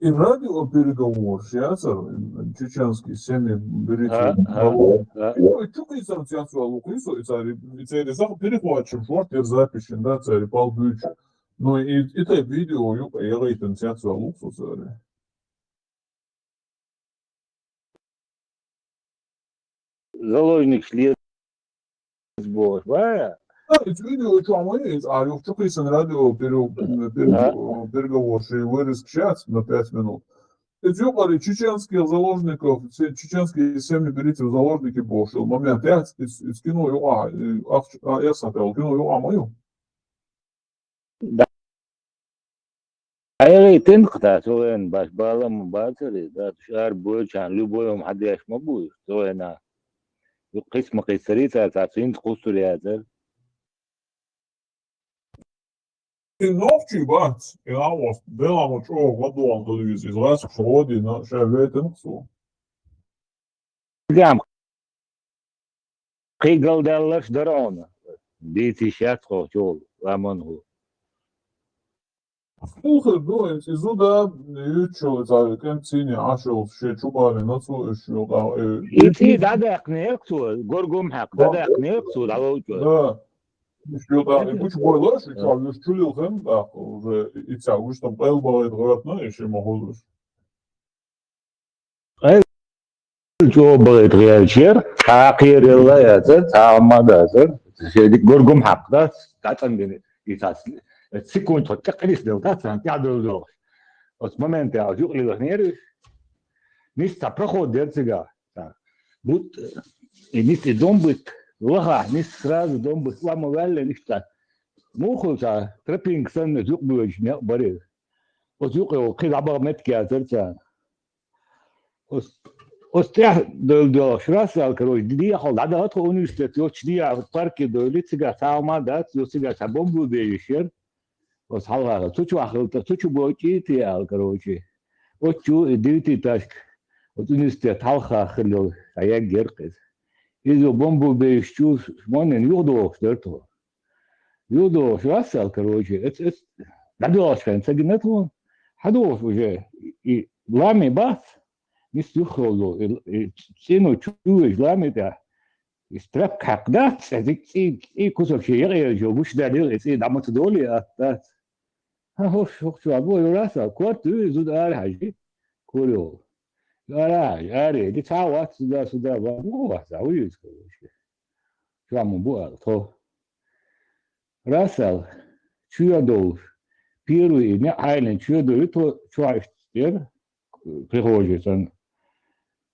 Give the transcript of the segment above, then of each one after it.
И радиопереговор чеченский семьи берите ها голову. ها И чука из трансляцию лукрису, и цари сам перехватчик, шварт и записи, да, цари полбючи. Ну и это видео, юка, я и трансляцию луксу, цари. заложник шлет сбор, да? Да, это видео, что мы, а я чука из переговор, что вырез чат на 5 минут. Эфиопии чеченских заложников, чеченские семьи берите в заложники бошил. Момент, я скинул его, я смотрел, кинул его, мою. أي تنقطع سواء باش بالا من باطل ده شعر بوش عن любой يوم حد يش مبوش سواء أنا قسم قيصرية تعطين تقصر يا زر И ночью, бать, и на вас, была вот что, году он телевизии, злась, что води, на шевет инксу. جام قيقل دالش درانا ديتي شاتخو شول رامون هو Слухай, ну, изуда, ючо, цари, кен цини, ашел, ше чубари, нацу, ешо, да, إيتي دادق نيكسو горгом حق دادق نيكسو دالوجو да. Еще да, и куча бойлаш, и что, лишь чулил хэн, да, уже, и тя, уж там пэл бывает, говорят, ну, еще могу лишь. جو بغيت غير شير تعقير الله يا زر تعمد يا زر горгом حق ده تعتمد يتاس سيكون تقليس ده تعتمد تعدل ده от момента я жил ли гнери ниста проход дерцега бут и нисти дом бит лага нис сразу дом бит ламо вале ниста мухуса трепинг сан жук буж не баре от жук о кид аба метки азерца Остя до шраса короче дия хол да от университет yo чдия в парке дойлицега сама да сюсега сабом буде ешер os halga tuchu akhilta tuchu boqiti al короче ochu divti task от университет халха хило ая геркес изо бомбу бешчу монен юдо штерто юдо шраса короче это надо шкан сагнету хадо уже и лами бас нисюхоло сину чуешь лами да истрап когда и кусок шея же буш да и дамот доли а hoş şu bu yorasa kortu zudar haji koruyor. Yara di tawa suda bu var uyuz işte. Şu an bu to rasal çuyadı piru ne aynen çuyadı to çuaştır приходит он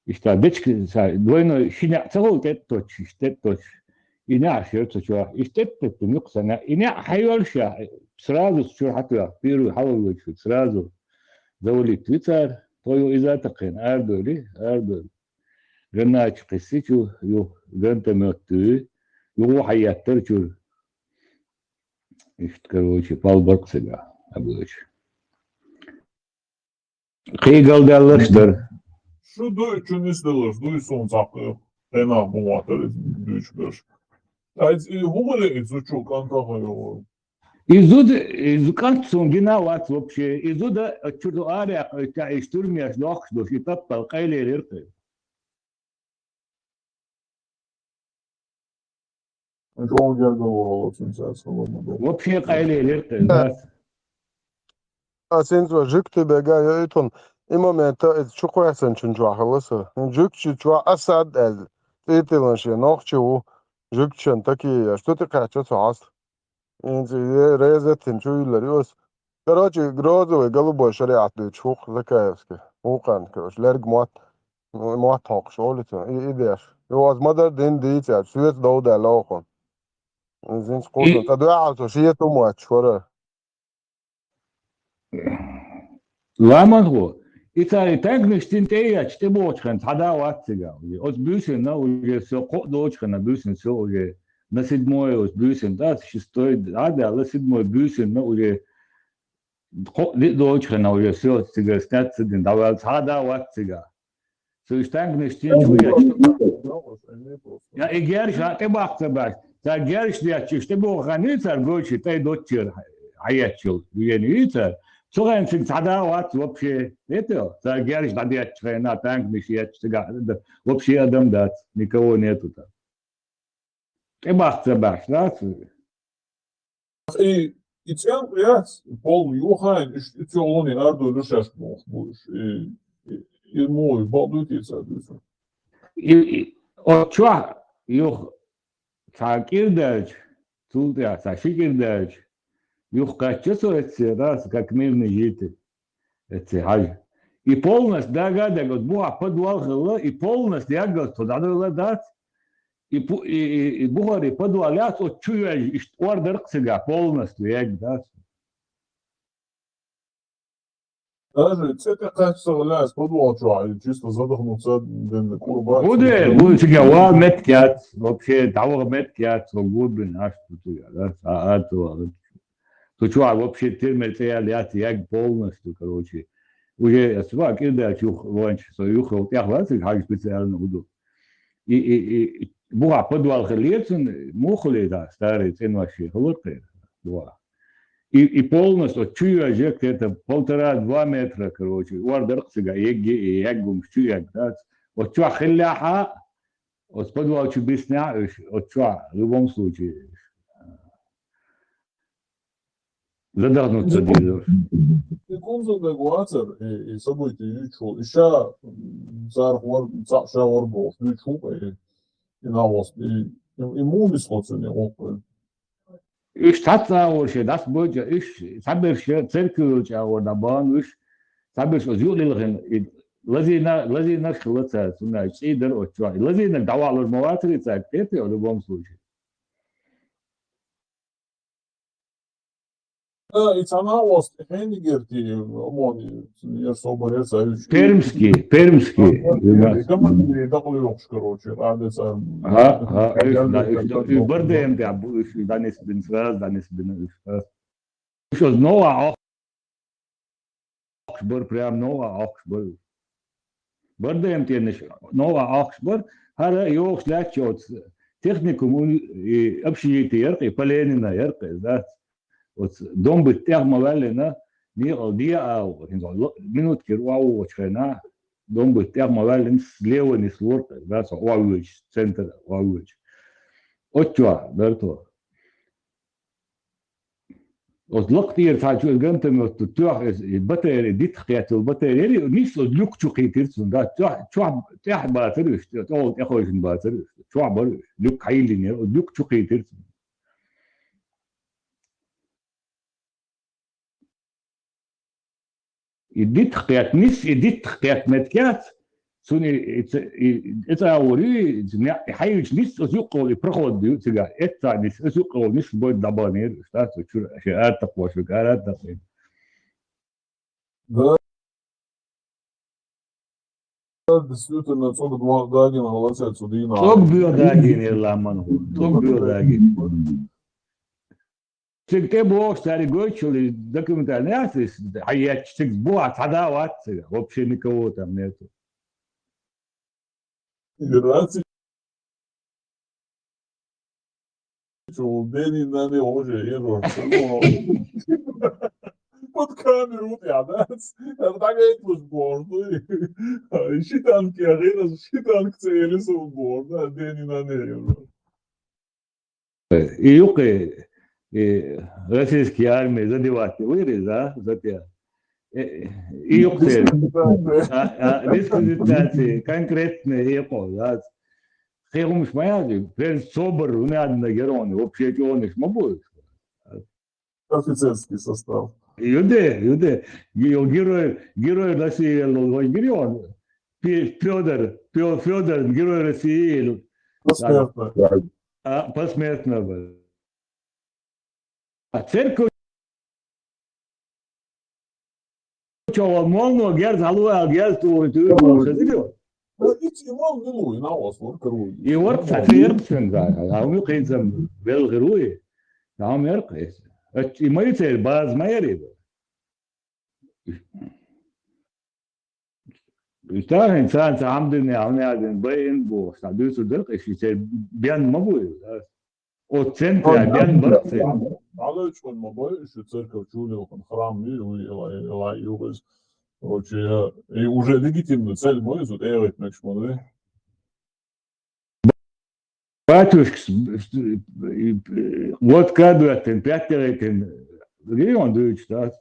işte дечки двойно шиня целый тет işte и наш это что işte это нюксана и не хайолша сразу что حتى первый حاول сразу دولي تويتر تويو إذا تقين أردولي جناش قسيتو يو جنت مكتو يو حياترشو إشتكروشي بالبرق سجا أبوش قيقل دالشدر Şu duyçu nisdelir, duysun sakı, fena bu materi, duyçudur. Humele izuçu kanka yok. изукант сунгина ват вообще изуда чудо аря та штурмия лох до хитап палкайле рерте Это он герговор olsun sen salamadı. вообще кайле рерте да Asenzo jukte bega yoyton imamenta chuko yasan chunjwa halasa jukchi chwa asad el tetelan she nochchu jukchan taki ya что ты кача цас инзе резетин чуйлариос короче грозовый голубой шариат чух закаевский укан короче лерг мат ток шолито идеш его мадер дин дитя свет доуда лохон зин скотон тадуа то шието мач фора ламанго итали тагнштин тея чтебочхан тада ватсига от бюсен на уже все дочхан на бюсен все уже на седьмой от бюсен да шестой да на седьмой бюсен на уже дочхан на уже все сига статсин давал тада ватсига so тагнштин чуя я игер шате бахтабаш та герш я чтебо граница гочи тай дочер аячил уенится Słuchajcie, zadałat вообще это, загериш дадет на танк мешает, вообще адам дат, никого нету там. И бахта баш, да? И цен, я пол Юхайн, и тёлони арду душаш мох будешь. И мой, балдуйте, соответственно. И от чё, юх, сакирдач, тултя, сашикирдач, юх качествуется, раз, как мирный житель. Это хай. И полностью, да, гадя, вот буа подвал хила, и полностью, я говорю, туда надо дать. И Бухари подвалят от чуя, ордер себя полностью, я говорю. Даже цвета качества ляс подвал чуа, чисто задохнуться, курба. Будет себя меткят, вообще того меткят, что губин, аж тут я, да, а то. То чуа вообще термометриалят, я полностью, короче. Уже сва кидаю чух ланч, что юхал, я хватит, как специально буду. И буа подвал хлебцин, мухли, да, старый цен вообще, хлопцы, буа. И полностью чуя жек, это 1,5-2 метра, короче, ордер себя, еггум, чуя, да. Вот чуа хляха, вот подвал чу бесня, вот чуа, в любом случае. Задохнуться дедов. И конзулда гуацер, и события ючу, ища цар ша орбов, ючу, и навоз, и мумислоцы не опы. Ich hatte auch schon, das wollte ich habe schon zirkelt auch da waren ich habe schon so lilgen لازم خلطة سنة شيدر أو شوي لازم دواء المواتر يتأكد ولا بومسوي И цена у вас хендигерти, омони, я собой союз. пермский Команды доплывешь, короче, радится. ich برضه der Abu ich dann ist bin ich schon Noah Oxbor прям Noah Oxbor برضه nicht Noah Oxbor هذا يوش لا شوت техникум общежитие يرقي بليننا يرقي ذات دون بالتهم بالنا نيغل دي او минут кирвау очхена дом بالتهم بالنا слева не слор да со уж центр уж отча дерто от локтир фачу гантем от тух البطاريه دي تخيات البطاريه نيس لوك تشوكيتير دا تشوا تح باتريش تو اخوش باتريش تشوا بر لوك هايلين لوك تشوكيتير يديت خيات نس يديت خيات متكات سوني إتا أوري حيوش نس أسوقه لبرخود ديو تجا إتا نس أسوقه نس بود دبانير استاسو شو أشياء تقوى شو كارات تقوى Действительно, цог два дагина голосят судина. توق بيو داجين يلا منو توق بيو داجين تكتبوا ستاري جوتشولي دокументальность حيات تكتبوا عداوات вообще никого там нету Федерации. Дени на не уже ерор. Под камеру рядец. Так это was bordo. Шитанки арена, шитанк целес в борда, Дени на не ерор. يوقي российские армии задевать выреза затем يقتل дискредитации конкретные يقول خير مش ما يجي غير صبر ونادنا جيروني вообще он их будет Офицерский состав. юде герой России Логирион Федор герой России Посмертно. посмертно был а церковь чего молно герц алуа герц то И мал милуй на осло, круй. и вот сатирпсен да а мы кайзам велгеруи там меркес и мы цель баз майри está insan عمدنا عمنا بين بو استعدوا دلق شيء بيان ما بو От центра бен борцы. Але что, мы боишься церковь чулил, храм и юрис. Короче, и уже легитимную цель мою зуд эвет мекшмоды. Батюшка, вот кадуатен, пятеретен, регион дует, да?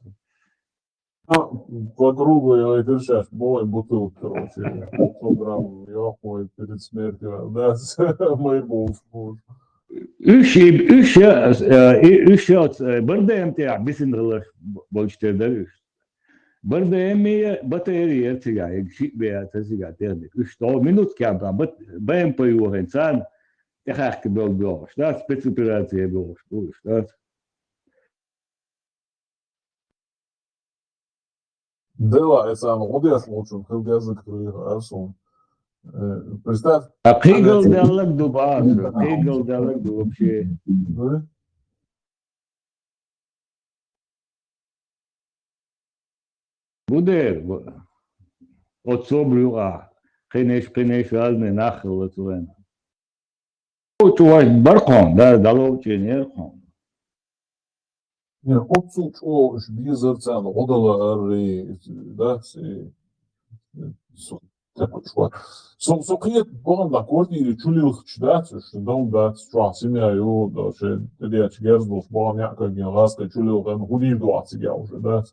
По кругу я это сейчас бой бутылки, короче, 100 грамм яхмой перед смертью, да, мой болс. Üç bardayım te bisindiler bolçterde. Bardayım batarya tiga, şit veya tiga terdik. 3 minut kampa, bayım payı insan, tehak bol bol. Da spesifikasyonu bol. Bu işte. Дела, это самое, вот я слушаю, когда язык Арсун. Представь, Kegel derler dubası, kegel derler du вообще. да? Bu der. От собрюа. Кенеш разные нахил отвен. Чувак баркон, да, дало ченеркон. Не, отцу чего без зерцан, одала ари, да, такой чувак. Сокнет бом на квартире чулил чдаться, что дом да, чувак, семья его, да, что я чгерзлов, бом някак ген ласка чулил, там худив 20 я уже, да.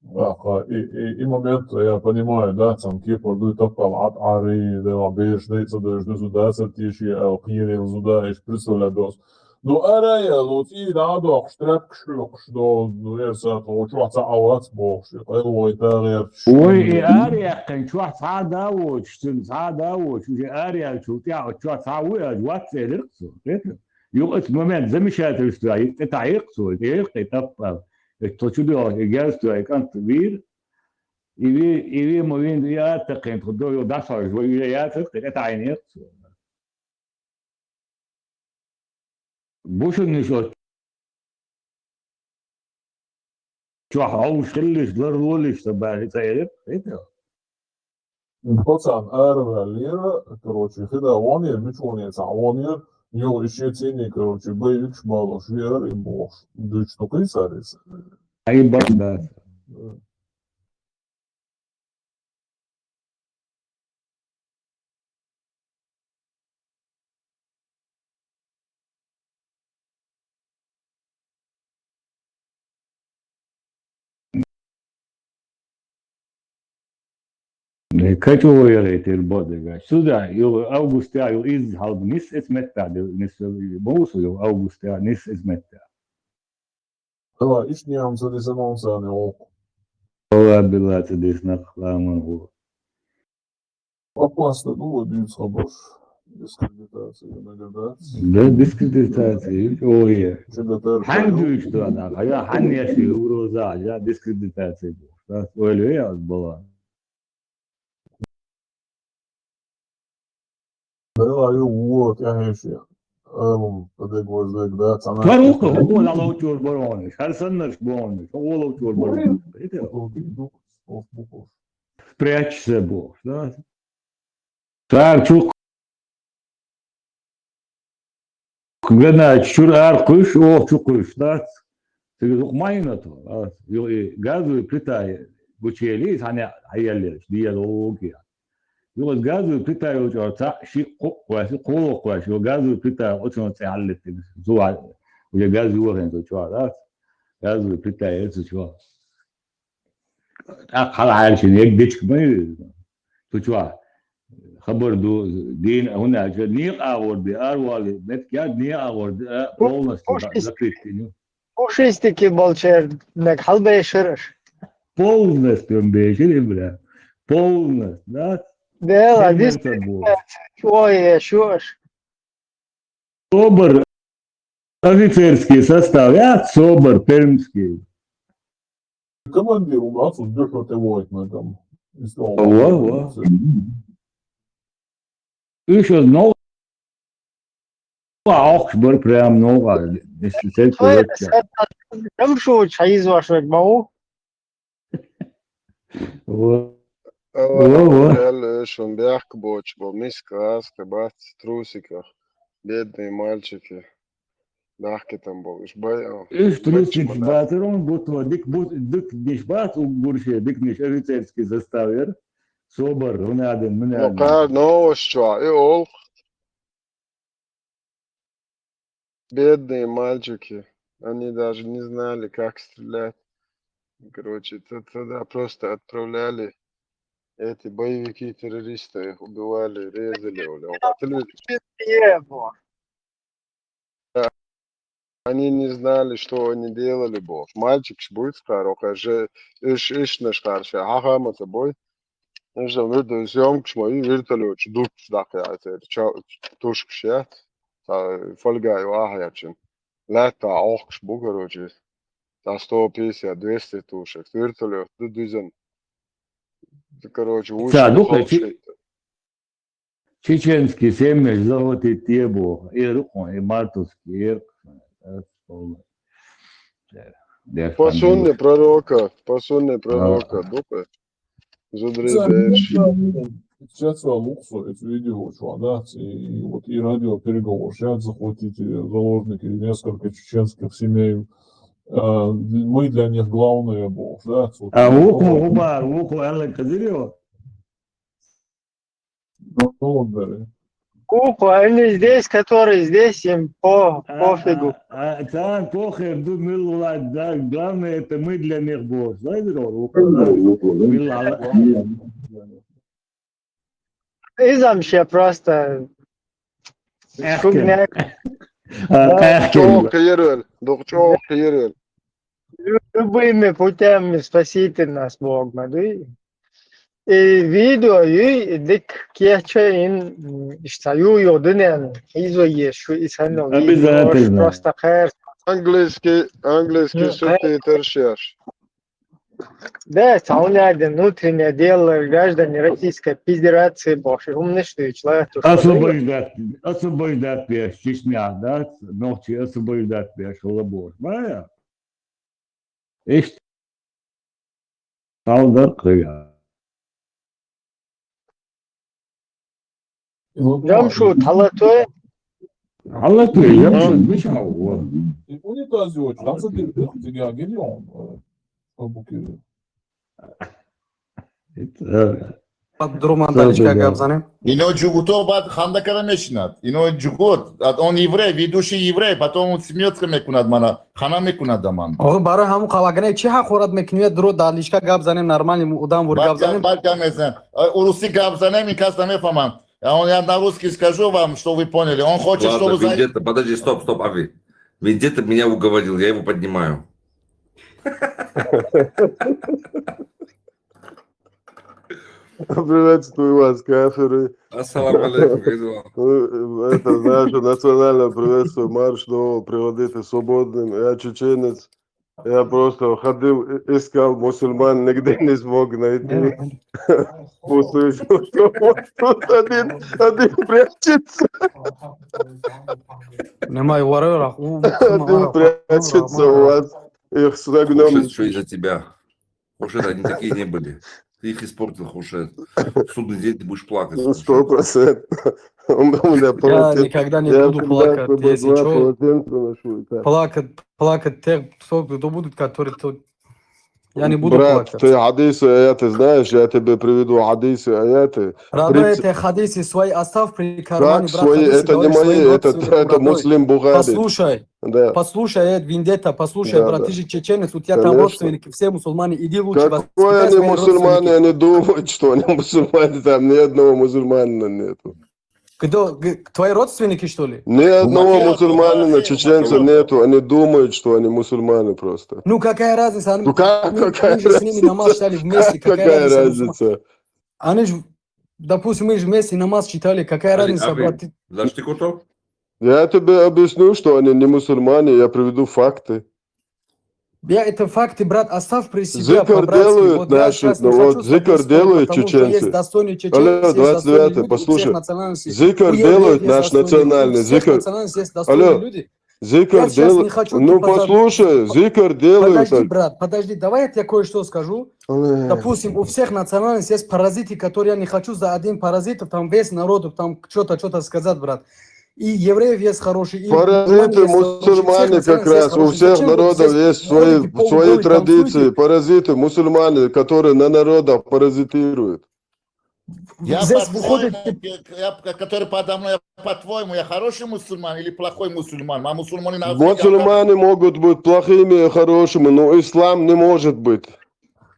И момент, я понимаю, да, там Кипр дует опал от ари, да, беш, да, сюда, сертиши, пьерил сюда, и представляю, дос. Nu, ārējā lūdzu īdādok strepkšļukš, nu, iesāt, lūdzu, vācā avats bokšļi, eloji tēliet. Ой, ария, чувак, садавоч, садавоч, уже ария, чувак, сауя, жват цедерцу, это. Юрец момент замечательства, это аирцу, это таппа. То чудо, герсту, кант вир, и ви мовин, я такент, до даса, я это айнерцу. Бушин еще чувак, аушеллиш, гларлолиш, это. Pacām ārvē liera, короче, когда он ir, mičoniec, он ir, jo šie cienīgi, короче, beigš baloši viera arī boš. Viņš nu krisāries. Ай, банда. Kategorier til bodega. Sуда, jo augustia, jo iz halb nis esmetta, nis mūsu jo augustia nis esmetta. Davai, išņēmām tad izanonsāni oku. Ola bila tadis naklaman hu. Papasta, nu, divs haboš. Diskreditācija negadāts. Da diskreditācija, oje. Čegatēr. Han düştü adam, ya han yaşıyor uroza, ya diskreditācija bu. Tas öyle ya bala. Davai, jau ot, jāhēšie. Tad egos degdāts. Varuka, o la laučur baronis, har sannaš baronis, o laučur baronis. Спрячься, Бог, да? Так, çok gana çurar kuş, o çok kuş, da? Siz okumayın o to. Gazı plitaya bu çeli, hani hayaller, diyalogia. Yok gazı plitaya o çorta, şi kokvası, kolokvası, o gazı plitaya o çorta halletti. Zuwa, o gazı var en çorta. Gazı plitaya o çorta. خلاص عارفين يقدش كمان تشوا خبر دو دين هنا نيق اور دي ار والي بيت كاد نيق اور بولنس لكريستينو Пушистики болчерник halbeşırır. полнес томбешил имбра полнес да Дела, дис ой, шуш. собор офицерский состав я собор пермский. Командир у нас он дёшот его там. Во. Еще новый Augsburg прям новый. Там шу чайз вашек мау. Schon бяхк боч, бо миска, аска, бац, трусиках. Бедные мальчики. Дахкетан был. Ишбай. Иш трусник батерон, будто дик диш бат угурше, дик ниш рыцарский заставер. Собор, рунаден, Ну, мнаден. что? И ол. Бедные мальчики. Они даже не знали, как стрелять. Короче, туда просто отправляли эти боевики, террористы, их убивали, резали. Они не знали, что они делали, бог. Мальчик будет скарок, а же иш на шкарше, ага, мы тобой. Же вырду съемку, шмой, вертолет, дух сдака, тушк шет, фольгаю, ага, ячин. Лето, ох, шбугорочи. Та 150, 200 тушек, вертолет, дудизен. Короче, Садука, чеченский семья, золотый тебо, и мартовский, по сонне пророка, дука. Сейчас луксу это видео, да, и вот и радиопереговор. Сейчас захватите заложники несколько чеченских семей. Мы для них главные, бог, да. А уху, Алла Кадырева? Уху, они здесь, которые здесь, им пофигу. Там похер, да, главное, это мы для них бог. Знаете, Изамше просто шубняк. Любыми путями спасите нас, Бог, мады. И видео, и дик кече ин штаю йодынен. Изо ешу, и сано видео, просто хэр. Английский субтитр шеш. Да, исполняет внутреннее дело граждане Российской Федерации, Боже, умнейший человек. Освобождать пеш, Чечня, да, ночи освобождать пеш, лабор, да? Ишь, Алдар Кыря. Ямшу, талатой. Аллатой, я мешал. Унитази очень, там тебя гелион. Друман Даличка Габзане. Ино джугуто бад хандакара мешнат. Ино джугут, он еврей, ведущий еврей, потом он смеется мекунад мана, хана мекунад даман. Ого, бара хаму халагане чиха хорад мекнует дру Даличка Габзане нормальный удам вур Габзане. Уруси Габзане ми каста не фаман. Я на русский скажу вам, что вы поняли. Он хочет, чтобы... Подожди, стоп, Ави. Вендетта меня уговорил, я его поднимаю. Приветствую вас, каферы. Ассаламу алейкум. Это наше национальное приветствие, марш до приводите свободным. Я чеченец. Я просто ходил, искал мусульман, нигде не смог найти. Услышал, что вот тут один прячется. Немай варера. Один прячется у вас. Их с огнем. Хушет, что из-за тебя. Хушет, они такие не были. Ты их испортил, Хушет. Судный день ты будешь плакать. 100%. Я никогда не буду плакать, если что. Плакать те, кто будут, которые тут. Я не буду брат, плакать. ты хадисы, аяты знаешь, я тебе приведу хадисы, аяты. Родной, эти хадисы свои оставь при кармане, Как брат. свои, Хадисы, это не говоришь, мои, своим это родственникам, муслим Бухари. Послушай, Да. послушай, Виндета, послушай, Да, брат, да. ты же чеченец, у тебя там Конечно. родственники, все мусульмане, иди лучше Какой воспитай они своих мусульмане, родственников. они думают, что они мусульмане, там ни одного мусульманина нету. Твои родственники, что ли? Ни одного Бухари, мусульманина, Бухари, чеченца Бухари. нету, они думают, что они мусульмане просто. Ну какая разница? Ну какая Мы же с ними намаз читали вместе, Какая разница? Они же, допустим, мы же вместе намаз читали, какая разница, брат? Знаешь, ты готов? Я тебе объясню, что они не мусульмане, я приведу факты. Я это факты, брат, оставь при себе. Зикр по-братски. делают Вот я наши, сейчас ну не вот хочу с зикр тобой спорить, делают потому что чеченцы. есть достойные чеченцы, Алло, есть достойные 29-й, люди, у послушай. всех национальностей. Зикр У евреев делают есть наш достойные люди, национальный, у всех зикр. национальностей есть достойные Алло. люди. Зикр Я сейчас не делают. хочу, Ну ты послушай, зикр делают. Подожди, брат, подожди, давай я тебе кое-что скажу. Допустим, у всех национальностей есть паразиты, которые я не хочу за один паразит, там весь народ, там что-то сказать, брат. и евреев есть хорошие, и Паразиты мусульмане как раз, у всех народов есть свои традиции. Паразиты мусульмане, которые на народах паразитируют. Я Здесь по-твоему, выходит... который подо мной, по-твоему, я хороший мусульман или плохой мусульман? А мусульмане на Мусульмане могут быть плохими и хорошими, но ислам не может быть.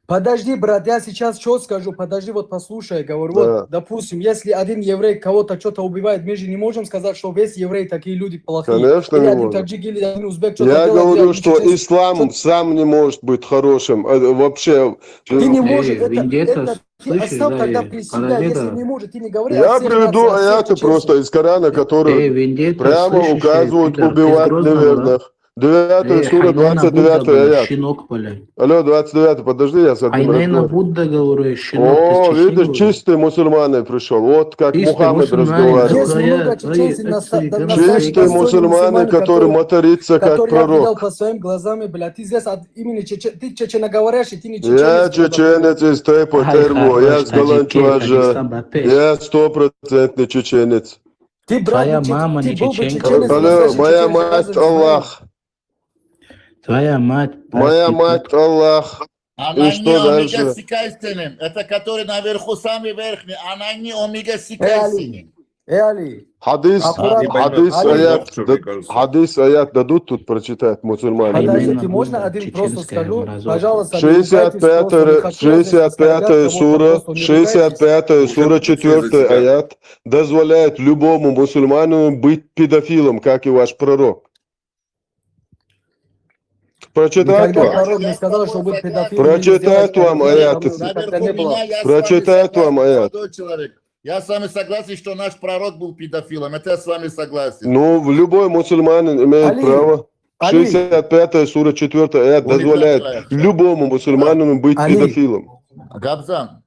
Подожди, брат, я сейчас что скажу, подожди, вот послушай, говорю, Да. вот, допустим, если один еврей кого-то что-то убивает, мы же не можем сказать, что весь еврей такие люди плохие. Конечно, или не один можем. таджик, или один узбек что-то Я делает, или говорю, один что чеченец. ислам сам не может быть хорошим. Вообще. Ты не можешь, Вендетта, ты слышишь, оставь да, тогда и при себя, подожди, если да. не может, ты не говори Я о всех приведу нациях, о всех аяты чеченцах. просто из Корана, которые Вендетта, прямо слышишь, указывают Питер, ты с убивать Грозного, да? неверных. 9 сура, Хайнена 29 Будда, блядь, аят. щенок, блядь. Алло, 29, подожди, я с одним Хайнена разговариваю. Будда, говорю, щенок, ты с О, Чечни, видишь, говорю? чистый мусульманин пришел. Вот как Чистый Мухаммед мусульманин, разговаривает. Есть много чеченцев, настоящие Чистый достойные мусульманин, который матерится как который я видел пророк. по своим глазам, блядь, ты здесь именно ты чеченоговорящий, ты не Я чеченец. чеченец из Тейпо-Термо, я с Галанчуажа. Я 100% чеченец. Ты, брат, Твоя ты мама не был бы чеченка. чеченец, Алло, настоящий моя чеченец, мать разве не Аллах. Твоя мать. Моя мать Аллах. Она И что не дальше? омега-сикайсенин. Это который наверху, самый верхний. Она не знаешь? омега-сикайсенин. Али, Хадис, аккуратно. хадис, Али. аят, Мне кажется. хадис, аят дадут тут прочитать мусульмане. Подождите, Именно можно Будда, один просто чеченская скажу? мразота. Пожалуйста, не ругайтесь просто, не хочу я здесь 65 оскорблять сура, кого-то, просто не ругайтесь. 65 сура, 4 аят дозволяет любому мусульманину быть педофилом, как и ваш пророк. Прочитать Никогда вам. пророк не сказал, что быть педофилом. Прочитать вам аят. Никогда не было. Прочитать вам аят. Я с вами согласен, что наш пророк был педофилом. Это я с вами согласен. Ну, любой мусульманин имеет Али, право. Али. 65 сура, 4 аят дозволяет любому мусульманину быть Али. педофилом. Габзан.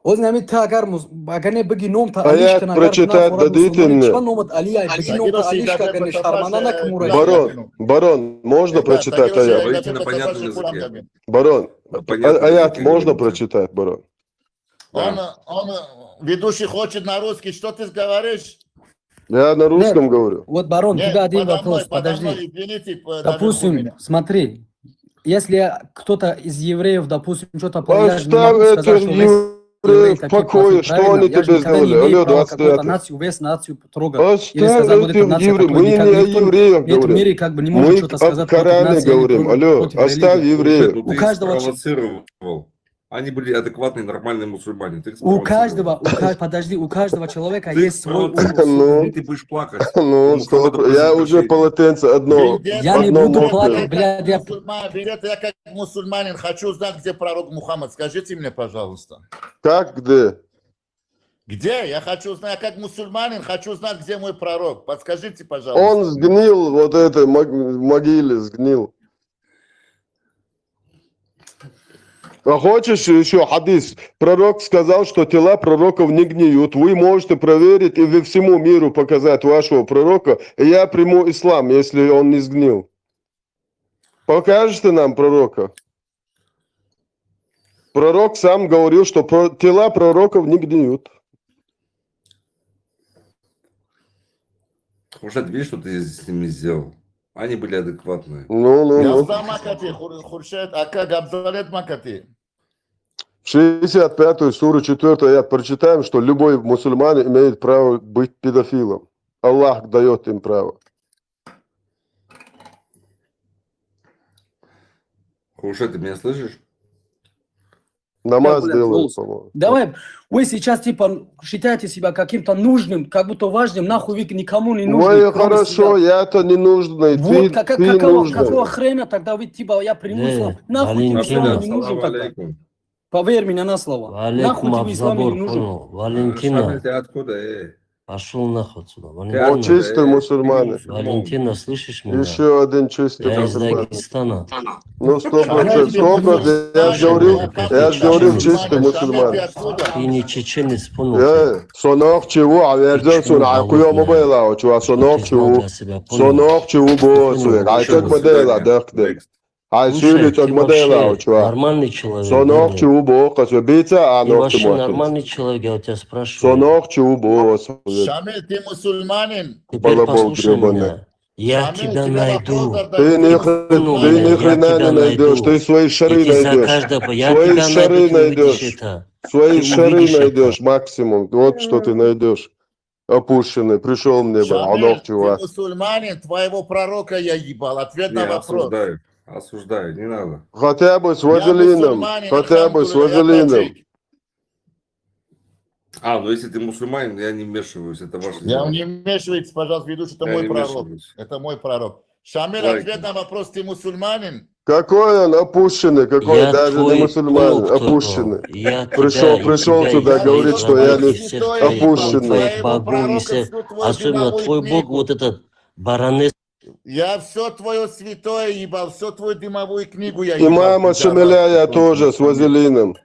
Ознами та агарне беги номта Аят алишкана прочитать дадите мне? Чва номат алия, беги номта алишка гане шарманана кмура. Барон, можно прочитать аят? Говорите на понятном языке. Барон, Понятно, аят языке можно говорите. прочитать, барон? Он, ведущий хочет на русский. Что ты говоришь? Я на русском говорю. Вот, барон, Нет, тебя один подо вопрос, мной, подожди. извините, Допустим, смотри, если кто-то из евреев, допустим, что-то повлияет, не могу Оставь сказать, этих что весь евреев в такие покое, плохие, что правильно? они Я же тебе никогда не сделали? имею Алло, права какую-то 29. нацию, весь нацию трогать. Или Оставь сказать, вот этих эта нация, евреев. которая Мы не никак о никто евреях нет в мире говорим. как бы не Мы может что-то о сказать против Коране нации или говорим. Алло, против оставь религии. евреев. Ну, У ты их каждого спровоцировал. Они были адекватные, нормальные мусульмане. Ты их У спровоцировал. каждого, подожди, у каждого человека Ты их есть свой ум. спровоцировал. Ну. Ты будешь плакать. Ну, У Мухаммада стоп, я просил уже прощения. полотенце одно. Я не одно буду мокрое. плакать, блядь, я... Я как мусульманин хочу знать, где пророк Мухаммад. Скажите мне, пожалуйста. Как где? Где? Я хочу знать, я как мусульманин хочу знать, где мой пророк. Подскажите, пожалуйста. Он сгнил, вот это, в могиле сгнил. А хочешь еще хадис? Пророк сказал, что тела пророков не гниют. Вы можете проверить и всему миру показать вашего пророка. И я приму ислам, если он не сгнил. Покажете нам пророка? Пророк сам говорил, что тела пророков не гниют. Хуршат, видишь, что ты с ними сделал? Они были адекватные. Ну. Габзан Макати, Хуршет, Ака Габзалет Макати. 65-ю суру 4 аят прочитаем, что любой мусульманин имеет право быть педофилом. Аллах дает им право. Хуршат, ты меня слышишь? Намаз блядь, делают, голос. по-моему. Давай, вы сейчас типа считаете себя каким-то нужным, как будто важным, нахуй вы никому не нужны. Ой, кроме хорошо, себя. я-то не нужный, Вот, ты какого нужный. хрена тогда вы типа, я приму ислам. Нахуй ты в Валентина. исламе не нужен Ассаламу тогда. алейкум. Поверь мне на слово. Нахуй Валейкум ты в исламе не Абзабор, нужен. понял. Валентина, Ты откуда? пошел нахуй отсюда. Он Валентина, чистый мусульманин. Валентина, слышишь меня? Еще один чистый Я из мусульманин. Дагестана. Ну, 100%. Я же говорил, чистый мусульманин. Ты не чеченец, понял? Сонох чего, а верден сuna куйому байла, чува сонох чего. Сонох чего босу. А как бы дела, дак. Ай, Слушай, сюлит от ты модела, вообще чувак. нормальный человек, да, Сонок нет? чубо, косвебица, а Ты ног вообще чумахтин. нормальный человек, я у тебя спрашиваю. Сонок чубо, Шамиль, ты мусульманин? Теперь балабол послушай гребаный. меня. Я Шамиль, тебя тебе вопрос найду. задаю. Ты Ты мусульманин? ни хрена не найдешь, ты свои И шары ты за найдешь. каждого... Я Свои тебя найду, шары ты увидишь найдешь. это. Свои Ты шары увидишь найдешь это. максимум. Вот что ты найдешь. Опущенный. Пришел мне, а Шамиль, ног ты чувак. мусульманин? Твоего пророка я ебал. Ответ Не, на вопрос. осуждаю. Осуждаю, не надо. Хотя бы с Я вазелином. мусульманин, Хотя бы с альхамдулилля, я вазелином. таджик. Ну если ты мусульманин, я не вмешиваюсь, это ваше Я дело. не вмешивайтесь, пожалуйста, ведущий, это Я мой не пророк. вмешиваюсь. Это мой пророк. Шамиль, Лайк. ответ на вопрос, ты мусульманин? Какой он опущенный, какой Я даже не твой мусульманин, понял, кто. опущенный. Я Пришел тебя, и тебя, сюда, и твоих говорит, что я родных, не и всех святое твоих, ебал, опущенный. твоих твоего богов, и пророка, всех, всю твою особенно дымовую твой бог, книгу. вот этот баронесс. Я все твое святое ебал, всю твою дымовую книгу я И ебал. мама Шамиля я тоже с вазелином.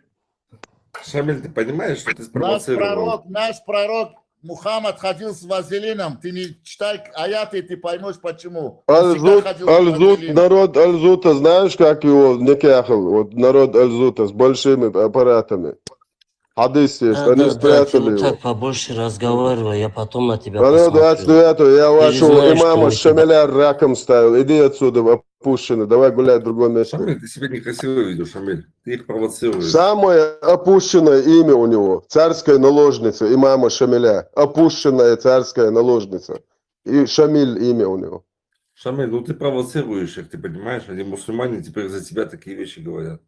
Шамиль, ты понимаешь, что ты Наш спровоцировал? пророк Мухаммад ходил с вазелином. Ты не читай аяты, ты поймешь почему. Он всегда Альзут, ходил с Альзут, вазелином. народ Альзута, знаешь, как его некяхал? Вот народ Альзута с большими аппаратами. Хадис есть, Да, они да, да, ты спрятали вот его. так побольше разговаривай, я потом на тебя Алло, посмотрю. 29 я Ты же вашего знаешь, что имама мы тебя... Шамиля раком ставил. Иди отсюда, опущенный, давай гулять в другом месте. Шамиль, ты себя некрасиво ведешь, Шамиль. Ты их провоцируешь. Самое опущенное имя у него, царская наложница, имама Шамиля. Опущенная царская наложница. И Шамиль имя у него. Шамиль, ну ты провоцируешь их, ты понимаешь? Они мусульмане теперь за тебя такие вещи говорят.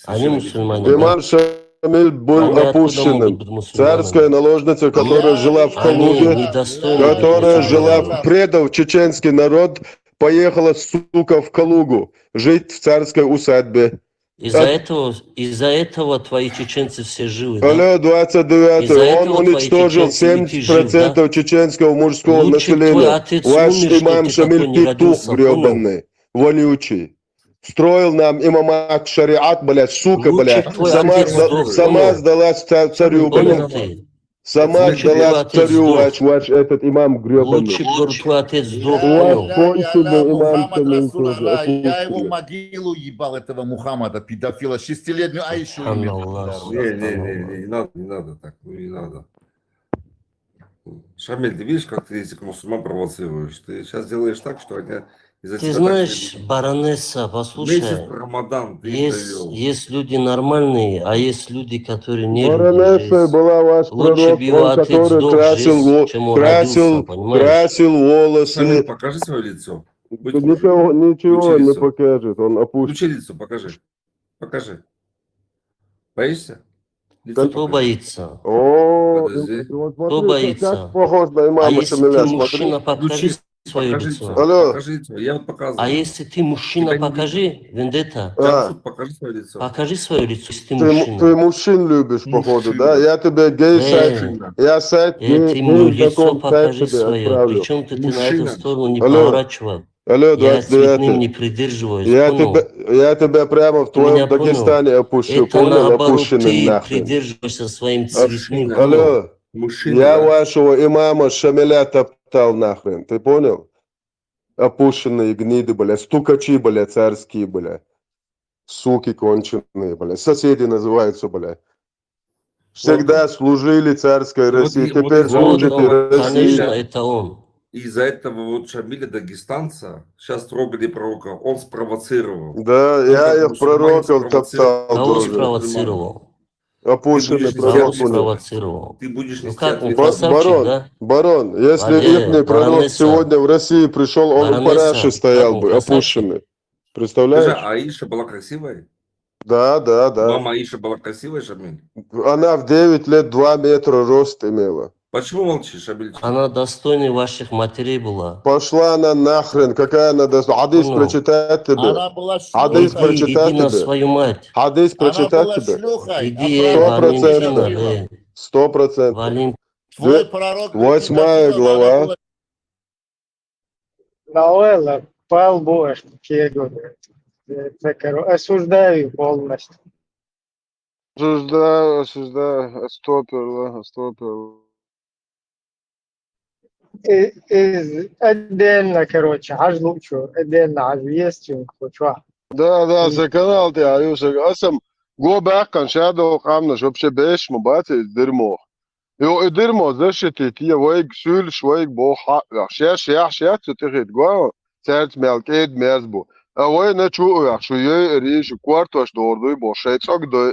Они мусульмане, да? Имам Шамиль был Они откуда могут опущенным. быть мусульманами? Царская наложница, которая жила в Они Калуге, недостойны быть которая жила, мусульманами. предав чеченский народ, поехала, сука, в Калугу, жить в царской усадьбе. Из-за этого твои чеченцы все живы, да? Алло, 29 Из-за он этого твои уничтожил чеченцы, и ты жив, 70% да? чеченского мужского Лучше б твой населения. отец Ваш умер, что имам ты Шамиль такой не петух родился, понял? гребаный, вонючий. Строил нам имамат шариат, блядь, сука, Лучше блядь. б твой Сама, отец сдох, сама понял? сдалась царю, Понял блядь. ты? Сама Лучше б твой сдалась отец царю, сдох. ваш этот имам гребаный. Лучше б, говорю, твой отец сдох, У вас понял? конченый имам Мухаммад Шамиль Расул тоже, Аллах. Я его опущенный. могилу ебал, этого Мухаммада, педофила. 6-летнюю Аишу имел. Субханаллах, Не надо, не надо так, ну не надо. Шамиль, ты видишь, как ты этих мусульман провоцируешь? Ты сейчас делаешь так, что они из-за Ты тебя знаешь, так... баронесса, Месяц послушай, Рамадан ты их довел. есть люди нормальные, а есть люди, которые не люди. Баронессой была ваш Лучше пророк, бы его он, отец который сдох здесь, чем он родился, понимаешь? красил волосы. Шамиль, покажи свое лицо. Будь Ничего не лицо. покажет, он опущен. Включи лицо, покажи. Покажи. Боишься? Лицо Кто покажи. боится? О, Подожди. вот Кто смотри, боится? как похож на А имама если ты Шамиля, смотри. мужчина, покажи Включи, свое покажи лицо. лицо. Алло. Покажи лицо. Я вот показываю. А если ты мужчина, Тебя не покажи, Вендетта. Джамшут, покажи свое лицо. Покажи свое лицо, если ты Ты мужчина. мужчин любишь, походу, Мужчина. да? Я тебе гей-сайт, Мужчина. я сайт Ты ему лицо гей.com сайт покажи тебе свое. отправлю. Причем ты на эту Мужчина. сторону не Алло. поворачивай. Алло, Я цветным не 29-й. придерживаюсь, Я понял? тебя прямо в Ты меня твоем Дагестане опущу, Это понял? наоборот, Опущенный ты нахрен. придерживаешься своим цветным, Мужчина. понял? Алло. Мужчина. Я да? вашего имама Шамиля топтал нахрен, ты понял? Опущенные гниды, бля, стукачи, бля, царские, бля. Суки конченые, бля. Соседи называются, бля. Всегда служили царской Вот России, и- вот теперь из-за Вот служите он, России. конечно, это он. Из-за этого вот Шамиля Дагестанца сейчас трогали пророка. Он спровоцировал. Да, Он я как их мусульманин пророков топтал Кого тоже. спровоцировал? Опущенный Ты будешь пророк Кого у них. спровоцировал? Ты будешь Ну нести как, он ответственность. красавчик, Барон, да? если Валерия, ихний пророк баронесса. сегодня в России пришел, он у Баронесса, параши как стоял он бы, красавчик? опущенный. Скажи, Представляешь? а Аиша была красивой? Да. Мама Аиша была красивой, Шамиль? Она в 9 лет 2 метра рост имела. Почему молчишь, Шамиль? Она достойной ваших матерей была. Пошла она нахрен, какая она достойна. Хадис Понял. прочитать тебе. Она была Хадис шлюхой. прочитать Иди на тебе. свою мать. Хадис Она прочитать была тебе. шлюхой. Иди, А пророк Валентина, педофилом. 100%. Валентина. Твой пророк был 8 педофилом, глава. она была... Науэлла, пал Бож, осуждаю полностью. Осуждаю, стопер. Отдельно, короче, отдельно известен, Да, канал ты, асам гобакан шадо камна, вообще беш мубати дерьмо. И дерьмо, защитит, я вайг сюль, швайг бо ха, шеш, ты говорит, го, церт мелкет мерзбу. А вай на чу, что я риш кварту аж дордой бо шейцок до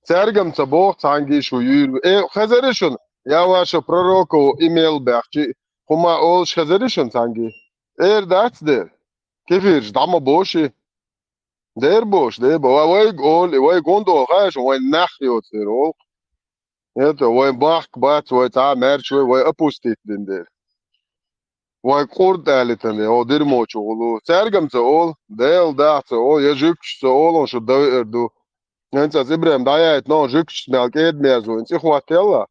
цергам цабо цанги шую. Хазаришун, я ваша пророку имел бахчи, хума олш хазаришун цанги. That's there. كيفيش دعم بوشي دير بوش واي جول واي جوندو خاش واي نحيو تيرو يتا واي باخ بات واي تا ميرشوي واي ابوستيت دين دير واي قرد اليتن او دير موچو ولو سرگم تول ديل دا تول يجوكش تول شو دو انت ابراهيم دايت نو جوكش مالكيد ميزو انت خواتيلا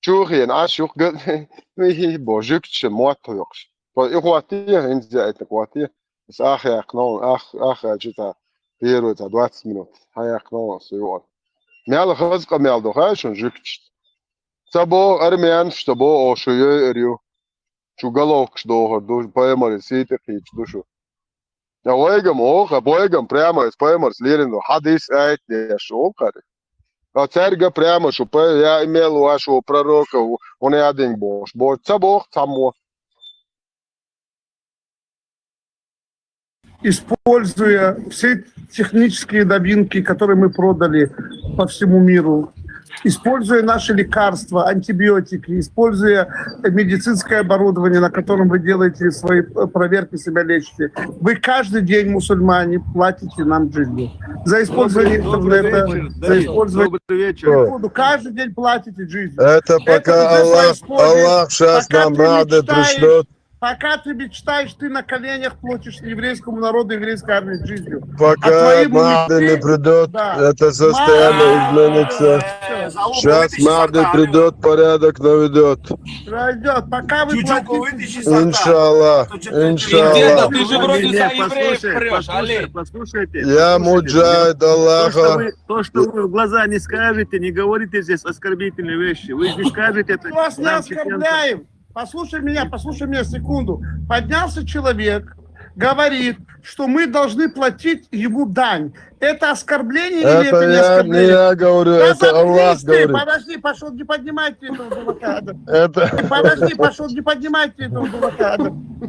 شوخين اشوخ قد مي بو جوكش موتوكش اخواتي انت زيت اخواتي بس اخي اقنون اخ جتا بيرو تا 20 минут هاي اقنون سيول مال خزق مال دو خاشن جوكش تبو ارميان штабо о шуе рю شو головкш до поэмори сите хич душу я ойгам оха бойгам прямо из поэмор слирин хадис айт я шокари а церга прямо что я имел вашего пророка он и один бог бо цабох цамо используя все технические новинки, которые мы продали по всему миру, используя наши лекарства, антибиотики, используя медицинское оборудование, на котором вы делаете свои проверки, себя лечите, вы каждый день, мусульмане, платите нам жизнью. За использование интернета, за использование... Каждый день платите жизнью. Это пока Аллах сейчас нам надо пришлет. Пока ты мечтаешь, ты на коленях платишь еврейскому народу, еврейской армии жизнью. Пока Махди не придет, это состояние изменится. Сейчас Махди придет, порядок наведет. Пройдет. Пока вы платите... Иншаллах. Иншаллах. Ты же вроде за евреев прешь, Али. Послушайте. Я муджахид Аллаха. То, что вы в глаза не скажете, не говорите здесь оскорбительные вещи. Вы не скажете это. Мы вас не оскорбляем. Послушай меня секунду. Поднялся человек, говорит, что мы должны платить ему дань. Это оскорбление или это не оскорбление? Не я говорю, да, это Аллах говорит. Подожди, пошел, не поднимайте этого дурака. Подожди, пошел, не поднимайте этого дурака.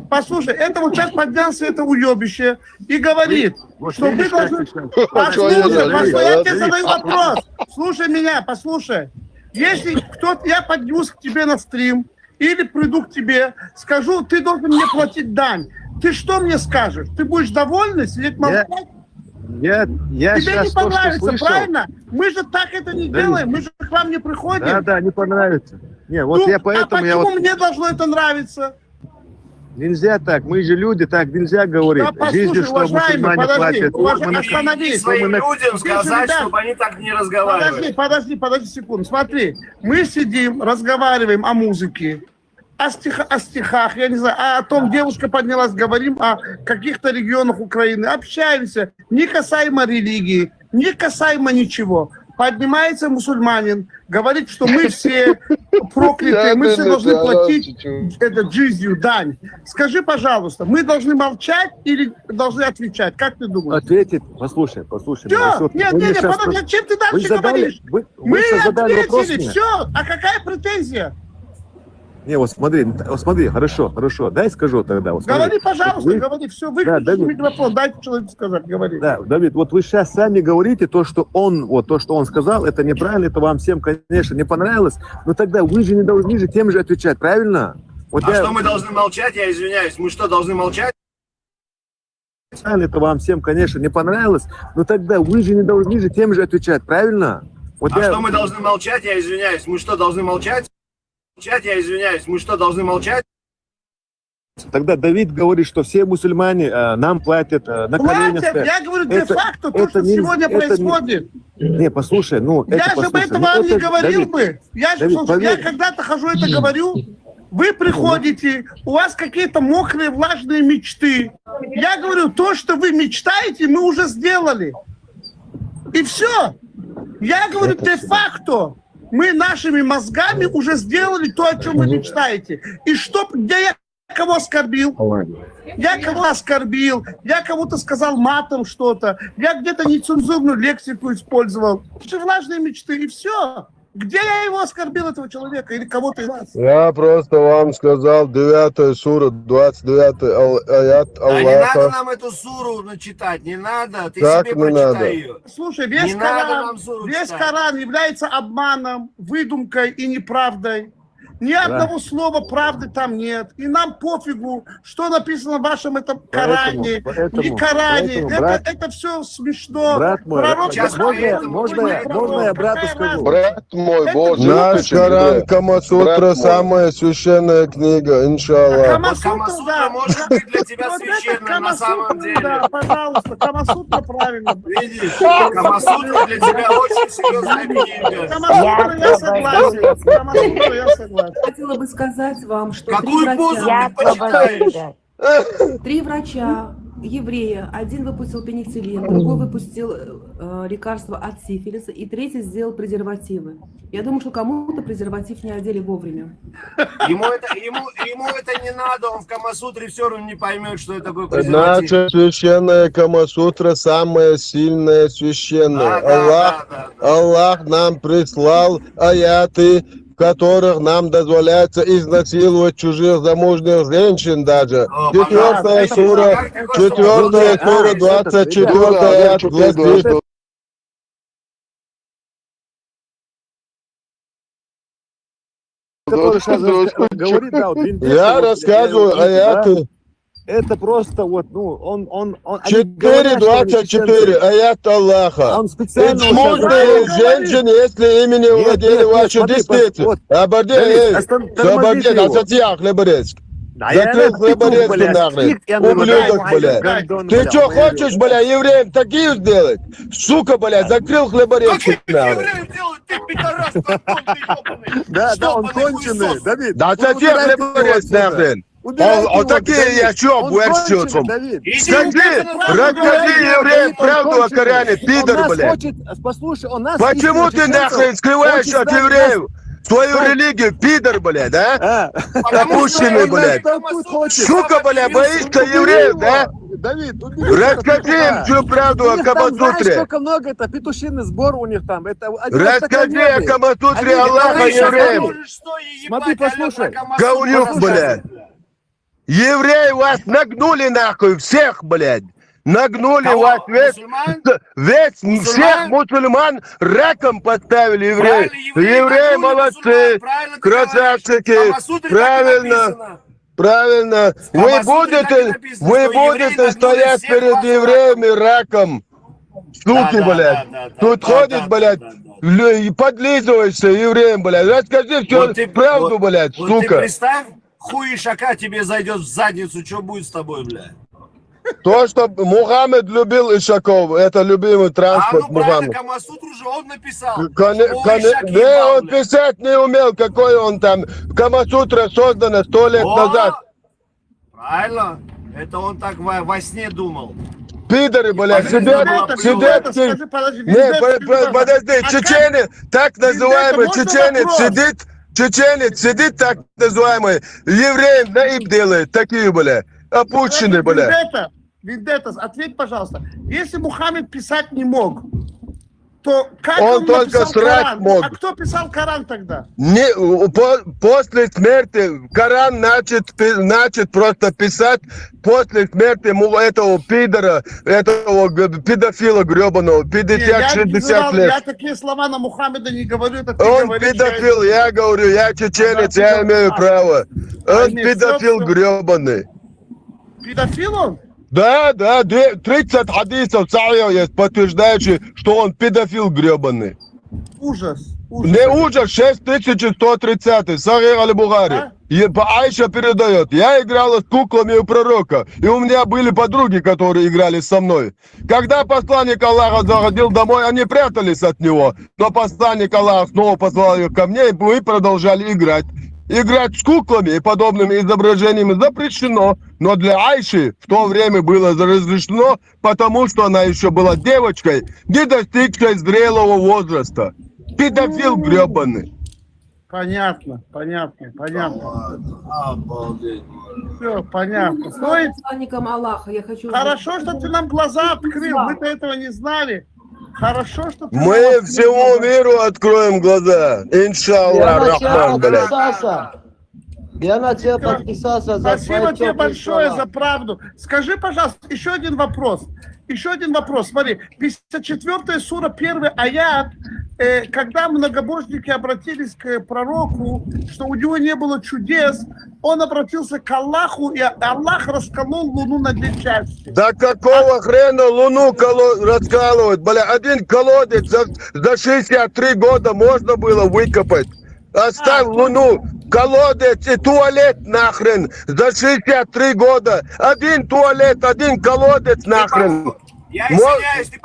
Послушай, это вот сейчас поднялся это уебище и говорит, что мы должны... Послушай, я тебе задаю вопрос. Слушай меня, послушай. Если кто-то, я поднюсь к тебе на стрим, или приду к тебе, скажу, ты должен мне платить дань. Ты что мне скажешь? Ты будешь довольный, сидеть молчать? Тебе не понравится, правильно? Мы же так это не делаем, мы же к вам не приходим. Да, не понравится. Не, вот ну, я поэтому... А почему мне должно это нравиться? Нельзя так, мы же люди, так нельзя говорить. Да, послушай, уважаемый, подожди, остановись. Своим людям сказать, чтобы они так не разговаривали. Подожди секунду. Смотри, мы сидим, разговариваем о музыке, о стихах, я не знаю, о том, девушка поднялась, говорим о каких-то регионах Украины, общаемся, не касаемо религии, не касаемо ничего. Поднимается мусульманин, говорит, что мы все проклятые, мы все должны платить это жизнью, дань. Скажи, пожалуйста, мы должны молчать или должны отвечать? Как ты думаешь? Ответить, послушай. Все, нет, подожди, чем ты дальше говоришь? Мы ответили, все, а какая претензия? Не, вот смотри, хорошо, дай скажу тогда. Вот говори, пожалуйста, говори, все, выключи микрофон, дайте человеку сказать, говори. Да, Давид, вот вы сейчас сами говорите то, что он сказал, это неправильно, это вам всем, конечно, не понравилось, но тогда вы же не должны же тем же отвечать, правильно? Вот что мы должны молчать, я извиняюсь, мы что, должны молчать? Это вам всем, конечно, не понравилось, но тогда вы же не должны же тем же отвечать, правильно? Вот что мы должны молчать, я извиняюсь, мы что, должны молчать? Я извиняюсь, мы что, должны молчать? Тогда Давид говорит, что все мусульмане нам платят на коленях. Я говорю де-факто то, что сегодня происходит. Не, послушай, я же об этом вам не говорил бы. Я когда-то хожу это говорю, вы приходите, у вас какие-то мокрые, влажные мечты. Я говорю, то, что вы мечтаете, мы уже сделали. И все. Я говорю де-факто. Мы нашими мозгами уже сделали то, о чем вы мечтаете. И где я кого оскорбил? Я кого оскорбил? Я кому-то сказал матом что-то? Я где-то нецензурную лексику использовал? Это же влажные мечты, и все. Где я его оскорбил, этого человека, или кого-то из вас? Я просто вам сказал 9 сура, 29 аят Да не надо Аллаха. нам эту суру читать, не надо. Ты Как себе не надо? прочитай ее. Слушай, Не надо нам суру весь читать. Коран является обманом, выдумкой и неправдой. Ни одного слова правды там нет. И нам пофигу, что написано в вашем этом Коране, не Коране. Это все смешно. Брат мой, Пророк сейчас Мухаммед, можно я брату какая скажу? разница? Брат мой, Бог Наш любит Коран, Камасутра, самая священная книга, иншаллах. Вот Камасутра, Камасутра да. может быть для тебя Вот это священным на самом Камасутра, деле. да, пожалуйста, Камасутра правильно. Видишь, Камасутра для тебя очень серьезная книга. Камасутра я согласен. Камасутра я согласен. Хотела бы сказать вам, что Какую позу ты почитаешь? 3 врача, еврея, один выпустил пенициллин, другой выпустил лекарство от сифилиса, и третий сделал презервативы. Я думаю, что кому-то презерватив не одели вовремя. Ему это не надо, он в Камасутре все равно не поймет, что это такое презерватив. Наша священная Камасутра самая сильная священная. Аллах нам прислал аяты, в которых нам дозволяется изнасиловать чужих замужних женщин даже. 4 сура, 24 аят гласит: Который сейчас говорит, да, вот Виндетта, я вот, рассказываю да, аяты. это просто вот, ну, он 4:24 аят Аллаха. Он специально Мужные женщины, если ими не владели ваши действия. Обордеть, асатьях, леборецк. Закрыл хлеборезки нахрен. Ублюдок, блядь. Ты что хочешь, бля, евреям такие сделать? Сука, блядь, закрыл хлеборезки нахрен. Да, он конченый, Давид. Да асатьях хлеборезки нахрен. Вот такие я чё, буэрсёцом. Скажи, расскажи евреям правду о Коране, пидор, блядь. Послушай, он нас... Почему ты нахрен скрываешь от евреев свою религию, пидор, блядь, а? Опущенный, блядь. Сука, блядь, боишься евреев, да? Давид, расскажи им всю правду о Камасутре. Знаешь, сколько много, это петушиный сбор у них там. Это расскажи о Камасутре Аллаха евреям. Смотри, послушай. Говнюк, блядь. Евреи вас нагнули нахуй, всех, блядь. Нагнули вас весь всех мусульман раком поставили евреи. Евреи молодцы, красавчики, правильно. Правильно. Вы будете стоять перед евреями раком. Суки, блядь. Тут ходит, блядь, и подлизываешься евреям, блядь. Расскажи всю правду, блядь, сука. Вот ты представь, хуй Ишака тебе зайдет в задницу, что будет с тобой, блядь? То, что Мухаммед любил Ишаков, это любимый транспорт Мухаммеда. Камасутру же он написал. Он писать не умел, какой он там. Камасутра создана 100 лет назад. Правильно. Это он так во сне думал. Пидоры, блядь, сидят. Нет, подожди, чеченец, так называемый чеченец сидит, так называемый, евреям наиб делает, такие, блядь, опущенные, блядь. Виндетта, ответь, пожалуйста. Если Мухаммед писать не мог, то как он только срать Коран? мог. А кто писал Коран тогда? После смерти Коран начат просто писать после смерти этого пидора, этого педофила гребаного, 50-60 лет. Я такие слова на Мухаммеда не говорю. Это он педофил, я говорю, я чеченец, я имею право. Он педофил гребаный. Педофил он? Да, 30 хадисов есть, подтверждающие, что он педофил гребаный. Ужас. Не ужас, 6130, Сахих аль-Бухари. Айша передает, я играла с куклами у пророка, и у меня были подруги, которые играли со мной. Когда посланник Аллаха заходил домой, они прятались от него, но посланник Аллаха снова послал их ко мне, и мы продолжали играть. Играть с куклами и подобными изображениями запрещено, но для Айши в то время было разрешено, потому что она еще была девочкой, не достигшей зрелого возраста. Педофил гребаный. Понятно, понятно, понятно. Обалдеть. Все, понятно. Стоит? Посланником Аллаха, я хочу... Хорошо, что ты нам глаза открыл, мы-то этого не знали. Хорошо, что ты нам Мы открыл всему глаза. миру откроем глаза. Иншаллах, Рахман, блядь. Я на тебя подписался за Спасибо тебе большое за правду. Скажи, пожалуйста, еще один вопрос. Еще один вопрос. Смотри, 54-я сура, 1 аят, когда многобожники обратились к пророку, что у него не было чудес, он обратился к Аллаху, и Аллах расколол луну на 2 части. Да какого хрена луну раскалывать? Бля, один колодец за 63 года можно было выкопать. Оставь луну, колодец и туалет нахрен за 63 года. Один туалет, один колодец нахрен. Я извиняюсь, ты,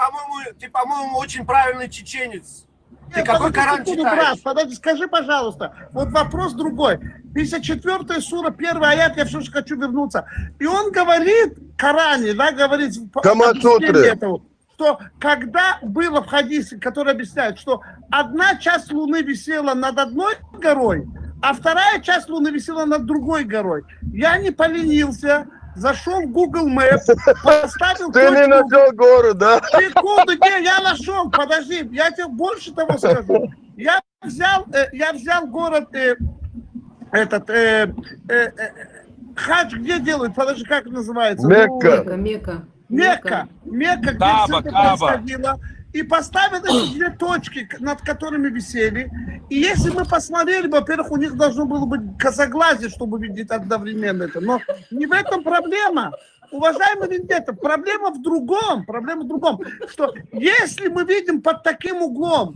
по-моему, очень правильный чеченец. Ты Нет, какой подожди Коран секунду, читаешь? брат, подожди, скажи, пожалуйста, вот вопрос другой. 54-я сура, 1 аят, я все же хочу вернуться. И он говорит, в Коране, да, говорит, Камасутры. этого, что когда было в хадисе, который объясняет, что одна часть Луны висела над одной горой, а вторая часть Луны висела над другой горой. Я не поленился, зашел в Google Maps, поставил... Ты не нашел гору, да? Секунду, не, я нашел, подожди, я тебе больше того скажу. Я взял город, Хадж где делают, подожди, как называется? Мекка. Мекка. Мекка, где все это происходило. И поставил эти 2 точки, над которыми висели. И если мы посмотрели, во-первых, у них должно было быть косоглазие, чтобы видеть одновременно это. Но не в этом проблема. Уважаемый Вендетта, проблема в другом, что если мы видим под таким углом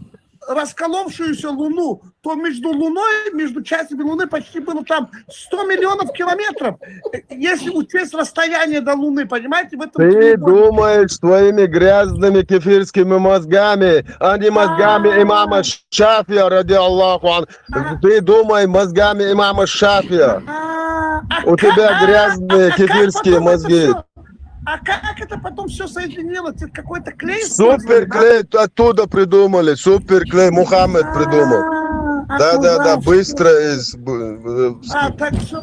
расколовшуюся Луну, то между Луной, между частями Луны почти было там 100 миллионов километров. Если учесть расстояние до Луны, понимаете, в этом... Ты думаешь своими грязными кефирскими мозгами, а не мозгами имама Шафия, ради Аллаху. Ты думай мозгами имама Шафия. У тебя грязные кефирские мозги. А как это потом все соединилось? Это какой-то клей? Суперклей оттуда придумали. Суперклей Мухаммед придумал. Да, быстро. Так все,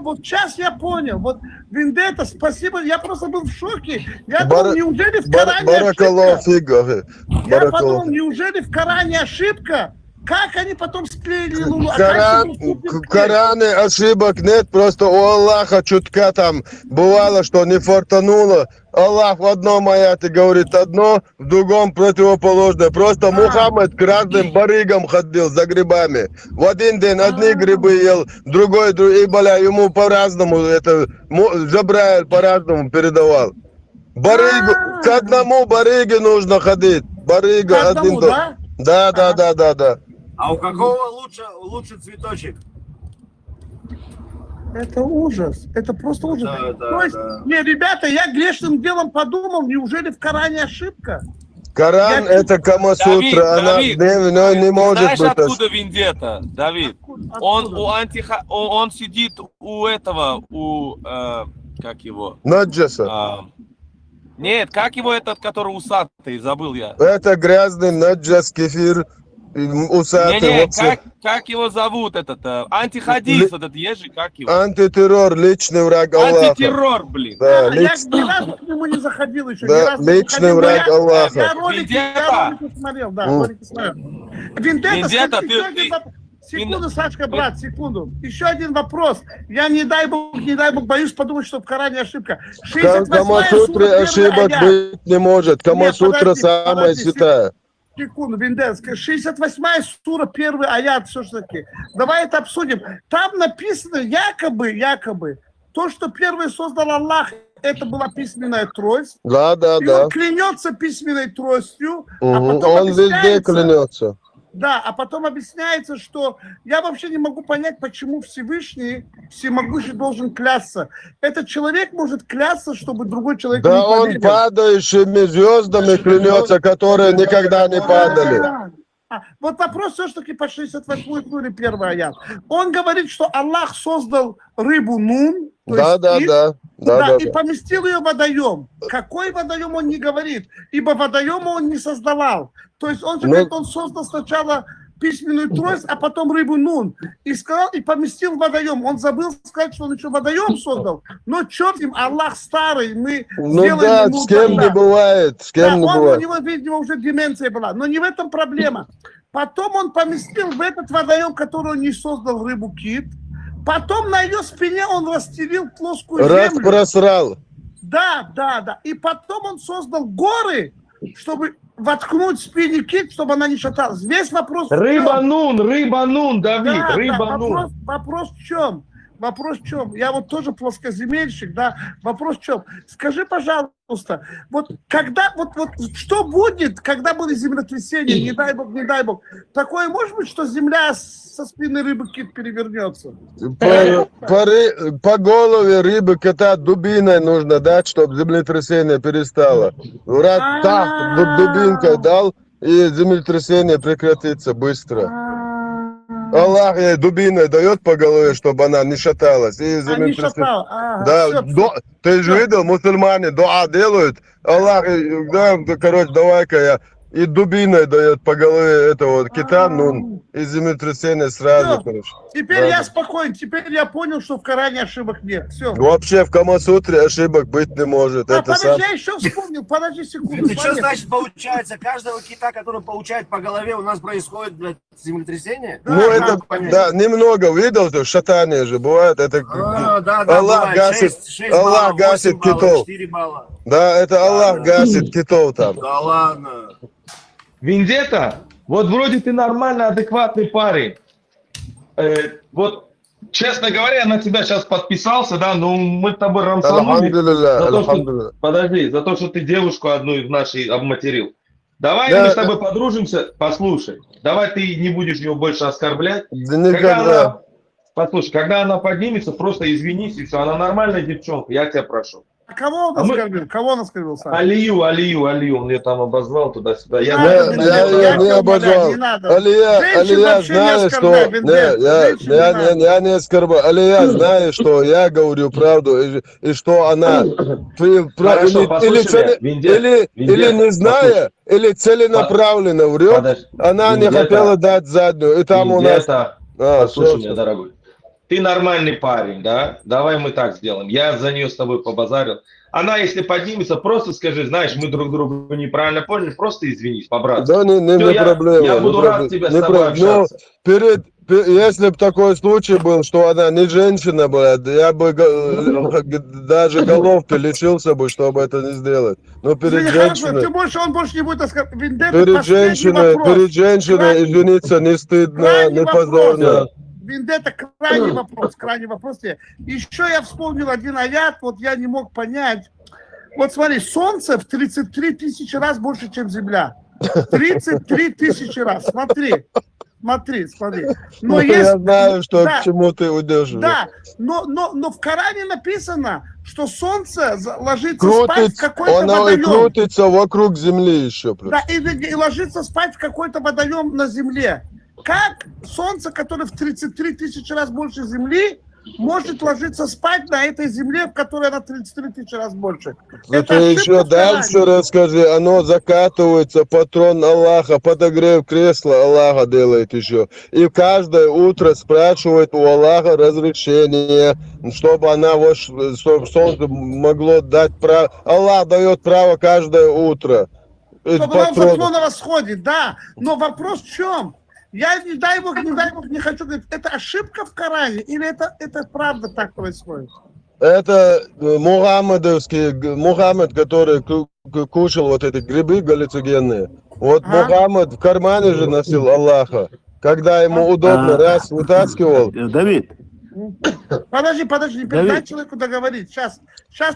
вот сейчас я понял. Вот, Вендетта, спасибо. Я просто был в шоке. Я думал, неужели в Коране ошибка? Я подумал, неужели в Коране ошибка? Как они потом склеили Луну? В Коране ошибок нет, просто у Аллаха чутка там бывало, что не фартануло. Аллах в одном аяте говорит одно, в другом противоположное. Просто Мухаммед к разным барыгам ходил за грибами. В один день одни грибы ел, другой, и ему по-разному, это Джабраиль по-разному передавал. Барыгу, к одному барыге нужно ходить. Барыга один. Да. А у какого лучше цветочек? Это ужас. Это просто ужас. Да. Не, ребята, я грешным делом подумал, неужели в Коране ошибка? Коран это Камасутра, она не может знаешь, быть. откуда Вендетта, Давид? Он сидит у этого, как его? Наджаса. Нет, как его этот, который усатый, забыл я. Это грязный наджас кефир. Не, как его зовут этот? Антихадис, этот есть же, как его? Антитеррор, личный враг Аллаха. Антитеррор, блин. Да, Я ни разу к нему не заходил еще. Да, личный враг Аллаха. Я ролики смотрел, ролики смотрел. Вендетта, секунду, Сашка, брат, секунду. Еще один вопрос. Я, не дай бог, боюсь подумать, что в Коране ошибка. Камасутре ошибок быть не может. Камасутра самая святая. Секунду, Вендетта, 68-я сура, 1 аят, все-таки. Давай это обсудим. Там написано якобы, то, что первый создал Аллах, это была письменная трость. Да. Он клянется письменной тростью. Он везде клянется. Да, а потом объясняется, что я вообще не могу понять, почему Всевышний, всемогущий, должен клясться. Этот человек может клясться, чтобы другой человек не поверил. Да он падающими звездами клянется, которые никогда не падали. Вот вопрос все-таки по 68-й суре 1 аят. Он говорит, что Аллах создал рыбу Нун, и поместил ее в водоем. Какой водоем он не говорит, ибо водоема он не создавал. То есть он же говорит, он создал сначала письменную трость, а потом рыбу нун. И сказал, и поместил в водоем. Он забыл сказать, что он еще водоем создал. Но черт им, Аллах старый, мы Ну сделаем да, ему с кем не тогда. бывает, с кем Да, не у бывает. него, видимо, уже деменция была. Но не в этом проблема. Потом он поместил в этот водоем, который он не создал, рыбу кит. Потом на ее спине он расстелил плоскую землю. Распросрал. Да, да, да. И потом он создал горы, чтобы воткнуть в спине кит, чтобы она не шаталась. Весь вопрос в чем? Рыба-нун, Давид, Да, рыба-нун. вопрос в чем? Вопрос в чем? Я вот тоже плоскоземельщик, да. Вопрос в чем? Скажи, пожалуйста, вот когда, вот что будет, когда были землетрясения, не дай бог, такое может быть, что земля со спины рыбы кит перевернется? По голове рыбы кота дубиной нужно дать, чтобы землетрясение перестало. Раз так дубинкой дал, и землетрясение прекратится быстро. Аллах ей дубиной дает по голове, чтобы она не шаталась. И не шаталась. Ага, да, ты же видел, мусульмане дуа делают. Аллах, да, короче, давай-ка я. И дубиной дает по голове этого кита, ну, и землетрясение сразу, короче. Теперь Да. я спокоен, теперь я понял, что в Коране ошибок нет. Все. Вообще в Камасутре ошибок быть не может. Это Подожди, я еще вспомнил, подожди секунду. Что значит получается? Каждого кита, который получает по голове, у нас происходит, блядь, землетрясение? Ну, это, да, немного видел, то шатание же бывает. Это Да, Аллах бывает. гасит, 6 Аллах баллов, гасит 8 баллов, китов. 4 балла. Да, это Аллах гасит китов там. Да ладно. Вендетта, вот вроде ты нормально, адекватный парень. Вот, честно говоря, я на тебя сейчас подписался, да, но мы с тобой рамсанули. Подожди, за то, что ты девушку одну из нашей обматерил. Давай мы с тобой подружимся, послушай. Давай ты не будешь ее больше оскорблять. Да никогда. Послушай, когда она поднимется, просто извинись, и все. Она нормальная девчонка, я тебя прошу. А кого он оскорбил? Кого он оскорбил сам? Алию, он ее там обозвал туда-сюда. Я не обожал. Алия, знаешь, что... Я не оскорбляю. Алия, знаешь, что я говорю правду, и что она... Или не зная, или целенаправленно врет, она не хотела дать заднюю. И там у нас... Послушай меня, дорогой. Ты нормальный парень, да? Давай мы так сделаем. Я за нее с тобой побазарил. Она, если поднимется, просто скажи, знаешь, мы друг друга неправильно поняли, просто извинись, по-братски. Да, не проблема. Я буду рад тебя с тобой общаться. Если бы такой случай был, что она не женщина была, я бы даже головки лишился бы, чтобы это не сделать. Но перед женщиной... Он больше не будет оскорблять. Перед женщиной извиниться не стыдно, не позорно. Это крайний вопрос. Еще я вспомнил один аят, вот я не мог понять. Вот смотри, солнце в 33 тысячи раз больше, чем земля. 33 тысячи раз, смотри. Но я знаю, что к чему ты уйдешь. Да, но в Коране написано, что солнце ложится спать в какой-то водоем. Оно и крутится вокруг земли еще. Да, и ложится спать в какой-то водоем на земле. Как солнце, которое в 33 тысячи раз больше земли, может ложиться спать на этой земле, в которой она 33 тысячи раз больше? Это еще дальше расскажи. Оно закатывается под трон Аллаха, подогрев кресла Аллаха делает еще. И каждое утро спрашивает у Аллаха разрешение, чтобы чтобы солнце могло дать право. Аллах дает право каждое утро. Чтобы оно зашло на восходе, да. Но вопрос в чем? Я, не дай бог, не хочу говорить, это ошибка в Коране или это правда так происходит? Это Мухаммед, который кушал вот эти грибы галлюциногенные. Вот Мухаммед в кармане же носил Аллаха. Когда ему удобно, раз вытаскивал. Давид. Подожди, не передай человеку договорить. Сейчас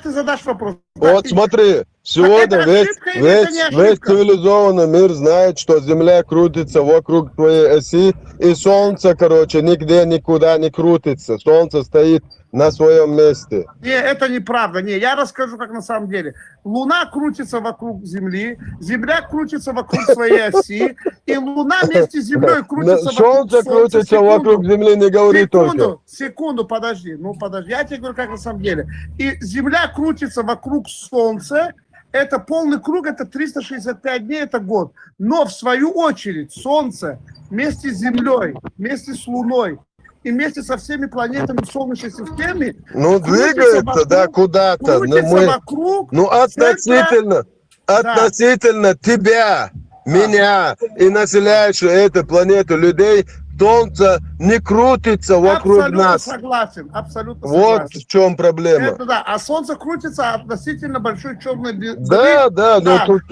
ты задашь вопрос. Вот смотри, сегодня весь цивилизованный мир знает, что Земля крутится вокруг своей оси, и Солнце, короче, нигде никуда не крутится. Солнце стоит на своем месте. Не, это неправда. Не, я расскажу, как на самом деле. Луна крутится вокруг Земли, Земля крутится вокруг своей оси, и Луна вместе с Землей крутится вокруг Солнца. Крутится вокруг Земли, не говори только. Секунду, подожди. Я тебе говорю, как на самом деле. И Земля крутится вокруг Солнца, это полный круг, это 365 дней, это год. Но в свою очередь Солнце вместе с Землей, вместе с Луной и вместе со всеми планетами в Солнечной системе. Ну, двигается, да, куда-то. Крутится вокруг. Ну, относительно тебя, меня и населяющих эту планету людей, Солнце не крутится вокруг нас. Абсолютно Вот согласен. в чем проблема. Это да, а Солнце крутится относительно большой черной дыры. Да,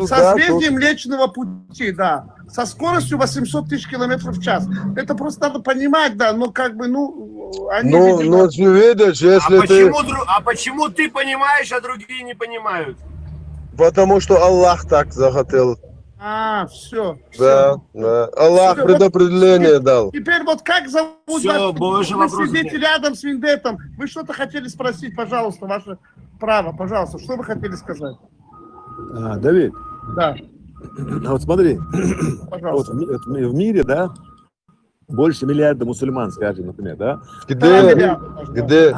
созвездие Млечного Пути, да. Со скоростью 800 тысяч километров в час. Это просто надо понимать, да, но как бы, они... Ну, видишь, если А почему ты понимаешь, а другие не понимают? Потому что Аллах так захотел. Все. Да. Аллах Всё, предопределение дал. Теперь вот как зовут Всё, вас? больше Вы вопросов сидите нет. рядом с Виндетом. Вы что-то хотели спросить, пожалуйста, ваше право, пожалуйста. Что вы хотели сказать? Давид, Да, вот смотри, пожалуйста. вот в мире, да, больше миллиарда мусульман, скажем, например, да? Где? Где?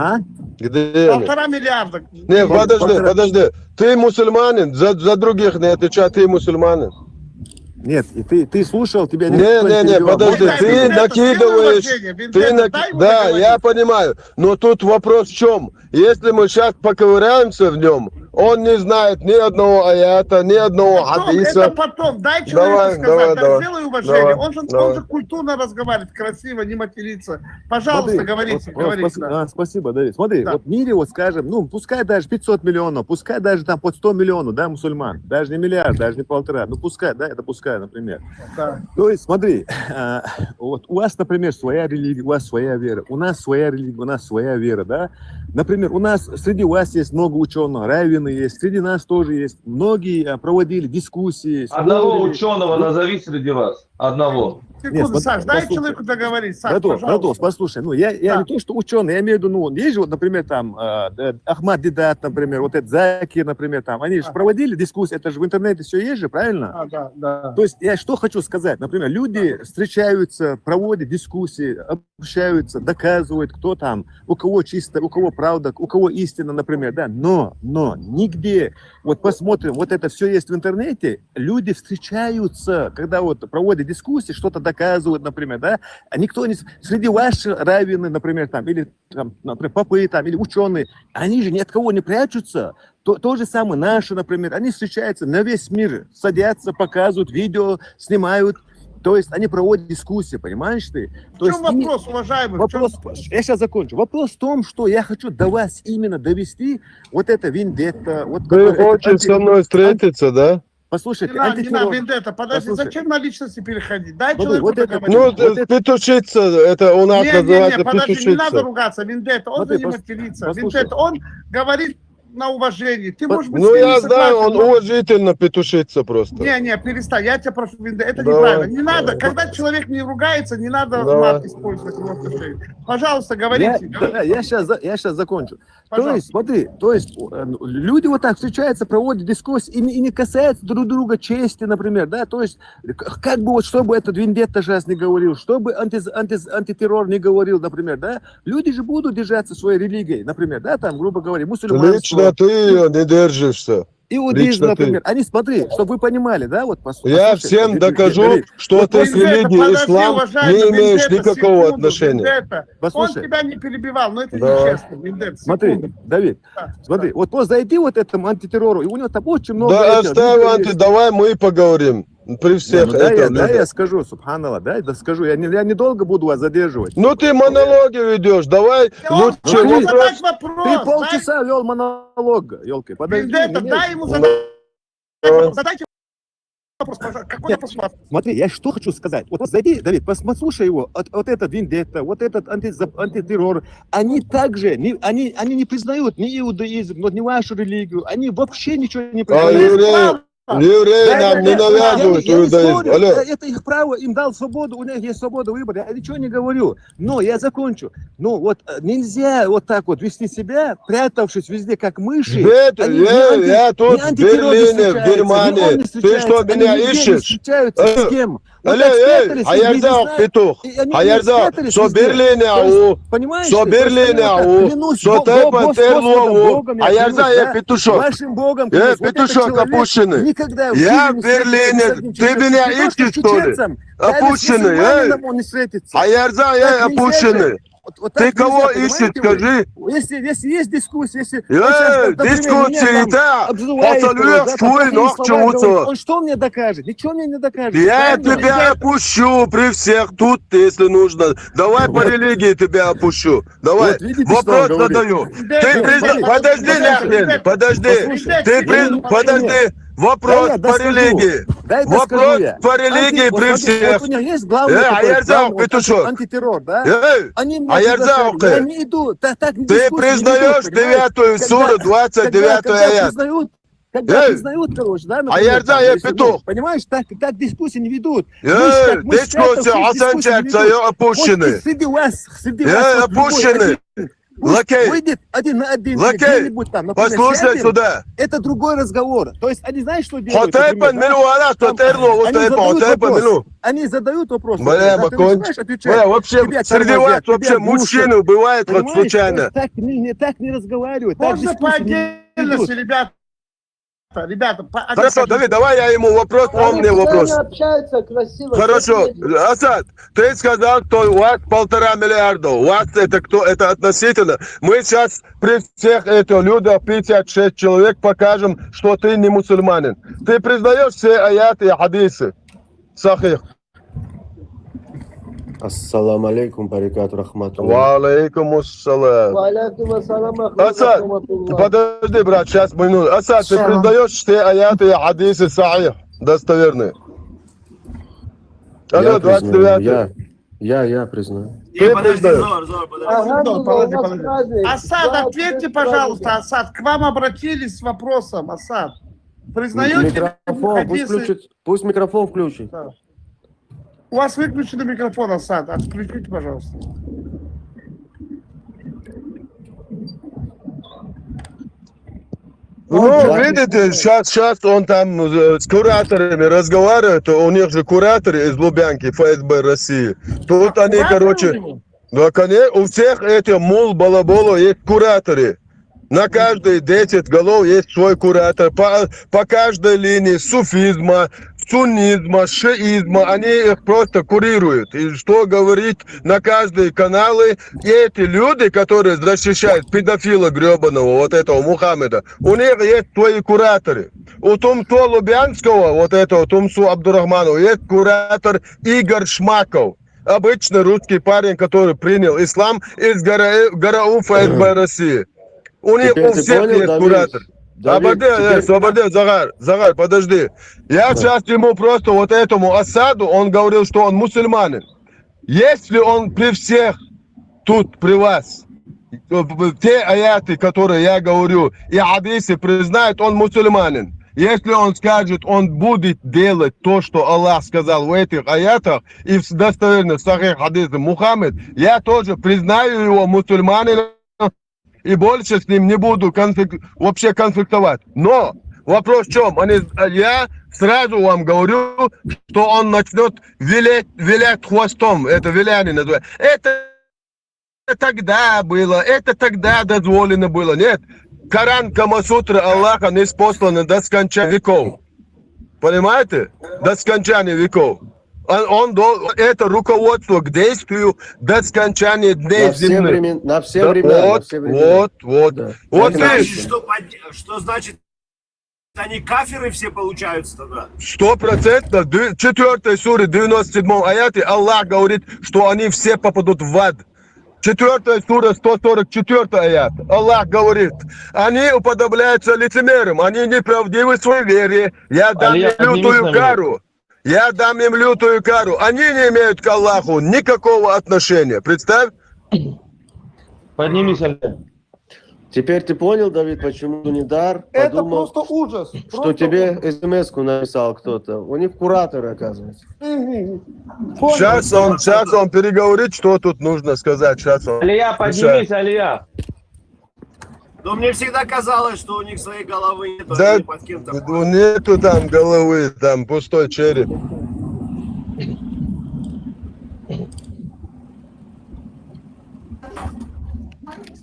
Где? 1,5 миллиарда. Не, подожди. Ты мусульманин, за других не отвечай, ты мусульманин. Нет, и ты слушал, тебя Не, подожди, ты накидываешь, да, я понимаю, но тут вопрос в чем? Если мы сейчас поковыряемся в нем, он не знает ни одного аята, ни одного хадиса. Это потом, дай человеку сказать, сделай уважение. давай, Он же культурно разговаривает, красиво, не матерится. Пожалуйста, Смотри, говорите. Спасибо, Давид. Смотри, вот в мире, вот скажем, ну, пускай даже 500 миллионов, пускай даже там под 100 миллионов, да, мусульман, даже не миллиард, даже не 1,5, ну, пускай, да, это пускай, например. Да. То есть, смотри, вот у вас, например, своя религия, у вас своя вера, у нас своя религия, у нас своя вера, да. Например, у нас, среди вас есть много ученых, раввины есть, среди нас тоже есть. Многие проводили дискуссии. Одного ученого назови среди вас. Одного. Секунду, Саш, дай человеку договорить. Саш, Братос, послушай, ну, я не то, что ученый, я имею в виду, ну, есть же, вот, например, там, Ахмад Дидат, например, вот этот Закир, например, там, они же проводили дискуссии, это же в интернете все есть же, правильно? Да. То есть, я что хочу сказать, например, люди встречаются, проводят дискуссии, общаются, доказывают, кто там, у кого чисто, у кого правда, у кого истина, например, да, но нигде, вот посмотрим, вот это все есть в интернете, люди встречаются, когда вот проводят дискуссии, что-то доказывают, например, да, а никто не... Среди ваших раввины, например, там, или, там, например, попы, там, или ученые, они же ни от кого не прячутся. То же самое наши, например, они встречаются на весь мир, садятся, показывают видео, снимают, то есть они проводят дискуссии, понимаешь ты? В чем вопрос, уважаемый? Я сейчас закончу. Вопрос в том, что я хочу до вас именно довести вот это вендетта. Вот ты хочешь со мной встретиться, да? Послушайте, не надо, Вендетта, подожди, зачем на личности переходить? Дай Смотри, человеку вот договорить. Ну, петушиться, это у нас называется подожди, петушиться. не надо ругаться, Вендетта, он не матерится. Вендетта, он говорит на уважении. Ты можешь быть Ну, с ним я не знаю, он согласен, но- уважительно петушится просто. Не, перестань, я тебя прошу, Вендетта, это Давай, неправильно. Не надо, давай. когда человек не ругается, не надо Давай. мат использовать в его отношении. Пожалуйста, говорите. Я сейчас закончу. Пожалуйста. То есть, смотри, люди вот так встречаются, проводят дискуссии и не касаются друг друга чести, например, да, то есть, как бы вот, чтобы этот вендетта сейчас не говорил, чтобы антитеррор не говорил, например, да, люди же будут держаться своей религией, например, да, там, грубо говоря, мусульманство. Лично ты не держишься. Иудеизм, Лично например. ты. Они, смотри, чтобы вы понимали, да, вот Я всем докажу, что ты к религии ислам не имеешь никакого отношения. Он тебя не перебивал, но это Давай. нечестно, Вендетта. Смотри, секунду. Давид, смотри, вот просто зайти вот этому антитеррору, и у него там очень много... Да, этих, оставь, давай мы поговорим. При всех я скажу, субханаллах, я скажу, я недолго буду вас задерживать. Ну ты монологи ведешь, давай лучше вопрос. Ты полчаса вел монолог, елки, подожди. Вендетта, дай ему задайте вопрос, пожалуйста. Какой вопрос у вас? Смотри, я что хочу сказать. Вот зайди, Давид, послушай его, вот этот вендетта, вот этот антитеррор, они также, они не признают ни иудаизм, ни вашу религию, они вообще ничего не признают. Евреи нам не навязывают иудаизм. Алло. Это их право, им дал свободу, у них есть свобода выбора, я ничего не говорю. Но я закончу. Ну вот нельзя вот так вот вести себя, прятавшись везде, как мыши. Я тут в Берлине, в Германии. Ты что, меня ищешь? Встречаются с кем? Эй, эксперты, эй, Аярзак, знают, петух. и они Аярзак, эксперты, со везде. Берлине, То есть, ау. понимаешь, Со ты? То есть Берлине, они вот так, ау. клянусь Со Господом Тепантерлову. Богом, я Аярзак, клянусь, я да, петушок. вашим Богом клянусь. Вот этот Петушок человек опущенный. никогда в Я жизни в не встретится ни с Берлине. одним Ты чеченцем. меня Не то, что ищешь, что ли? чеченцем, даже с Опущенный, мусульманином эй. он не встретится. Аярзак, я Так нельзя опущенный. же. Вот Ты так кого нельзя, ищешь, понимаете вы? скажи? Если есть дискуссия, если он сейчас, например, Дискуссии, меня да. там обзывает, Поцелуешь да, свой плохие ног слова говорит, чего-то. он что мне докажет? Ничего мне не докажет. Я правильно? тебя опущу при всех тут, если нужно. Давай по религии тебя опущу. Давай. Вот видите, Вопрос что он говорит? задаю. Смотри, Подожди, Ляхин, подожди. Послушай, Подожди. Вопрос я по доскажу. религии. Дай доскажу Вопрос я. по религии Вот при смотри, всех. вот у них есть главный такой, Аярзак, главный, вот петушок. антитеррор, да? Эй, Они меня Аярзак, приглашали, я не иду. Так не ты дискуссии не признаешь ведут, понимаешь? 9 суру, 29 когда аят? признают, когда Эй, признают, короче, да, например, Аярзак, там, я если, ну, петух. понимаешь, так дискуссии не ведут. Эй, дискуссия, Асанчак, свое опущенный. Среди вас, Эй, вот любой опущенный. пусть Лакей. выйдет один на один, Лакей, где-нибудь там, например, послушай сядем, сюда. это другой разговор. То есть они знаешь, что делают? Хотепан например, да? мину, ала, Там, Хотерло, они Хотепан, задают Хотепан вопрос. мину. Они задают вопрос. Бля, да, ты Макон. начинаешь отвечать. Бля, вообще, тебя среди тормозят, вас вообще тебя душат. мужчины убивают вот Понимаешь? случайно. Так не разговаривают. Так Можно по дискуссии не ведут. отдельности, ребята? Ребята, по Хорошо, Давид, давай я ему вопрос, он мне вопрос. общаются красиво. Хорошо, Асад, ты сказал, что у вас 1,5 миллиарда. У вас это кто? Это относительно. Мы сейчас при всех этих людях, 56 человек, покажем, что ты не мусульманин. Ты признаешь все аяты и хадисы? Сахих. Ассаламу алейкум, баракату рахмату. Ва алейкум ассалам. Валякум ассалам, Асад, подожди, брат, сейчас минуту. Асад, ты признаешь все аяты и хадисы сахих, достоверные? Алло, 29. Я признаю. Ты признаешь? Асад, ответьте, пожалуйста, Асад. К вам обратились с вопросом, Асад. Признаете хадисы? Пусть микрофон включит. Да. У вас выключен микрофон, Асад. Отключите, пожалуйста. Ну, видите, сейчас он там с кураторами разговаривает, у них же кураторы из Лубянки, ФСБ России. Тут они, короче, да, конечно, у всех этих мул балаболов есть кураторы. На каждые 10 голов есть свой куратор. По каждой линии суфизма, суннизма, шиизма, они их просто курируют. И что говорить на каждые каналы. И эти люди, которые защищают педофила гребаного, вот этого Мухаммеда, у них есть свои кураторы. У Тумсо Лубянского, вот этого Тумсу Абдурахманова, есть куратор Игорь Шмаков. Обычный русский парень, который принял ислам из ГРУ ФСБ России. У них у всех есть куратор. Освободи, Загар, подожди. Я сейчас ему просто вот этому Асаду, он говорил, что он мусульманин. Если он при всех тут, при вас, те аяты, которые я говорю, и хадисы признает, он мусульманин. Если он скажет, он будет делать то, что Аллах сказал в этих аятах, и в достоверных сахих хадисах Мухаммед, я тоже признаю его мусульманином, и больше с ним не буду вообще конфликтовать. Но вопрос в чем? Я сразу вам говорю, что он начнет вилять хвостом. Это виляние называется. Это тогда было, это тогда дозволено было. Нет. Коран Камасутра Аллаха не спосланы до скончания веков. Понимаете? До скончания веков. Это руководство к действию до скончания дней земных. На все времена. Вот. Да. Вот Что значит, они кафиры все получаются тогда? 100%. 4 суре 97 аяте Аллах говорит, что они все попадут в ад. 4 сура 144 аят. Аллах говорит, они уподобляются лицемерам, они неправдивы в своей вере. Я дам им лютую кару. Я дам им лютую кару. Они не имеют к Аллаху никакого отношения. Представь. Поднимись, Олег. Теперь ты понял, Давид, почему Нидар Это подумал, просто ужас. что тебе смс-ку написал кто-то. У них кураторы, оказывается. Сейчас он переговорит, что тут нужно сказать. Сейчас он. Алия, поднимись, Алия. Но мне всегда казалось, что у них своей головы нет. Да, они под кем-то ходят. нету там головы, там пустой череп.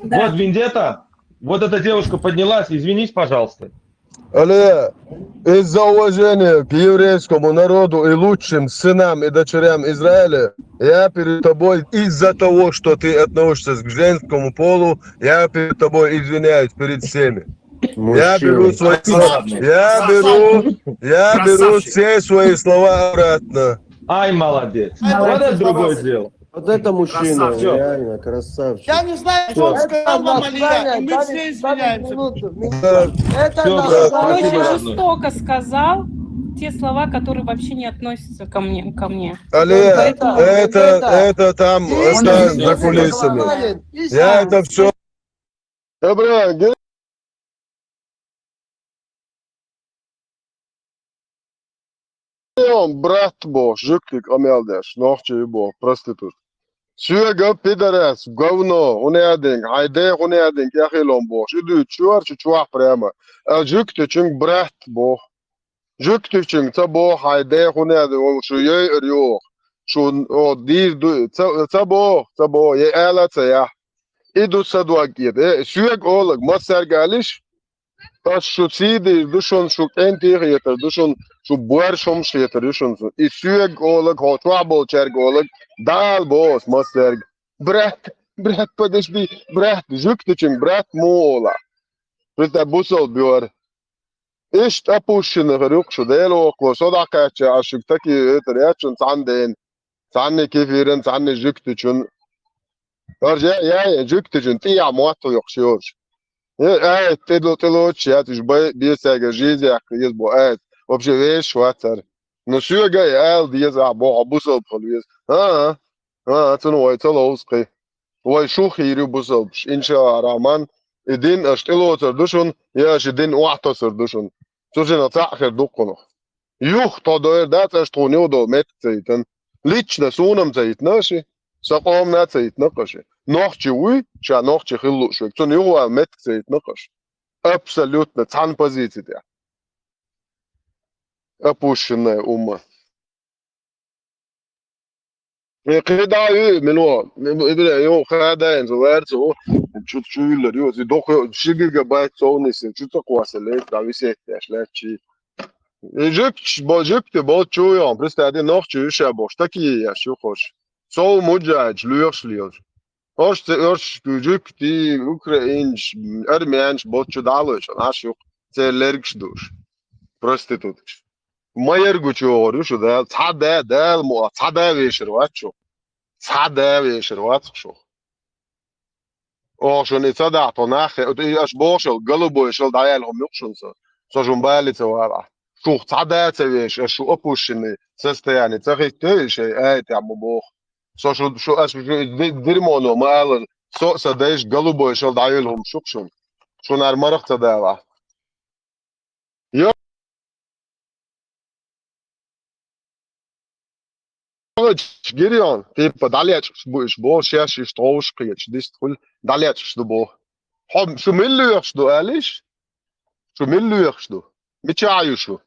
Вот Вендетта, вот эта девушка поднялась, извинись, пожалуйста. Але из-за уважения к еврейскому народу и лучшим сынам и дочерям Израиля, я перед тобой из-за того, что ты относишься к женскому полу, я перед тобой извиняюсь перед всеми. Я беру свои слова, я беру все свои слова обратно. Ай, молодец. Вот это другое дело. Вот это мужчина, Красавчик. реально, красавчик. Я не знаю, что он сказал вам, Алия, и мы все извиняемся. Это Всё, наш брат, Он очень спасибо. жестоко сказал те слова, которые вообще не относятся ко мне. Але Поэтому- это там, это за кулисами. Я это все... Брат бог, жуктик амелдеш, нохчи бог, проститут. Сюга пидорас, говно, унядинг, айде унядинг, яхилон бог. Иду чуар прямо. А жуктичинг брат бог. Жуктичинг та бог, айде унядинг, шу ей рюх. Шу, о, дир, та бог, ей эла цая. Иду садуакит. Сюг олаг, масар галиш. Tas şu sidi düşün şu entiriyete düşün şu buar şomşiyete düşün. İsüeg oğlak hoçvabol çerg oğlak dal boz maserg. Brat padeş bi brat jüktiçin brat moğla. Prita busol biyor. İşte apuşşını hırık şu değil oklu sodakaçı aşıktaki eteriyatçın sandin. Sanni kefirin sanni jüktiçin. Ya jüktiçin tiya muatto yokşuyor. Ты я ты ж без жизни, есть бо, вообще весь шватер. Но все гай, диез бо бусол полвес. Это ну это лоуски. Ой шухи бусол. Инша Раман, идин аштелотер душун, я жидин уатосер душун. Сужена тахер дуконо. Юх то доер что не до метцейтен. Лично сунам цейт наши. Сaqom naceit naqashi. Noqchi uy, cha noqchi xillu shuk. Tun yuwa metceit naqash. Абсолютно цан позиция. Опущенная ума. Когда мино, его хада инзо верцо, чуть чуйлер, его дох гигабайт сонис, чуть такое лет, да висит яшлечи. Жик ты бол чуем, просто один ночью еще бош, такие я что хочешь. Сол муджач, люершлиер. Ош жик ты украинч, армянч, бол чудалыш, наш юк, целергш душ. Проститут. Майер чуорю, что да, цада вечер, вачо. Цада вечер, вачо. О, что не цада, то нахе, аж бошел, голубой шел даялом юкшунса. Сожум балица вара. Шух цада вечер, шу опущенный состояние. Цахит ты ще, ты аму бог. Шо аж дерьмоно, маалер, садаешь голубой шел даялом шукшун. Шо нармарах цадала. Gideon, типа далеч будешь бо шеш штроушки, диструл далеч что бо. Хом что миллиард что алиш? Что миллиард что? Мечаю что?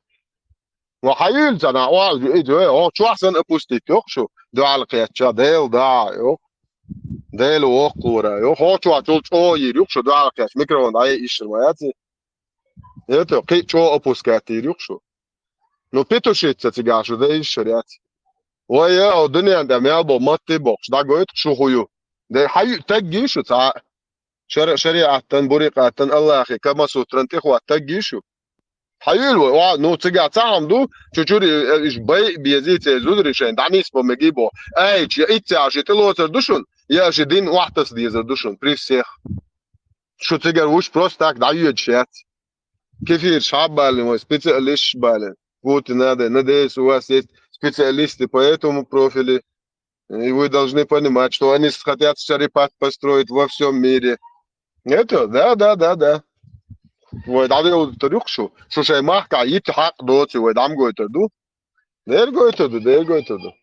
Ну хайыл зана о что ахсан опустить что? Дуалка я дел да ё. Дел окура ё. Хочу что ирюк что дуалка микрофон ай ишмаяти. Это ки что опускать ирюк что? Ну петушица тебя что да ишрят. ويا الدنيا ده ميابو ماتي بوكس دا قويت شو خيو ده حي تجيشو تاع شريعة بريقة الله أخي كما سوترنتي خوا تجيشو حيلو وا نو تجا تعم دو تشوري إيش بي بيزيت زودري شين دانيس بمجيبو أي شيء إتى عشان تلو تردوشون يا شدين واحدة دي زردوشون بريسيخ شو تجا وش بروستاك دايو شات كيف شعب بالي مو سبيتاليش بالي вот надеюсь, у вас есть специалисты по этому профилю, и вы должны понимать, что они хотят шарипат построить во всем мире. Это, да. Вот, да, я трюк, что шей махка, ит хак доти, вот, дам го это ду. Дер го это ду.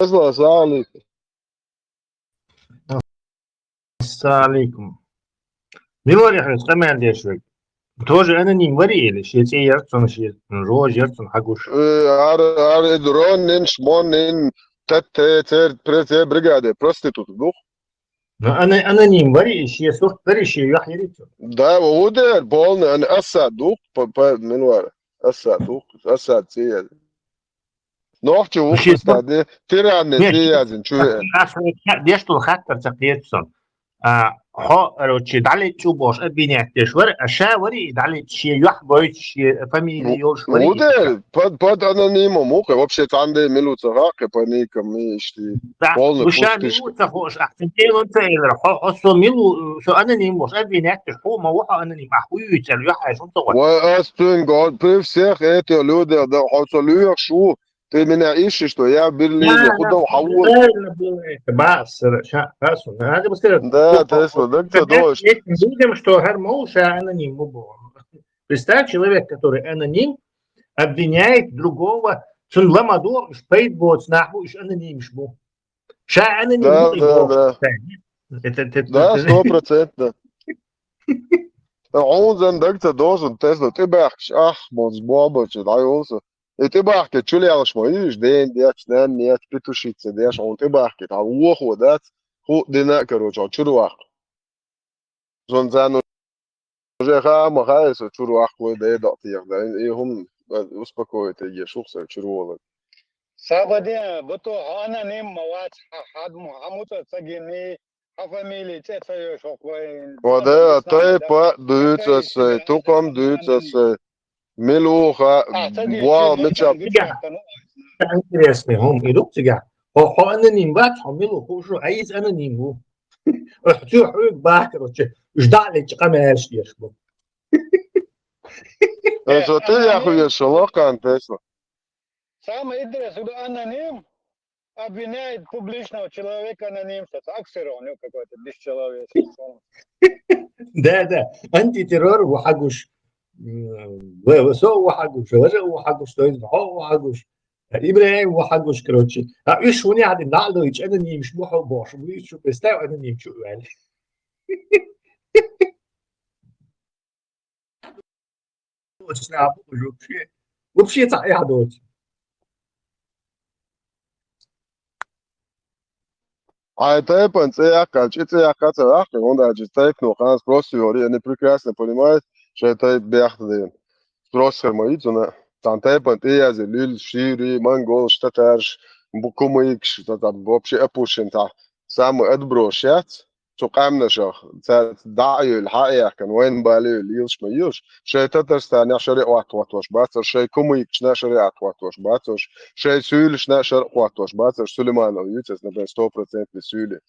السلام عليكم. السلام عليكم. بيوري احنا سمع ديش وي. توجه انا نيم وري اللي شيء يرتون شيء روج يرتون حقوش. Ar dronen smonen تر بريتي بريغادي بروستيتوت دوخ. انا نيم وري شيء سوخ وري شيء يحيريتو. دا وده بولن انا اسد دوخ من ورا اسد دوخ اسد سي نوحتي وخ استعدي ترى عن سي شو ديش تو خاطر تقيتسون. ها روتشي دالي تشوبوش ابينيتش ور اشاوري دالي شي يحبوي شي فاميليوش وري وده под анонимом муха вообще там де минута рака паника мишти полный وشان يموت خوش احسن كيلو انت حصو ميلو شو انونيموش ابينيتش هو ما وحا انونيم احوي تل يحا شو صور واستن год при всех эти люди да حصلوا شو ты меня ищешь что я в Берлине куда ухаву بس بس هذا بس كده да Tesla да дождь видим что Hermosa аноним представь человек который аноним обвиняет другого что ламадо спейтбот нахуй аноним шбу ша аноним да да 100% он зандакта должен Tesla ты бахш мос бабач да also ты бахке чули алш моиш ден дяч нан нет петушица дяч он ты бахке та ухо дат ху дина короче чуруах зонзану уже хама хайсо чуруах вот да датир да и هم успокоит я шухса чурула Сабадия бото аноним мават хад мухамута цагини фамилии цецаю шоквай وده طيب دوتس توكم دوتس ملوخة بوا متشاب интересный هم идут сега هو аноним бат хамилу хушо عايز аноним هو احتو حوك باكر جدع لي قماش يشبو это ты я хуя шалока Tesla Самое интересное, что аноним обвиняет публичного человека анонимца. Так все равно какой-то бесчеловечный. да антитеррор وحقوش وسو وحقوش وجه وحقوش تويز وحقوش ابراهيم وحقوش كروتشي ايش هوني عاد نعلو ايش انونيم مش بوحو باش ويش بستاو انونيم شو يعني вообще صحيح دوت А это я хотел, он даже стейкнул, он спросил, они прекрасно понимают, что это бяхты. Спросил мои, там я зелил, шири, монгол, штатарш, букумик, что там вообще опущен, сам отбросят, что камня шах, даю الحقيقة كان وين بالي ليش ما يوش شيء تترستان شريعة واتوش باتر شيء كوميك شنا شريعة واتوش باتر شيء سول شنا شريعة واتوش باتر سليمان أو يوتس نبي 100% مسؤولي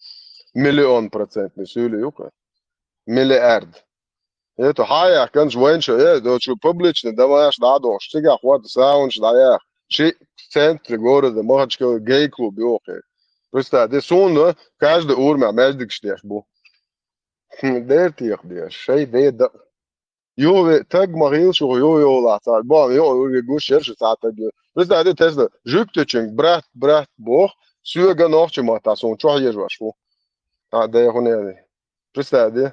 1,000,000% مسؤولي يوكا مليارد تو حقيقة كان وين شيء ده شو public ده ما يش دعوش تيجي أخوات ساونش ده شيء центр города махачка гей-клуб يوكا Представь, сон, каждый урма между штеш бу. Дертих деш, шей да. Йове так махил, что йо лата. Бам, йо гуш шерш сата. Представь, Tesla, жуктечен, брат, бог, сюга ночи мата сон, что ежваш бу. Да я хуне. Представь,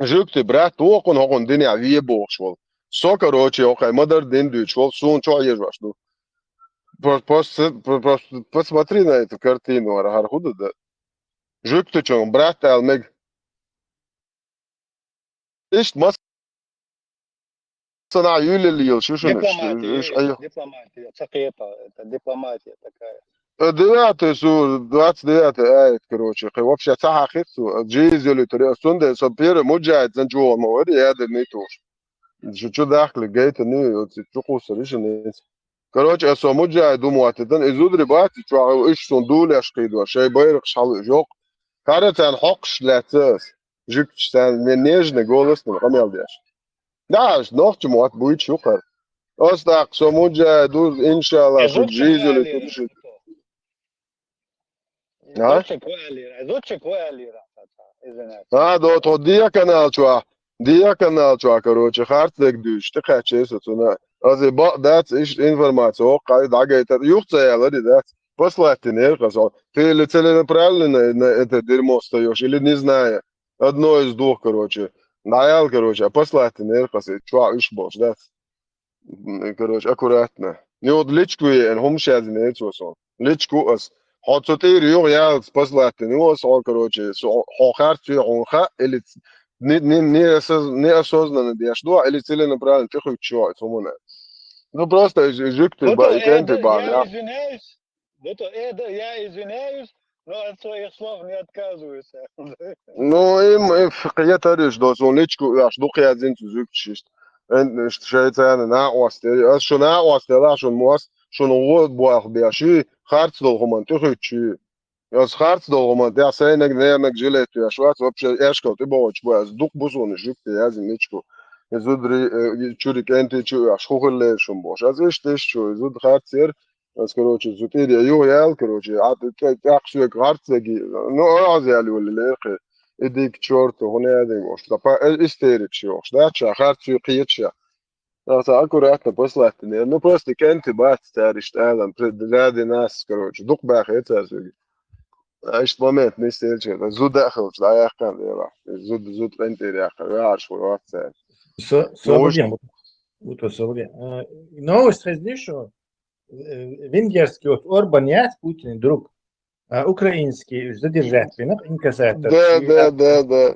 жукте брат, он диня вие бог швол. Со короче, окей, мадар дин дучвол, сон, что ежваш бу. Посмотри на эту картину, Архархуда, да. Жуктучон, брат Алмег. Ишь, масса на Юле лил, что Дипломатия, это дипломатия такая. 29 آية كروتشي вообще صح خيرتو جيزولي طريقة سندة سبير مجاهد زنجوا مواري هذا نيتوش شو داخل جيت نيو تشوفوا سريش نيت Короче, со муджай думатыдан изудри бати чуагы иш сондул яшкыйду шей байрак шалы жок. Каратан хокш латыс. Жукчтан мен нежный голос не камелдеш. Да, нохчу мот будет шукар. Остак со муджай ду иншалла жизули туши. Зодче квалира. Да, то дия канал чуа, короче, хартек душ, ты хочешь, это на. Also, das ist Information, da geht es, jucht ja, Leute, das. послать ты сказал. Ты или целенаправленно на это дерьмо встаешь, или не зная. Одно из двух, короче. Наял, короче, а послать ты сказал. Чувак, ишь бош, да? Короче, аккуратно. Не вот личку и хумшаз не это все. Личку ас. Хотсотыр yok ya послать ты. Ну, сказал, короче, хохарт في хонха, или неосознанно делаешь, или целенаправленно ты хоть чувак, ну просто жик ты, Доктор и кен ты, я извиняюсь. Доктор я извиняюсь, но от своих слов не отказываюсь. Ну, им я тариш, да, so личку, ja, штук я один зукчист. Шейцаны на осте, schon на осте, да, schon muss, schon rot boah, der shi, hart so roman, ты хочешь. Я с харц дома, я сейнек, наверное, жилет, я швац, вообще, я шкал, ты боч, боя, с дух бузон, жик ты, я зимичку. Изудри, чурик, энти, чу, я шхухле, шум бош. А здесь ты что, изуд харцер, короче, зутыри, ю, ял, короче, а ты так что харцеги, ну, азиали, вали, лехе, иди к черту, он я не бош. Да, истерик, шош, да, ча, харцу, киеча. Да, аккуратно, послать, ну, просто кенти, бат, стариш, талан, ради нас, короче, дух бах, это, عشت момент не стелче, зуд дахал, да я кан дела. Зуд энтери ахал, я аж ватсап. Соболем. Новость что венгерский вот Орбан яс Путин друг, украинский задержательных инкассатор. Да.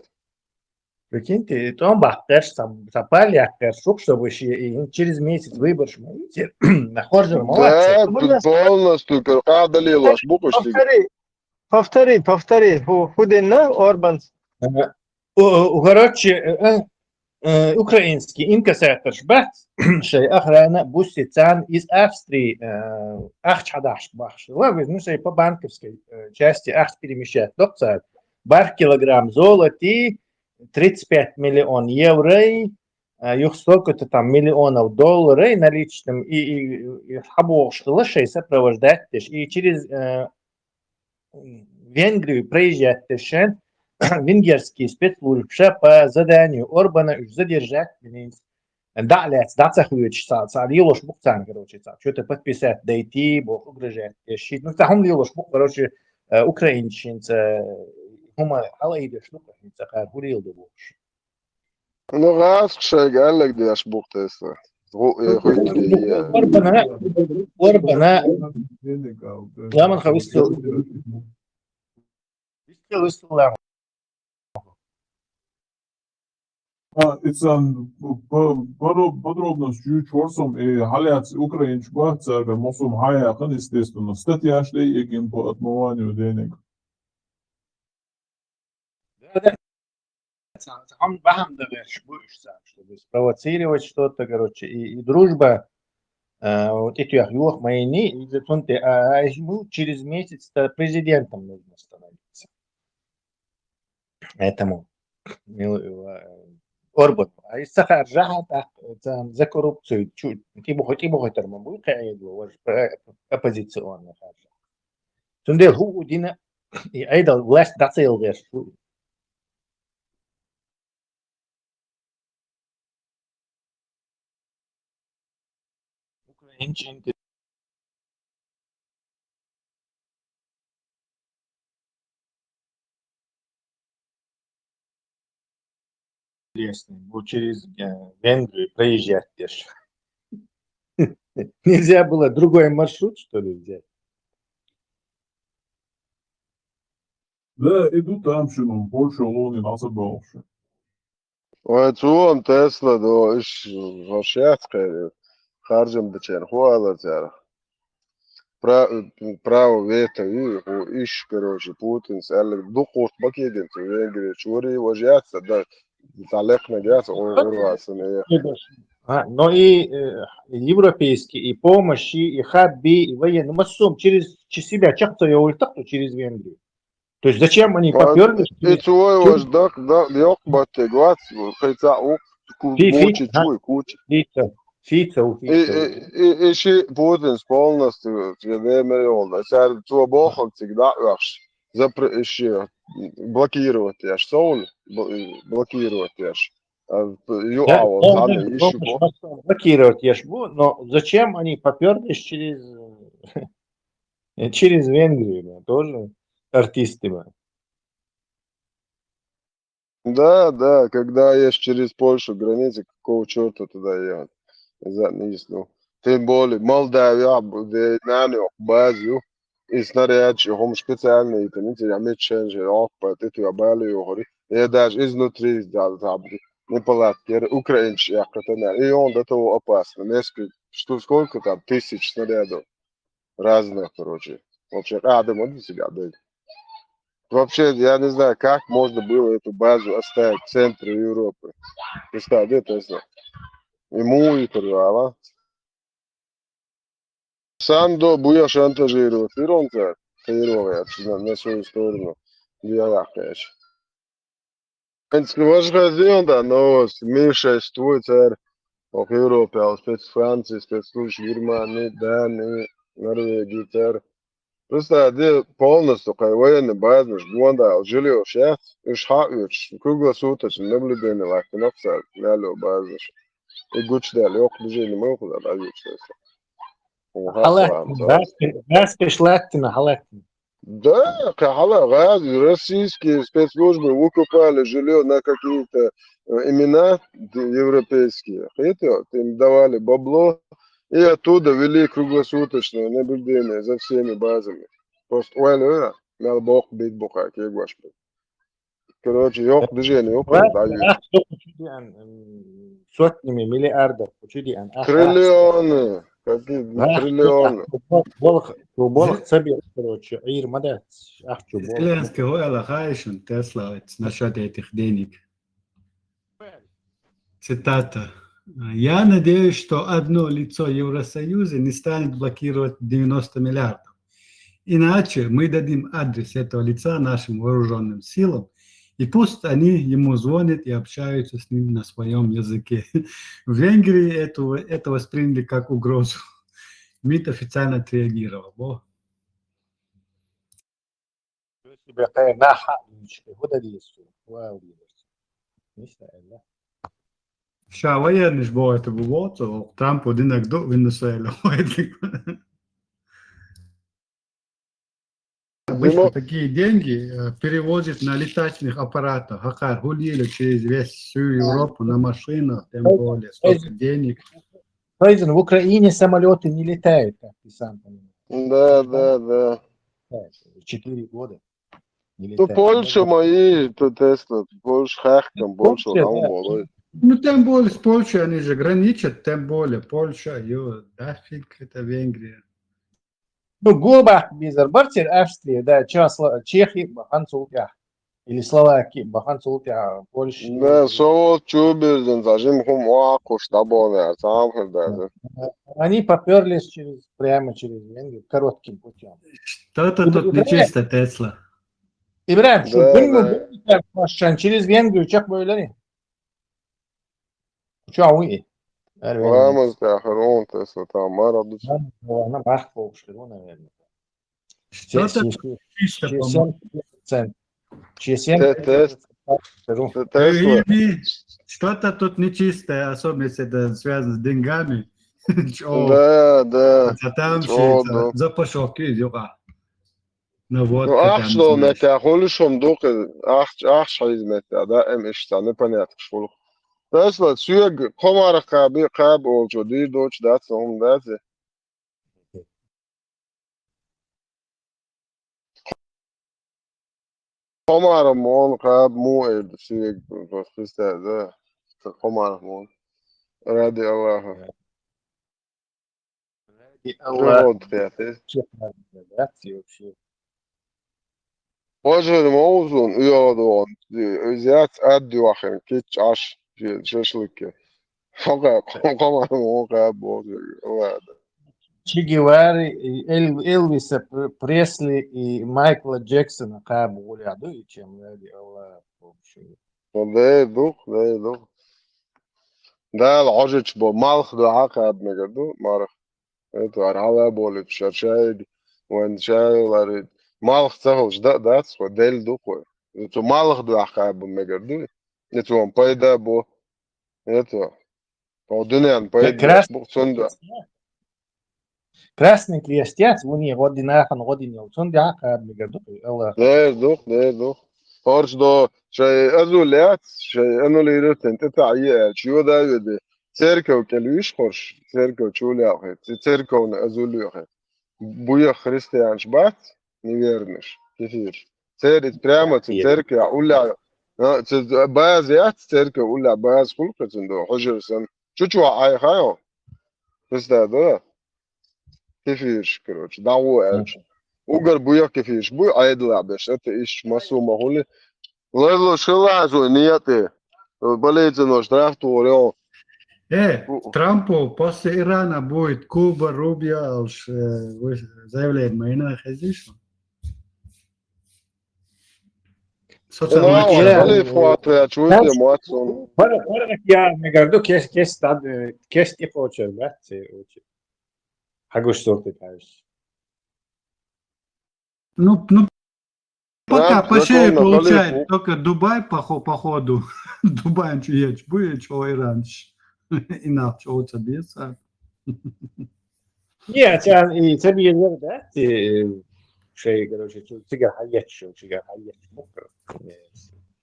Прикиньте, там бахтеш, запали ахтеш, чтобы через месяц выбор шмаите, нахожер молодцы. Да, полностью, кадалил, аж буквочки. Повтори. Худина Орбан. Короче, украинский инкассатор шбат, шей охрана Бусицан из Австрии, Ахчадаш бахш. Ну, шей по банковской части Ахт перемещает. Доктор, бар килограмм золота, 35 миллионов евро, их столько-то там миллионов долларов наличным, и хабо что шей сопровождать, и через Венгрию проезжать венгерские спецслужбы по заданию Орбана задержать далее, лилош букцан, короче, что-то подписать, дойти, бог угрожать, щит. Ну, там лилош бук, короче, украинщинца, хума, алаидеш, ну, как гурил да больше. Ну, раз, шей, галек, да аж бук теста. Орбана, Ламан хавистил. Ицан подробностью чорсом и халяц украинч бахцага мосум хаяхан, естественно, статьяшли егин по отмыванию денег. Он бахам доверш, чтобы спровоцировать что-то, короче, и дружба, вот эти ахюх майни, ему через месяц президентом нужно становиться. Этому Орбан. А из Сахар Жахата за коррупцию, тибо термо будет оппозиционных. Тундел Худина и Айдал власть дацел веш. Украинчин интересный, вот через Венгрию проезжать даже. Нельзя было другой маршрут, что ли, взять? Да, иду там, шином, больше луни назад больше. Вот он Тесла, да, иш, вошятка, харджем бечен, хуала тяра. Право вето, и иш, короче, Путин, сэллик, духош бакедин, в Венгрии, чури, вожятся, да, талек нагятся, урваться, не Но и европейские, и помощи, и хабби, и военные, массом через себя, часто я ультах, через Венгрию. То есть зачем они поперли? И твой ваш дак, да, ёк, бате, глад, хайца, кучи, чуй, кучи. Фица. И Путин полностью, время олда, сэр, твой бохом всегда, ваш, еще блокировать, я ж, соул, блокировать, я ж. Блокировать ешбу, но зачем они поперлись через Через Венгрию, да, тоже артисты, да. Да, да, когда ешь через Польшу границы, какого черта туда ехать? Не знаю. Тем более, Молдавия, наню, базу, и снаряд, هم специальные, это не те, амеченжи, окпа, ты туда бали, говори. Я даже изнутри сделал, не палатки, украинцы, я и он до того опасно. Несколько, сколько там, тысяч снарядов разных, короче. Вообще, да, можно себя дать. Вообще, я не знаю, как можно было эту базу оставить в центре Европы. Представь, это ему и порвало. Сандо буя шантажировать. И он на свою сторону. Я конечно. Возградил, да, но меньше существует в Европе, а спец Франции, спецслужб Германии, Дании, Норвегии, просто где полностью военная база, Гуанда, жилье, сейчас, круглосуточно наблюдение, лайк, на базу. И гучдали, ох, движение мы куда Баспиш Лактина, Халактина. Да, российские спецслужбы выкупали жилье на какие-то имена европейские. Это им давали бабло и оттуда вели круглосуточное наблюдение за всеми базами. Просто уэлэ, надо бог бить буха, короче, ёх движение, ёх дают. Сотнями миллиардов. Триллионы. Какие триллионы. Болох цабир, короче, Ир Мадат. Зеленский говорил, Хайшин, Тесла, насчет этих денег. Цитата. Я надеюсь, что одно лицо Евросоюза не станет блокировать 90 миллиардов. Иначе мы дадим адрес этого лица нашим вооруженным силам, и пусть они ему звонят и общаются с ним на своем языке. В Венгрии это восприняли как угрозу. МИД официально отреагировал. Ша военный был это было, Трамп один до Венесуэлы. Обычно такие деньги перевозят на летательных аппаратах. Хакар гулили через всю Европу на машинах, тем более столько денег. В Украине самолеты не летают, как ты сам понимаешь. Да. 4 года. То Польша мои, то Тесла, больше хахкам, больше там. Ну, тем более с Польшей они же граничат, тем более Польша, дафиг, это Венгрия. Ну, Гурбах, Бизербартер, Австрия, да, Чехия, Баханцултя. Или Словакия, Баханцултя, Польша. Да, Совет, Чуберден, зажим хумаку, штабоны, сам да. Они поперлись прямо через Венгрию, коротким путем. Что-то тут нечисто, Тесла. İbrahim şu gün başlayan через Венгрию uçak böyle ne? Uçağı iyi. Vamos da Харон, Тесла, там, Мараду. Она бахтла ушли, наверное. Что-то чисто, по-моему. Что-то тут нечистое, особенно если это связано с деньгами. Да. Там запашок идёт. Ну, что на тебя холишом дух, ах, шайзмета, да, что непонятно, что. Тесла, сюг, комара каби, каб, олчоди, дочь, да, сом, да, комара мон, каб, муэ, сюг, Христа, да, комара мон. Ради Аллаха. Боже, موزون يادون زیاد عدی واخن کیچ عش ششلکه قمر موقع بوده Че Гевары, Элвиса Пресли и Майкла Джексона кабы гуляду, и чем ради Аллаха вообще. ده دوخ ده العجج بو مالخ دو عقاب مجدو مارخ انتو عرعلا بولي شاشايد وان شاي لاريد مالخ تغلش ده سو ديل دوخ انتو مالخ دو عقاب مجدو انتو هم بايدا بو انتو او دنيا بايدا بو سندا красненький остец, вони годинахан годинял. Сон дяка мигарду. Алла. دير هورش دو شيء أزولات شيء أنو ليرت أنت تعيا شو ده يدي تركو كلويش خورش تركو شو لا أخي تركو أزولي أخي بويا خريستيان شبات نيرنش كثير تريد بريمة تركو أولا باز تركو أولا باز خلقة تندو حجر سن شو عاي خايو بس ده كثير كروش دعوة وقر بويا كيفيش بوي عيد لعبش انت ايش مسو مهولي لازم شو لازم نيته болезнь штраф творил Трампу после Ирана будет Куба, Рубио, заявляет Майна Хазишу. Я мигарду кес ти почер, да? Хагуш сорты таешь. Ну, пока пошире получает только Дубай по ходу. Дубай чуешь, будет чего Иран. Иначе вот собьется. Нет, и тебе не да? Шей, короче, тига хаячо, тига хаячо.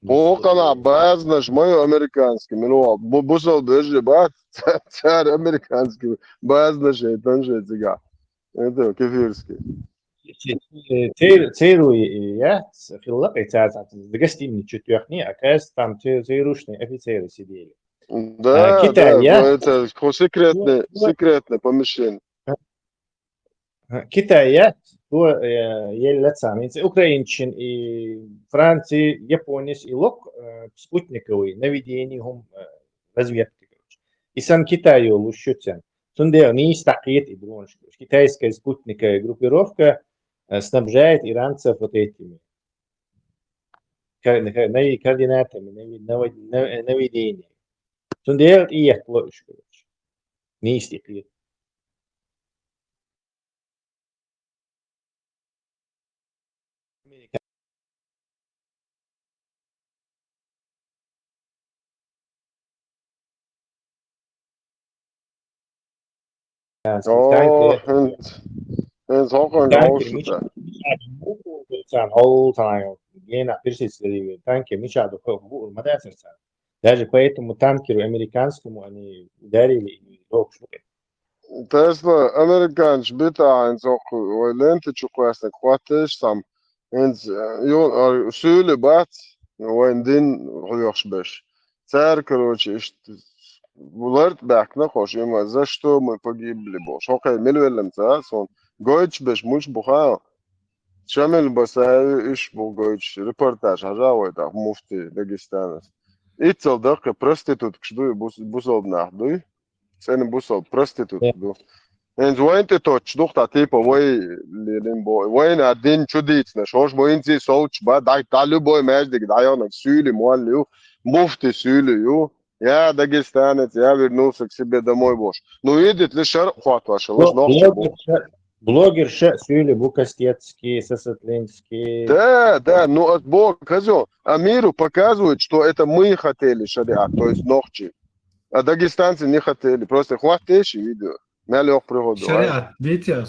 بوقع عباس نجمي امريكانسكي منو بوصل بيجي بعد صار امريكانسكي باز نجي تنجي تيجا انت كيف يرسكي تيرو يا خلق يتعز دقستي من تشتوخني اكاس تام تيروشني офицеры сидели. Да, это секретное помещение. Китая, то елецами, Украинчин и Франции, Японец и лок спутниковый наведением разведки. И сам Китай лущутся. Сундер не стакет и дронш. Китайская спутниковая группировка снабжает иранцев вот этими координатами наведения. Сундер и я площадь. Не стакет. انت هوقن غوشتا all time. Гена персидские танки мешают в Мадасарса. Даже поэтому танкеру американскому они ударили и рокшуки. Tesla Amerikans bita en sak lente chukwasna kwatish sam en yon sule bat وين دين غيوش باش царь короче Булард бакна хош има защо мы погибли бош окей милвелем сон гойч беш муш буха шамил басай иш бу гойч репортаж ажавайда муфти Дагестана ицел дак проститут кшду бусол нахду сен бусол проститут ду En zointe toch doch da tipo voi limbo voi na din chudits na shosh boinzi soch ba da talu boy match de dayon suli mollu mufti suli yu я дагестанец я вернулся к себе домой бош ну едет ли шар хват ваша блогер сuli Букастецкий Сосотлинский да ну от бог казо а миру показывает что это мы хотели шариат то есть ночи а дагестанцы не хотели просто хватишь видео Шариат, видите,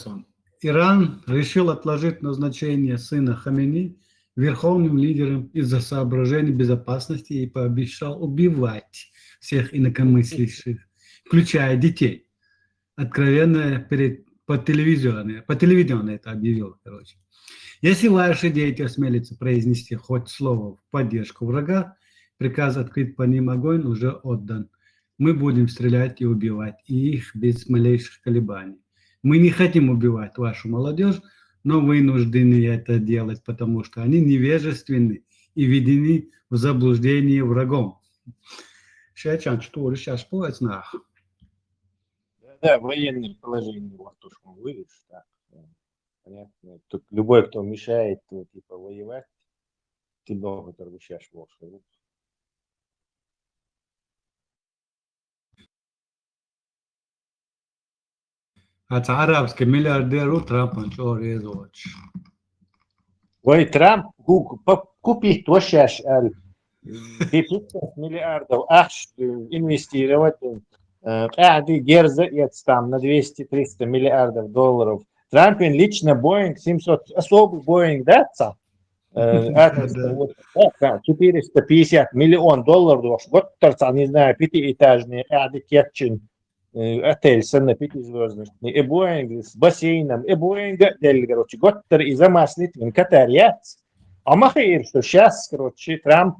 Иран решил отложить назначение сына Хамини верховным лидером из-за соображений безопасности и пообещал убивать всех инакомыслящих, включая детей. Откровенно по телевидению это объявил, короче. Если ваши дети осмелятся произнести хоть слово в поддержку врага, приказ открыть по ним огонь уже отдан. Мы будем стрелять и убивать их без малейших колебаний. Мы не хотим убивать вашу молодежь, но вынуждены это делать, потому что они невежественны и введены в заблуждение врагом. Сейчас что сейчас поздно. Да, военное положение вот то, что видишь, так. Понятно. Тут любой, кто мешает, то, типа воевать, ты много торгуешь волшебно. Арабский миллиардер Трамп ничего резать. Ой, Трамп купить то сейчас 500 миллиардов, аж инвестировать قاعد يجرزق يتستعمل на 200-300 миллиардов долларов. Трампин лично Боинг 700, особый Боинг, да, 450 миллион долларов, вот, не знаю, пятиэтажный, قاعد كيتشن отель сына пятизвездочный, и Боинг с бассейном, и Боинг, короче, готтер и замаслит в Катаре. А махаир, что сейчас, короче, Трамп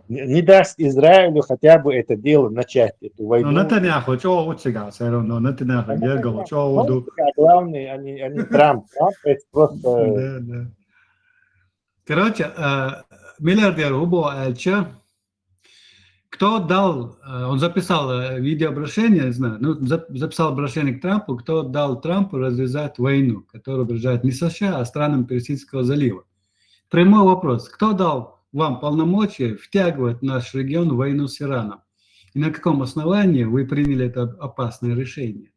не даст Израилю хотя бы это дело начать, эту войну. Но Нетаньяху, чего утсига, все равно, Нетаньяху, Гергал, чего уду. Главный, а не Трамп. Трамп это просто... Да, да. Короче, миллиардер Убо Эльча, кто дал, он записал видеообращение, не знаю, ну, записал обращение к Трампу, кто дал Трампу развязать войну, которая угрожает не США, а странам Персидского залива. Прямой вопрос, кто дал вам полномочия втягивать в наш регион в войну с Ираном? И на каком основании вы приняли это опасное решение?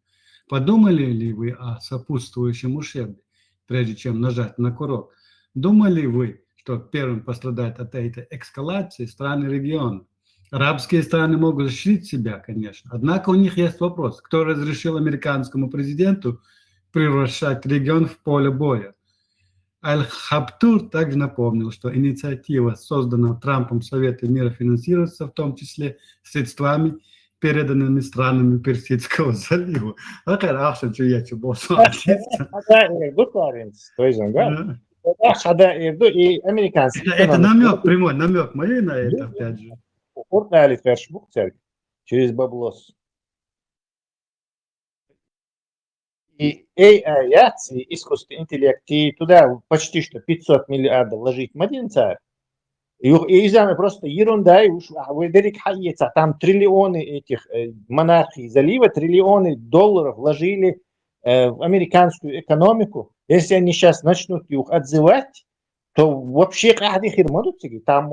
Подумали ли вы о сопутствующем ущербе, прежде чем нажать на курок? Думали вы, что первым пострадают от этой эскалации страны региона? Арабские страны могут защитить себя, конечно. Однако у них есть вопрос, кто разрешил американскому президенту превращать регион в поле боя? Аль-Хабтур также напомнил, что инициатива, созданная Трампом Совета мира, финансируется в том числе средствами, переданными странами Персидского залива. Это намек, прямой намек моей на это, опять же. Через баблос. И AI, искусственный интеллект, и туда почти что 500 миллиардов вложить в один царь. И просто ерунда, и уж там триллионы этих монархий залива, триллионы долларов вложили в американскую экономику. Если они сейчас начнут их отзывать, то вообще там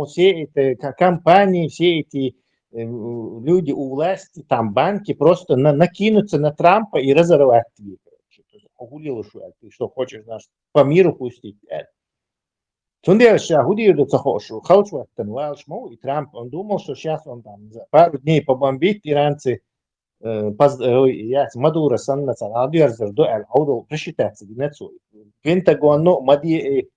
все эти компании, все эти люди у власти, там банки просто накинутся на Трампа и разорвать его. Ты что, хочешь нас по миру пустить? И Трамп, он думал, что сейчас он там за пару дней побомбит иранцы, Мадуро просчитаться. Пентагон, Мади,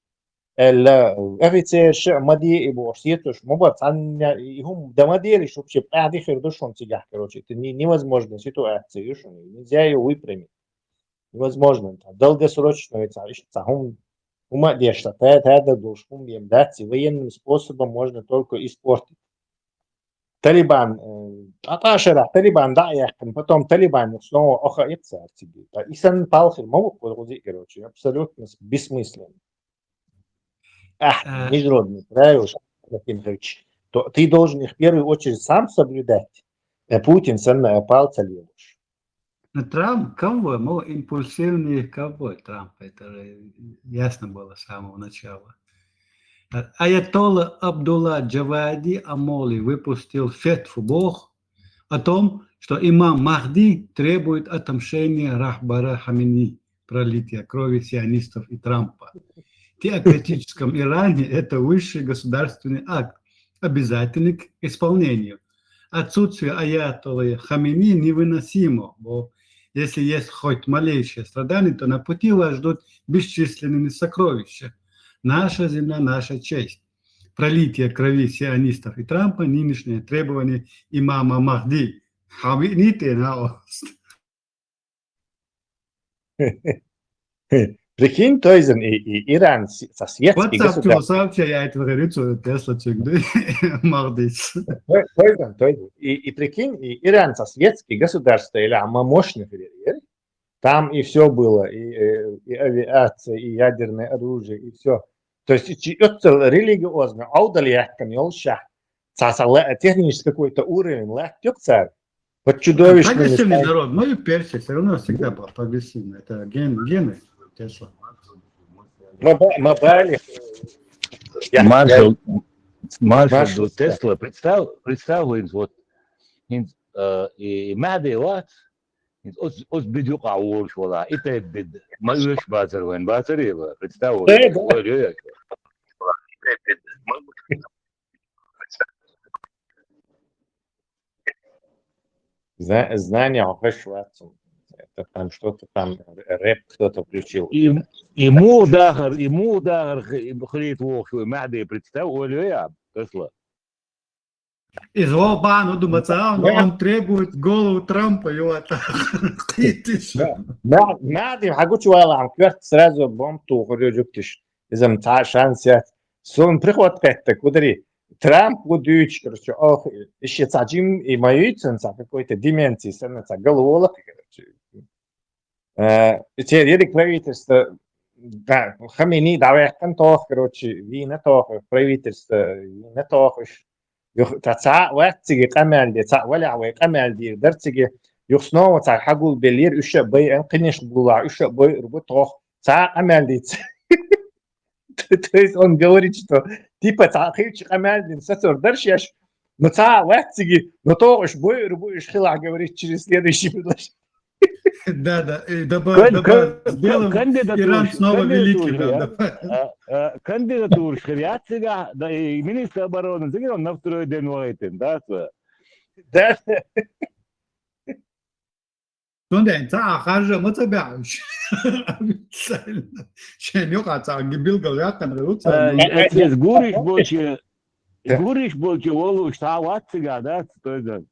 офицер, Мади, Борсетуш, Мобат, هم домодели, чтобы вообще адихер душон тягах, короче, это невозможная ситуация, нельзя ее выпрямить. Невозможно. Долгосрочно это военным способом можно только испортить. Талибан, Талибан, да, потом Талибан снова охается от тебя. И сан палхер могут подгрузить, короче, абсолютно бессмысленно. Международный правила, то ты должен их в первую очередь сам соблюдать. Путин сан палца левуш. Трамп ковбой, импульсивный ковбой Трамп, это ясно было с самого начала. Аятолла Абдулла Джавади Амоли выпустил фетву Бог о том, что имам Махди требует отомщения Рахбара Хамини, пролития крови сионистов и Трампа. В теократическом Иране это высший государственный акт, обязательный к исполнению. Отсутствие аятоллы Хамини невыносимо, бо если есть хоть малейшее страдание, то на пути вас ждут бесчисленные сокровища. Наша земля, наша честь. Пролитие крови сионистов и Трампа, нынешнее требование имама Махди. Хамините на ост. Прикинь, то есть и Иран со светским государством. Я это говорю, что Тесла чегды Махдис. И прикинь, и Иран со светским государством, или мощных, там и все было, и авиация, и ядерное оружие, и все. То есть религиозно, аудалиятками, технический какой-то уровень, царь. Под чудовищными... Прогрессивный народ, но и Персия все равно всегда был прогрессивный. Это гены. Тесла. Маршал Тесла представил, вот, и Мадилат, от бедюка улшвала, и те бед, малыш базарвен, базарева, представил. Знание охвачивается. Это там что-то там, рэп кто-то включил. ему удар хлит вохшую, мады представил, я Тесла. Из Обану думается, но он требует голову Трампа, и вот Надо, хагучу алам, кверт сразу бомбту хорюджуктиш. Из мта шансят. Сон приход кэтtek, удари. Трамп удуч, короче, ох, еще цаджим и маюцен за какой-то деменции, становится головолок, короче. Теперь едик правительство, да, Хамини давайхан тох, короче, вина тох, правительство, вина тох, تسعة وقتي كمال دي تسعة ولا عوي كمال دي درتي يخصنوا تسعة حقول بلير إيش بي أنقنيش بقولع إيش بي ربطه تسعة كمال دي تريس أون جوريش تو تيبا تسعة خيش كمال دي نسيتور درشيش نتسعة وقتي نطوعش بي ربو إيش خلع جوريش через следующий предложение. Да, сделаем Иран снова великий. Кандидатур шхриятсига, да и министр обороны, он на второй день войтен, да? Да. Сонда та хажа мутабяш. Шен юка та гибилгал якан руца. Это гуриш больше волу штаватсига, да? То есть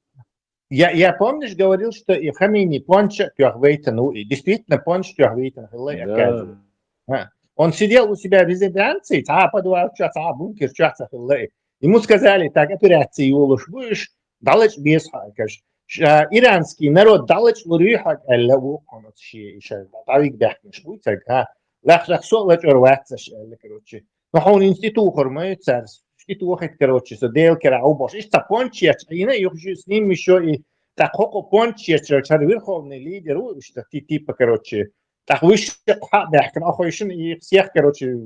Я помнишь, говорил, что и Хамини понча тюрвейтен, ну, и действительно понч тюрвейтен, он сидел у себя в резиденции, бункер, ему сказали, так, операции улуш будешь, далеч без хакаш. Иранский народ далеч лурихак, элла вухонот ши, иша, тавик бяхнеш будет, лах солач орватсаш, короче. Но он институт хормает царств. Институт, короче, содел, керау бош. Ишь, пончия, и на их с ним еще и так хоко пончия, верховный лидер, что типа, короче, так выше и всех, короче,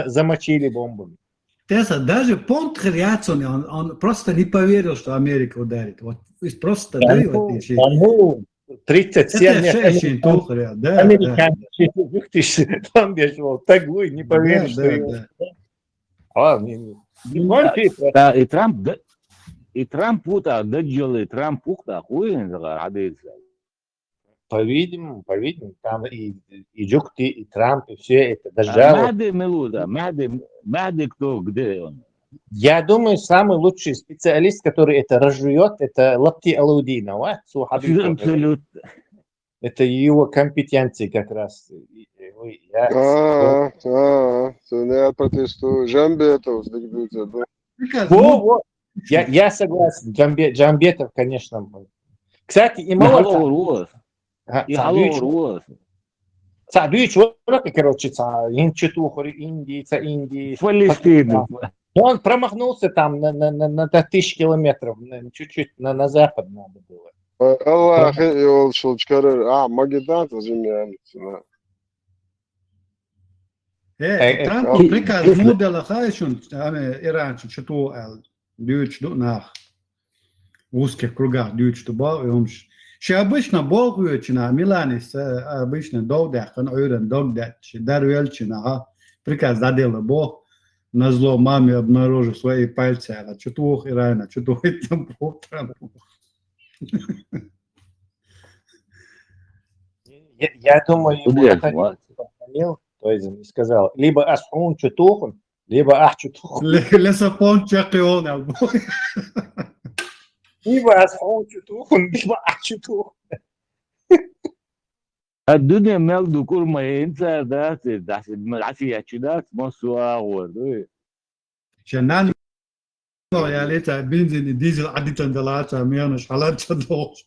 замочили бомбами. Теса, даже понт Хриацоне, он просто не поверил, что Америка ударит. Вот просто, да, вот эти... 37 лет. Да, американцы, там бежал, так вы не поверишь, что... Да, и Трамп пута, даджалы, Трамп пухта, хуин загадается. По-видимому, там и Джукти, и Трамп, и все это дожало. Мады Мелуда, Мады кто, где он? Я думаю, самый лучший специалист, который это разжует, это Лапти Алаудинова. Абсолютно. Это его компетенции как раз. Я протестую. Джамбетов, да? Я согласен. Джамбетов, конечно. Кстати, и мало... Садуич, короче, Индии. Палестина. Он промахнулся там на 1000 километров, чуть-чуть на запад надо было. Аллах, он шелчкары, Магедан, зимяница. Трамп приказ модела хайшун, иранцы, что дюч нах узких кругах дюч тубал, и он Ще обычно болгуючина, Миланис обычно долдяхан, ойрен долдят, дарвельчина, приказ задела Бог, на зло маме обнаружил свои пальцы, а чутух и рано, чутух и там Я думаю, то есть сказал, либо асхун чутухун, либо ах чутухун. Лесопон чакион, либо асхун чутухун, либо ах чутухун. الدنيا مالدو كل ما ينسى ده عسي اتشدات مصوا ورد شنان يا ليت بنزين ديزل عديت دلات ميانش حالات تدوش.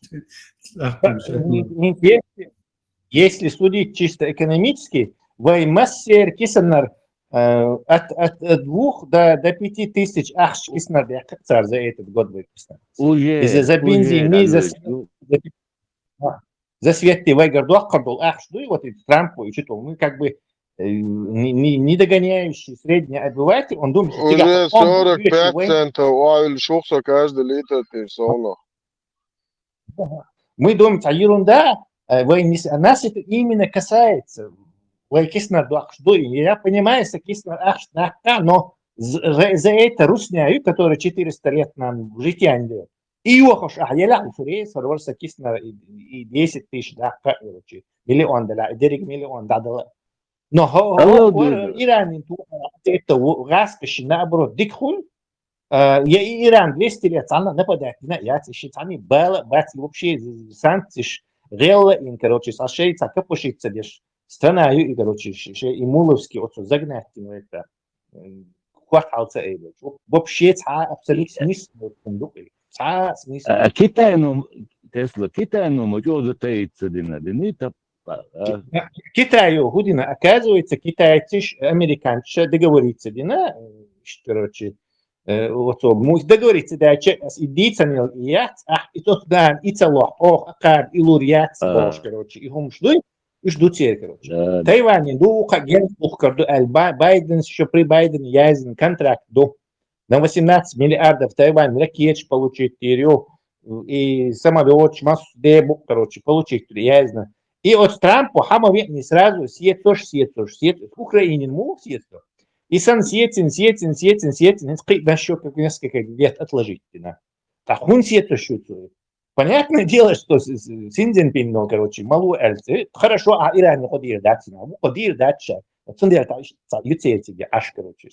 Если судить чисто экономически, Ваймассер Кисенер от 2 до 5 тысяч ахш Киснер за этот год выписано. За бензин, за свет ты выиграл, аккордол ахш, ну и вот Трамп учитывал, мы как бы не догоняющий средний обыватель, он думает, что уже 45 центов, а шухса каждый литр персона. Мы думаем, а ерунда, нас это именно касается. Я понимаю, что Киснер но за это русняю, которые 400 лет нам в житье не дают. И يوخش يلعب فريس فرورسا كيسنا 10 тысяч да короче миллион да дерек миллион да но هو إيران انتو это غاس نابرو ديكخول я Иран 200 лет она нападает на я считаю было бать вообще санкций реально ин короче сошеется капушится деш страна и короче и муловский вот загнать это хватался это вообще абсолютно смысл фундук смысл كيتانو تسلا كيتانو موجودة تيتسدنا دنيتا Китаю Гудина оказывается китайцы американцы договориться дина короче вот договориться да идти не яц и тот да и цело акад и лурьяц короче и хум ждут короче Тайвань ду хаген ухкарду Байден еще при Байдене язен контракт до на 18 миллиардов Тайвань ракет получить и самолет массу дебук короче получить ясно. И от Трампа хамове не сразу сет Украине мог сет. И сан сетин, на счет как несколько лет отложить. Так он сет шутит. Понятное дело, что Син Цзиньпин, ну, короче, малу эльцы. Хорошо, а Иран не ходил дальше. Ходил дальше. Вот он делает, юцеете, аж, короче,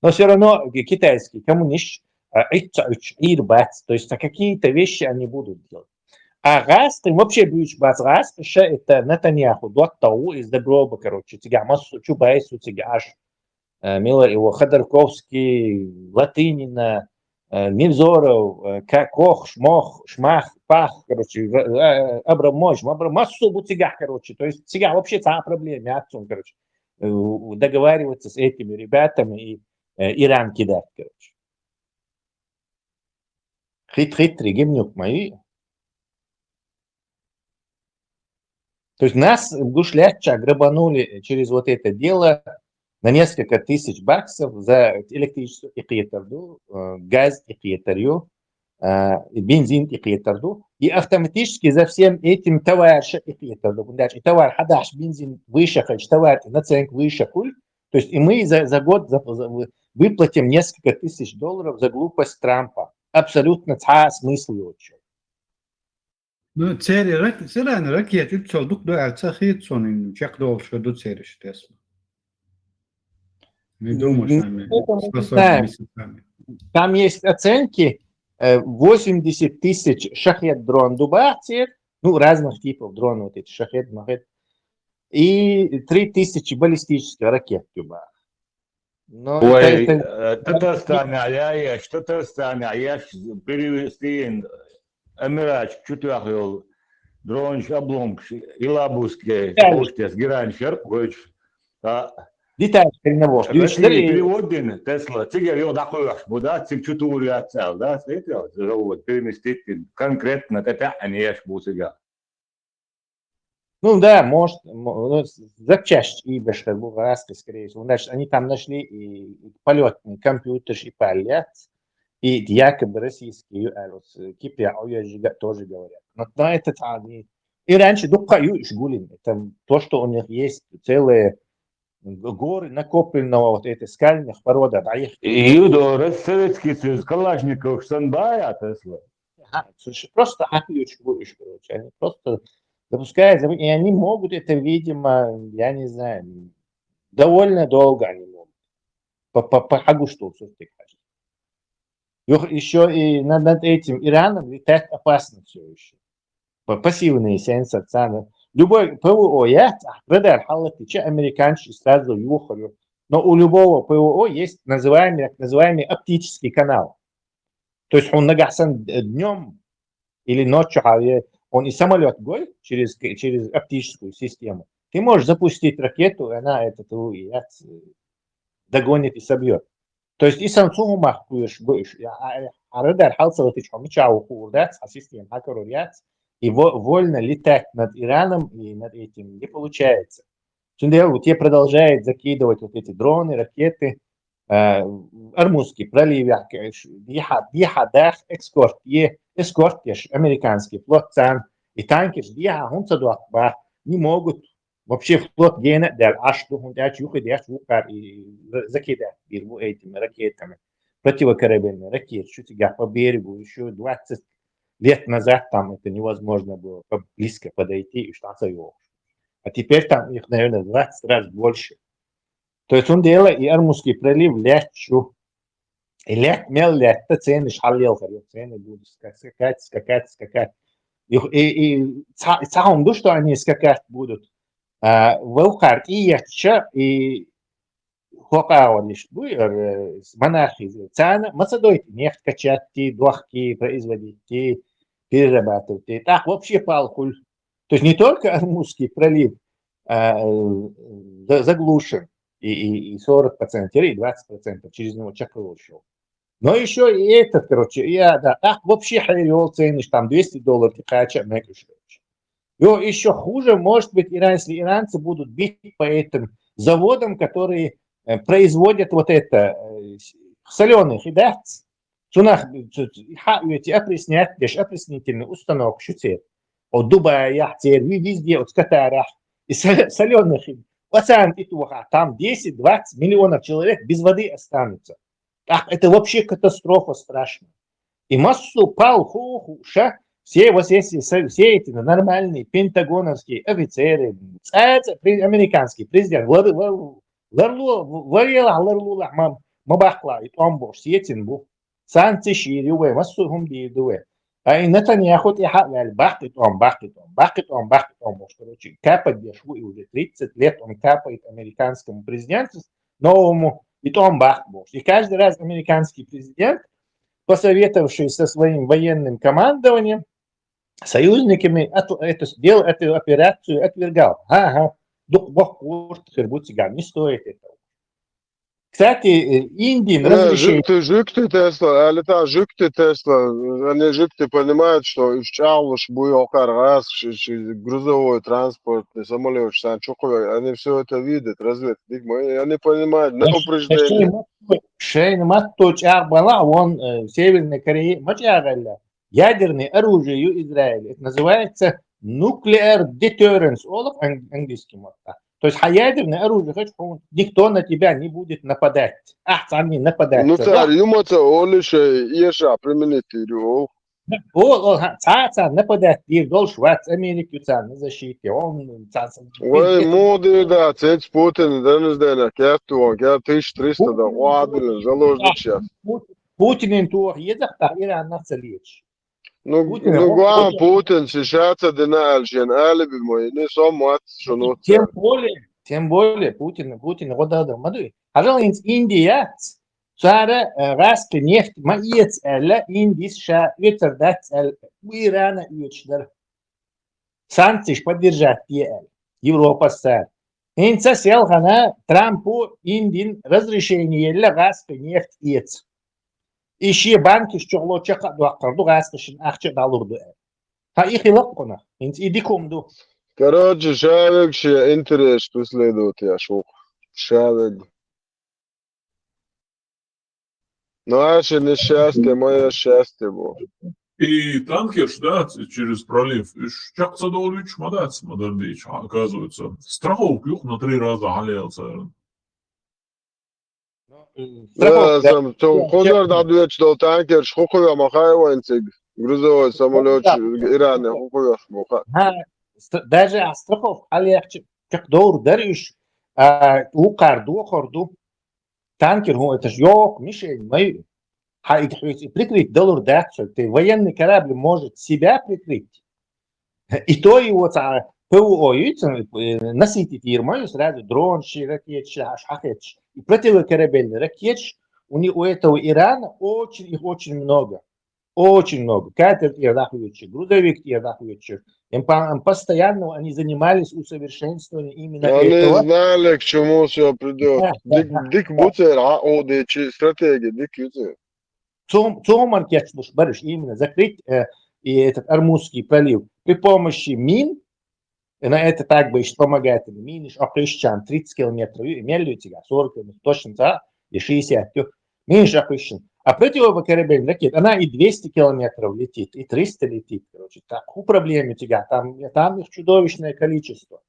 но все равно китайский коммунист, то есть какие-то вещи они будут делать. А газ, ты вообще будешь без газ, это Нетаньяху, Дуаттау из Доброба, короче, тебя массу чубайсу, тебя аж Миллер, его Ходорковский, Латынина, Невзоров, Кох, Шмох, Шмах, Пах, короче, Абрамович, массу будет тебя, короче, то есть тебя вообще та проблема, отцом, короче, договариваться с этими ребятами и Иран кидать, короче. Хитрый гимнюк мои. То есть нас гушляча грабанули через вот это дело на несколько тысяч баксов за электричество и киетарду, газ и киетарью, бензин и киетарду, и автоматически за всем этим товар и киетарду. И товар хадаш, бензин выше, товар наценк выше, то есть и мы за год выплатим несколько тысяч долларов за глупость Трампа. Абсолютно смысл очень. Ну, церань ракеты цодук до арцахит сонин чакдол что до цериш тесла. Не думаю, что они способны месяцами. Там есть оценки 80 тысяч шахет дрон дубацер, ну, разных типов дронов, вот эти шахет, махет, и 3000 баллистических ракет дубах. Ой, Татарстане, что-то стане, я перевести Эмирач, чутьяхил, дронч, обломк, илабуске, оштес, геранчер, коч. Деталь перенавоз. Переводин, Тесла, тигер, его дохуешь, буда, цим чутури отцел, да, смотрите, вот, переместить конкретно, это они ешь бусига. Ну да, может, запчасть и без раска, скорее всего. Значит, они там нашли и полетный компьютер, и палец, и якобы российские Кипр тоже говорят. Но это они. И раньше дукаю шгулин. Это то, что у них есть целые горы накопленного вот этих скальных пород. Юдо, Советский Союз, Калашников, Санбая, Тесла. Просто ахлючь будешь, короче. Они просто допускают, и они могут это, видимо, я не знаю, довольно долго они могут. По хагушту, все-таки. Еще и над этим Ираном летать опасно все еще. Пассивные сенсации. Любой ПВО, радар халатыча американцы сразу юхарю. Но у любого ПВО есть называемый оптический канал. То есть он нагасан днем или ночью, он и самолет гонит через оптическую систему. Ты можешь запустить ракету, и она этот догонит и собьет. То есть и Samsung махкуешь, а радар халцалатыч, он чау курдат, а система хакарурят, и вольно летать над Ираном и над этим не получается. Те продолжают закидывать вот эти дроны, ракеты, Армузский пролив, дихадах, эскорт, американский флот, и танкер, не могут вообще флот гена дал ашту, он дал чухи, дал чухар и закидать этими ракетами, противокорабельные ракеты, что тебя по берегу, еще 20 лет назад там это невозможно было близко подойти и что-то его. А теперь там их, наверное, 20 раз больше. То есть он делает и Армузский пролив легче. И лет мел лет, цены шалил, цены будут скакать. И самым то, что они скакать будут, в Ухарке и Хокао лишь будет, монархии, цены, Macedоид нефть качать, дохки производить, перерабатывать. Так вообще палкуль. То есть не только Армузский пролив заглушен, и 40%, и 20% через него Чакру шел. Но еще и этот, короче, вообще хайрел цены, там $200 кача, еще хуже, может быть, если иранцы будут бить по этим заводам, которые производят вот это соленых, да, эти опреснительные установки, шутер, от Дубая, Яхтер, везде, от Катара, и соленых, там 10-20 миллионов человек без воды останутся. Это вообще катастрофа страшная. И массу палхуша, все эти нормальные пентагоновские офицеры, американский президент, Мабахла, и Томбош, Сетинбу, Санти Ширюве, массу гумдиеве. А и Нетаньяху бахтит, короче, капать дешеву, и уже 30 лет он капает американскому президенту новому, и том бахтбош. И каждый раз американский президент, посоветовавшись со своим военным командованием, союзниками, эту операцию отвергал. Не стоит этого. Кстати, Индия разрешает... Жукты Тесла, они жукты понимают, что Чалуш, Буйокар, грузовой транспорт, самолет, они все это видят, разведка. Они понимают, на упреждение. Шейн Матточ Арбала, он в Северной Корее, ядерное оружие Израиля. Это называется nuclear deterrence, английским. То есть ядерное оружие, никто на тебя не будет нападать. Сами нападать. Ну, царь, юмоца, олише, еша, примените. Царь нападать, и должен вас Америку на защите. Ой, моды, да, цец Путин, Денисдена, Керту, 1300, да, ладно, заложник сейчас. Путин тур едет, а Иран нацелечь. Ну, главное, Путин сейчас одинальшен, алиби мой, не сомат, что ну. Тем более, Путин, родадыр, мадуй. Пожалуйста, Индия, цара, раска нефть, маец, Индис, ша, ветердать, у Ирана, ючдар. Санкции поддержать, Европа, сад. Инца сел, хана, Трампу, Индин, разрешение, раска нефть, ец. Ищи банки, что лучше кадуакарду, раскашин, $1. Их и лапкона. Иди комду. Короче, человек, чей интерес преследует, я шок. Человек. Наше несчастье, мое счастье было. И танкер, да, через пролив, чакца долюч, мадать, модердич, оказывается. Страховку юх на 3 раза галелся. Да, хозяин ответ, что танкер, шхухуя махаева инциг. Грузовой самолет Ирана, хухуя махаева. Даже страховка, легче, как доллар даришь, укарду, хорду. Танкер, это ж ёк, мишень, мои. Прикрыть доллар дальше. Военный корабль может себя прикрыть. И то его ПВО, насытить ермою сразу дрончи, ракетчи, шахетчи. И противокорабельный ракетч у этого Ирана очень много. Очень много. Катер Ираховича, грузовик Ираховича. Постоянно они занимались усовершенствованием именно этого. Они знали, к чему все придет. Дик Буцер, стратегия, дик Юцер. Цоман, именно закрыть и этот Армузский пролив при помощи мин. На это так бы еще помогает. Мины, охрещан, 30 километров, имели 40 километров, точно, и 60. Меньше охрещан. А противокорабельная ракета, она и 200 километров летит, и 300 летит. Короче, такую проблему у тебя. Там их чудовищное количество.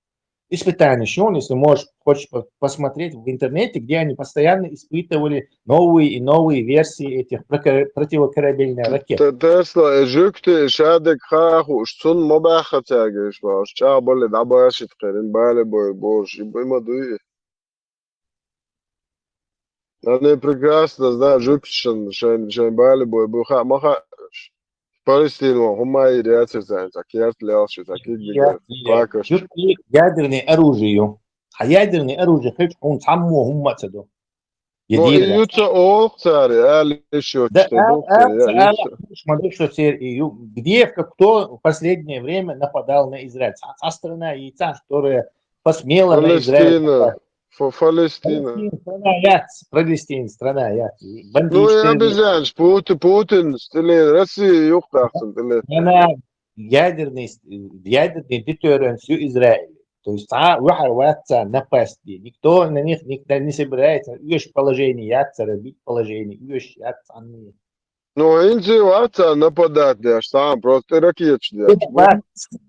испытания шел, если хочешь посмотреть в интернете, где они постоянно испытывали новые и новые версии этих противокорабельных ракет. تسلا جوكتي شادك خاخو شتون مباخة تاگش باش چا بله دباشت قرين بالي бош има дуи. Они прекрасно знают жукшин шен бали буха маха Палестину хума и реакция за кият лялши таких бигер пакаш. Ядерное оружие. А ядерное оружие хоть он самому хума цеду. Но и ются олцари, али еще Смотри, что где кто в последнее время нападал на Израиль? А страна яйца, которая посмела на Израиль. Палестина. Палестина, страна яйца. Ну и обязательно, Путин, Россия, юхтахтен. Она ядерный детеррент всю Израиль. То есть вахарваться напасти. Никто на них никогда не собирается. Ешь положение яйца, разбить положение. Ешь яйца. Ну, инди ватса нападать, да, сам просто ракетчик.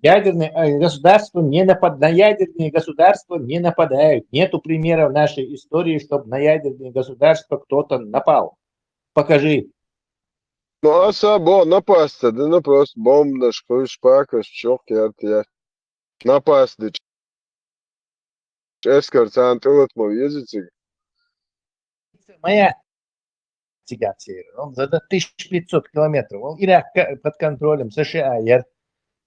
Ядерные государства не нападают. На ядерные государства не нападают. Нету примера в нашей истории, чтобы на ядерные государства кто-то напал. Покажи. Ну, а сабо напасть, да, ну просто бомба, шпакаш, чёрт, напасть. Эскорт, антилот мой ездите. Моя он за 1500 километров. Он Ирак под контролем США,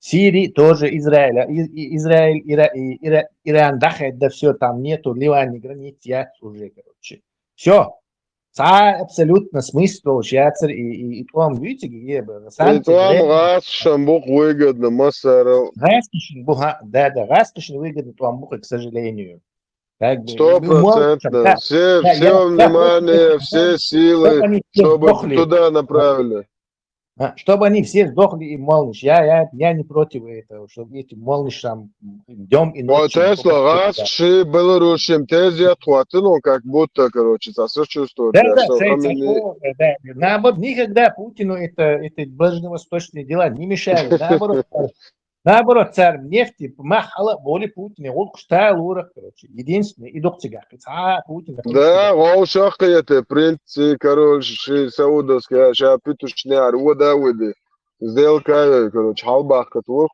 Сирии тоже Израиля. Израиль, Иран, Дахет, да все там нету, Ливане границ, уже, короче. Все. Абсолютно смысл сейчас и там, видите, где было. И там Раскишенбух выгодно, Масаров. Раскишен выгодно Туамбуха, к сожалению. 100%. Все внимание, все силы, чтобы туда направили. Чтобы они все сдохли и молнишь. Я не против этого, чтобы эти молнишь там днем и ночью. Вот если Раскиши Белорусем тези отхваты, ну как будто, короче, сочувствуют. Да. Наоборот, никогда Путину это ближневосточные дела не мешали. Наоборот, царь нефти махала воли Путина. Он кштал урах, короче. Единственный, и докцигах. Путин. Да, он шахкает, принц, король, саудовский, шапитушняр, водавыды. Сделка, короче, халбах, которых.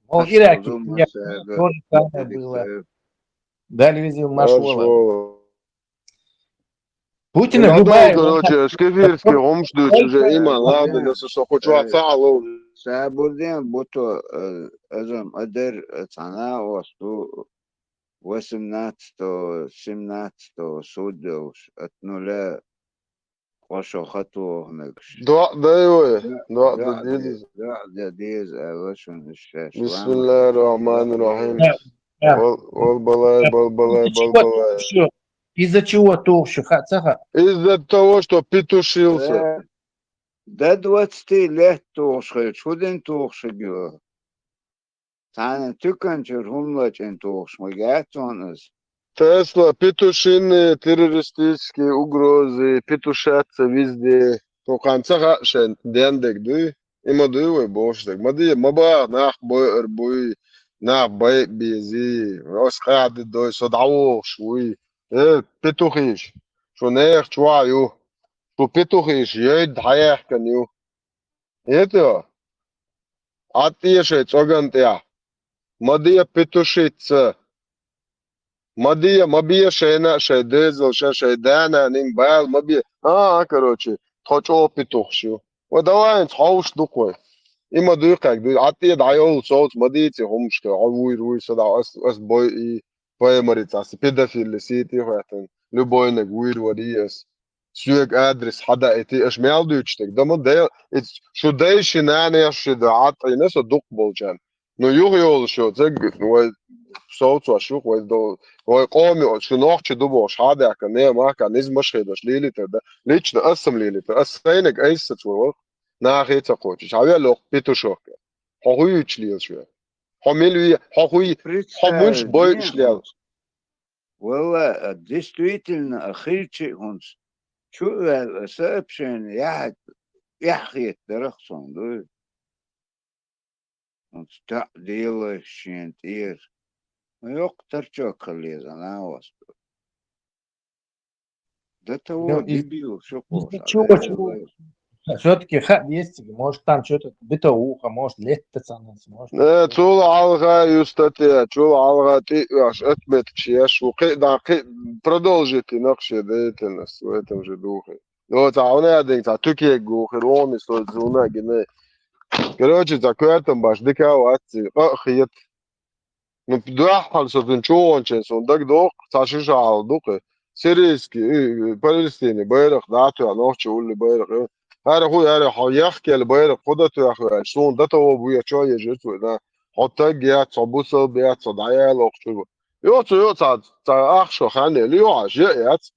Он Ираки. Тоже самое было. Дали везде Машвола. Путина любая... Короче, шкефирский, он ждет уже има, ладно, если что, хочу отцалу. Сабурден бото азам адер цана осту 18-17 судов от нуля قشاخته مكش ده ايوه ده ديز اوشن الشاش بسم الله الرحمن الرحيم والبلاي Из-за чего толще? Из-за того, что петушился. До 20 лет толще. Чуден толще гео. Тана тюканчер хумлачен толще. Магатонас. Тесла, петушиные террористические угрозы, петушатся везде. То конца хашен, дендек, да? Има дуй, бошдек. Мади, маба, нах бой эрбуй, нах бай бези. Осхады дой, содавох, шуй. Петухиш. Шо нех чуаю. Шо петухиш, ейд хаях каню. Это? Атиеше цогантя. Мадия петушица. Мабия шейна, шейдезл, шейдана, нимбал, мабия. Короче, хочу петухшу. Вот давай, хауш духой. Има дуй как, атия дайол соус, мадите хумшка, руй, сюда, ас бой и поэмарица, педофили, сети, хватен, любой негуир, вадиес. Сюек адрес, хада эти, аш мял дучтек. Дома дел, шудей шинане, шида, атри, несо дух болчан. Но югиол шо, зэг, صوت واشوف وقومي شنو دبوش هذا كان ما كان مش هذا ليلي ده ليش نقسم ليلي تقسمينك اي ستور ناخي تقوش شاوي لو بيتو شوك هو يشليل شو هميلوي هو همش بوي شليل والله действительно خيرتي هونس شو السبشن يحيى درخصون تعديل شنتير يقتر شوكلي أنا واسطة ده تو дебил شوكو Все-таки есть, может там что-то бытовуха, может леттецанас, может. طول алга юстатия, чул алга ты аж отмет чеш, да, продолжите нахше деятельность в этом же духе. Вот, а он один, а туки гух, роми, что зуна, гене. Короче, за квартом баш, дика ватси, хиет. Ну, дуахал, что ты чуончен, сон, так дох, сашишал, духе. Сирийский, Палестине, байрах, дату, а нахче улли байрах. هذا هو هذا حيحكي البيرق خدته يا أخي شلون ده تو بويا شوية جتوي ده حتى جيات صبوسة بيات صدعية لوقتو يوتو أخشو خاني ليو عجيات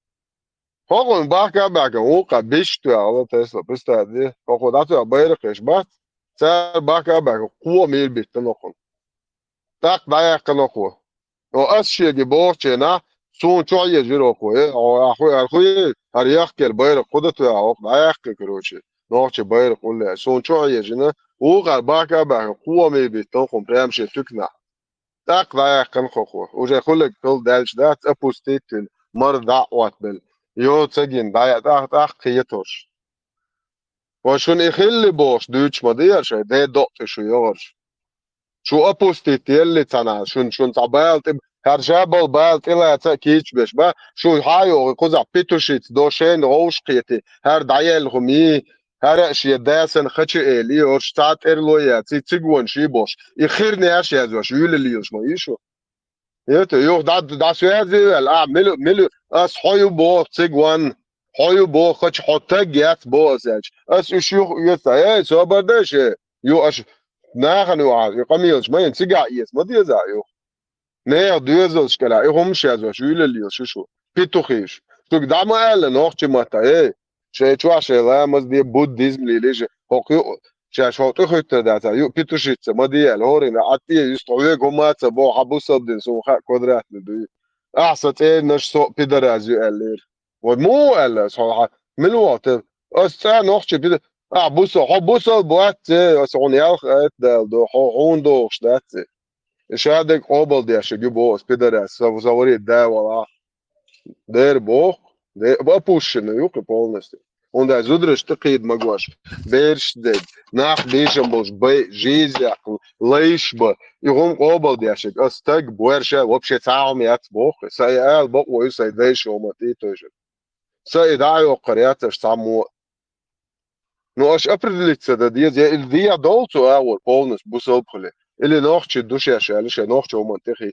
هو باكا هو قبيشتو على تسلا بس هذه هو ده تو بيرق إيش بس صار باكا قوة ميل بيتنقل تاك ضايق نقوة وأشياء جبورتنا سون شوية جيروكو أو أخوي هريحكي البيرق خدته يا أخي ضايق كروشي نوعش بيرق ولا سون شوية جنا وقال باكا قوة مي بيتنقل برامشي تكنا تاك ضايق نقوة وجا خلق كل دالش دات أبوستيت مر دعوات بال يو تسجين ضايق تاك خيتوش وشون يخلي بوش دوتش مدير شي ده دوت شو يورش شو أبوستيت يلي تنا شون تعبالت هر جبل بالت إلا تأكيد بش با شو هايو قزع بيتوشيت دوشين روش قيتي هر دعيل غمي هر أشياء داسن خشي إلي ورشتات إرلويا تيجون شي بوش يخيرني أشياء زوش يولي ليوش ما يشو يتو يوه دا سوهد زي ملو أس حيو بو تيجوان حيو بو خش حتى جات بو أساج أس يشيخ يتا إيه سو بردش يو أش ناخن يوعاد يقميلش ما ينتقع إيس ما دي زايو نير دوزل شكلا يهم شازو شو يلليو شو بيتوخيش تو دعما قال نوختي ماتا ايه شي تشوا شي لا مز دي بوديزم ليش هوكيو شاش هوتو خيت داتا يو بيتوشيت ما دي الهورين عتي يستوي غومات بو حبو صدن سو خا كوادرات دي احسط ايه نش سو بيدرازيو قالير ومو قال صراحه من الوقت استا نوختي بيد بوسو حبوسو بوات سونيال خات دو هون دوش دات شادك قبل دي عشان بوس بيدرس زوري ده ولا دير بوخ ده بابوشن يوك полностью он да зудрыш тыкид магош берш дед нах дишем бош бей жизя лейшба и он قبل دي عشان استك بورشا вообще تعم يات بوخ سيال بوخ ويساي ديش ومتي توش سيدايو قرياتش تعمو ну аж определиться да دي adulto اول полностью бусопхле или нохче душе шали ше нохче умантехи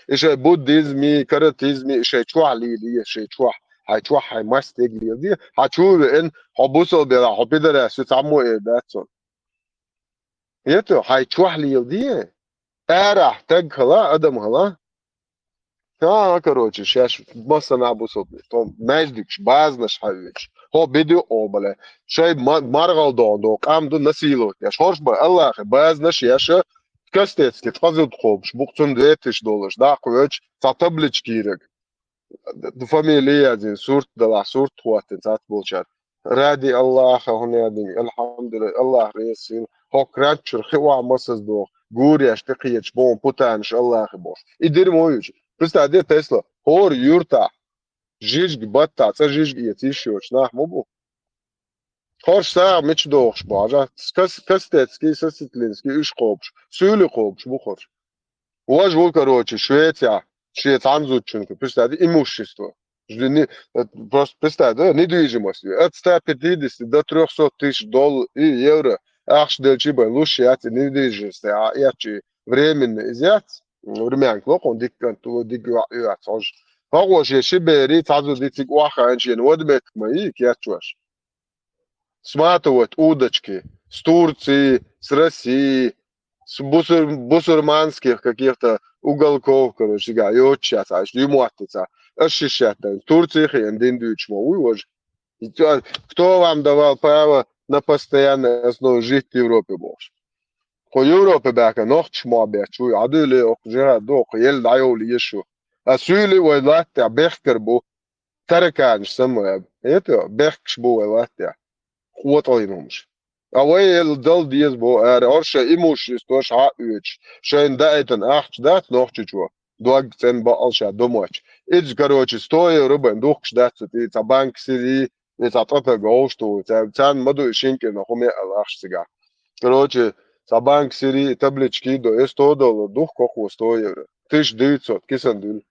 ише буддизми каратизми ише чуали ли ише чуа هاي чуа هاي ماستيغلي دي هاچو ان حبوسو بلا حبيدر سامو داتسون يتو هاي чуа لي دي ارح تك هلا ادم هلا короче сейчас босса на бусо то маждикш базнаш хавич هو فيديو اوبله شيء مرغل دو قام دو نسيلو يا شورشبا الله بازنش ياشا كاستيتسكي تفضل تخوبش بوقتون ديتش دولش دا قوش تطبلش كيرك دو فاميليا دي صورت دلا صورت واتن تات بولشار رادي الله هنا دي الحمد لله الله ريسين هو كراتشر خوا مسز دو غوري اشتقيش بون بوتانش الله خبوش يدير مويج представь تسلا هور يورتا جيج بطا تجيج يتيشوش ناح مبو خورش ساعة مش دوخش باجا كاستيتسكي ساسيتلينسكي ايش قوبش سولي قوبش بخورش واج вол короче Швеция анзученко представь имущество просто представь да недвижимость от 150 до 300 тысяч долларов и евро ахш дельчиба лучше от недвижимости а ячи временно изят времян клок он диканту дикуат ож هو شي بيري تعزو دي تيك واخا انشين ودبت ماي كياتشواش сматывают удочки с Турции, с России, с бусурманских каких-то уголков, короче, и вот сейчас, и мотится, ощущать, в Турции хендин дючмо, уж. Кто вам давал право на постоянной основе жить в Европе, боже? По Европе бяка, нох чмо бячу, адули охжера дох, ел дайоли ешу. А сюли уайлатя, бехкер бу, тараканш самое, это бехкш бу уайлатя. Вот ойнумш. Away dal dies bo orsche imush stosh ha üç. Schön da eten acht dat noch чуть-чуть. Dog sen ba alsha domoch. It's короче 100 euro ben duch dat ти ta bank сиди, не ta tota gosto, ta tan modu шинки на хуме алахсига. Короче, ta bank сиди таблички до $100 дух коху 100 euro. 1900 кисандул.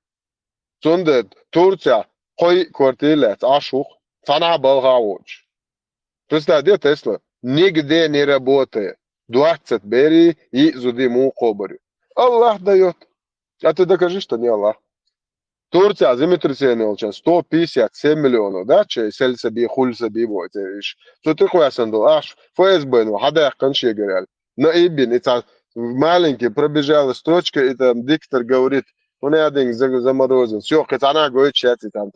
Сонде Турция хой квартирlet ашух, тана балгауч. Представьте, Тесла нигде не работает. 20 бери и зуди му кобарю. Аллах дает. А ты докажи, что не Аллах. Турция землетрясение сейчас 157 миллионов, да, чей сель себе, хуль себе, вот, ишь. Что ты хуя сандал, аж ФСБ, ну, хада их конче говорят. Но ибин, это маленький пробежала строчка, и там диктор говорит, он один заморозен. Все, хоть она говорит, чат, и там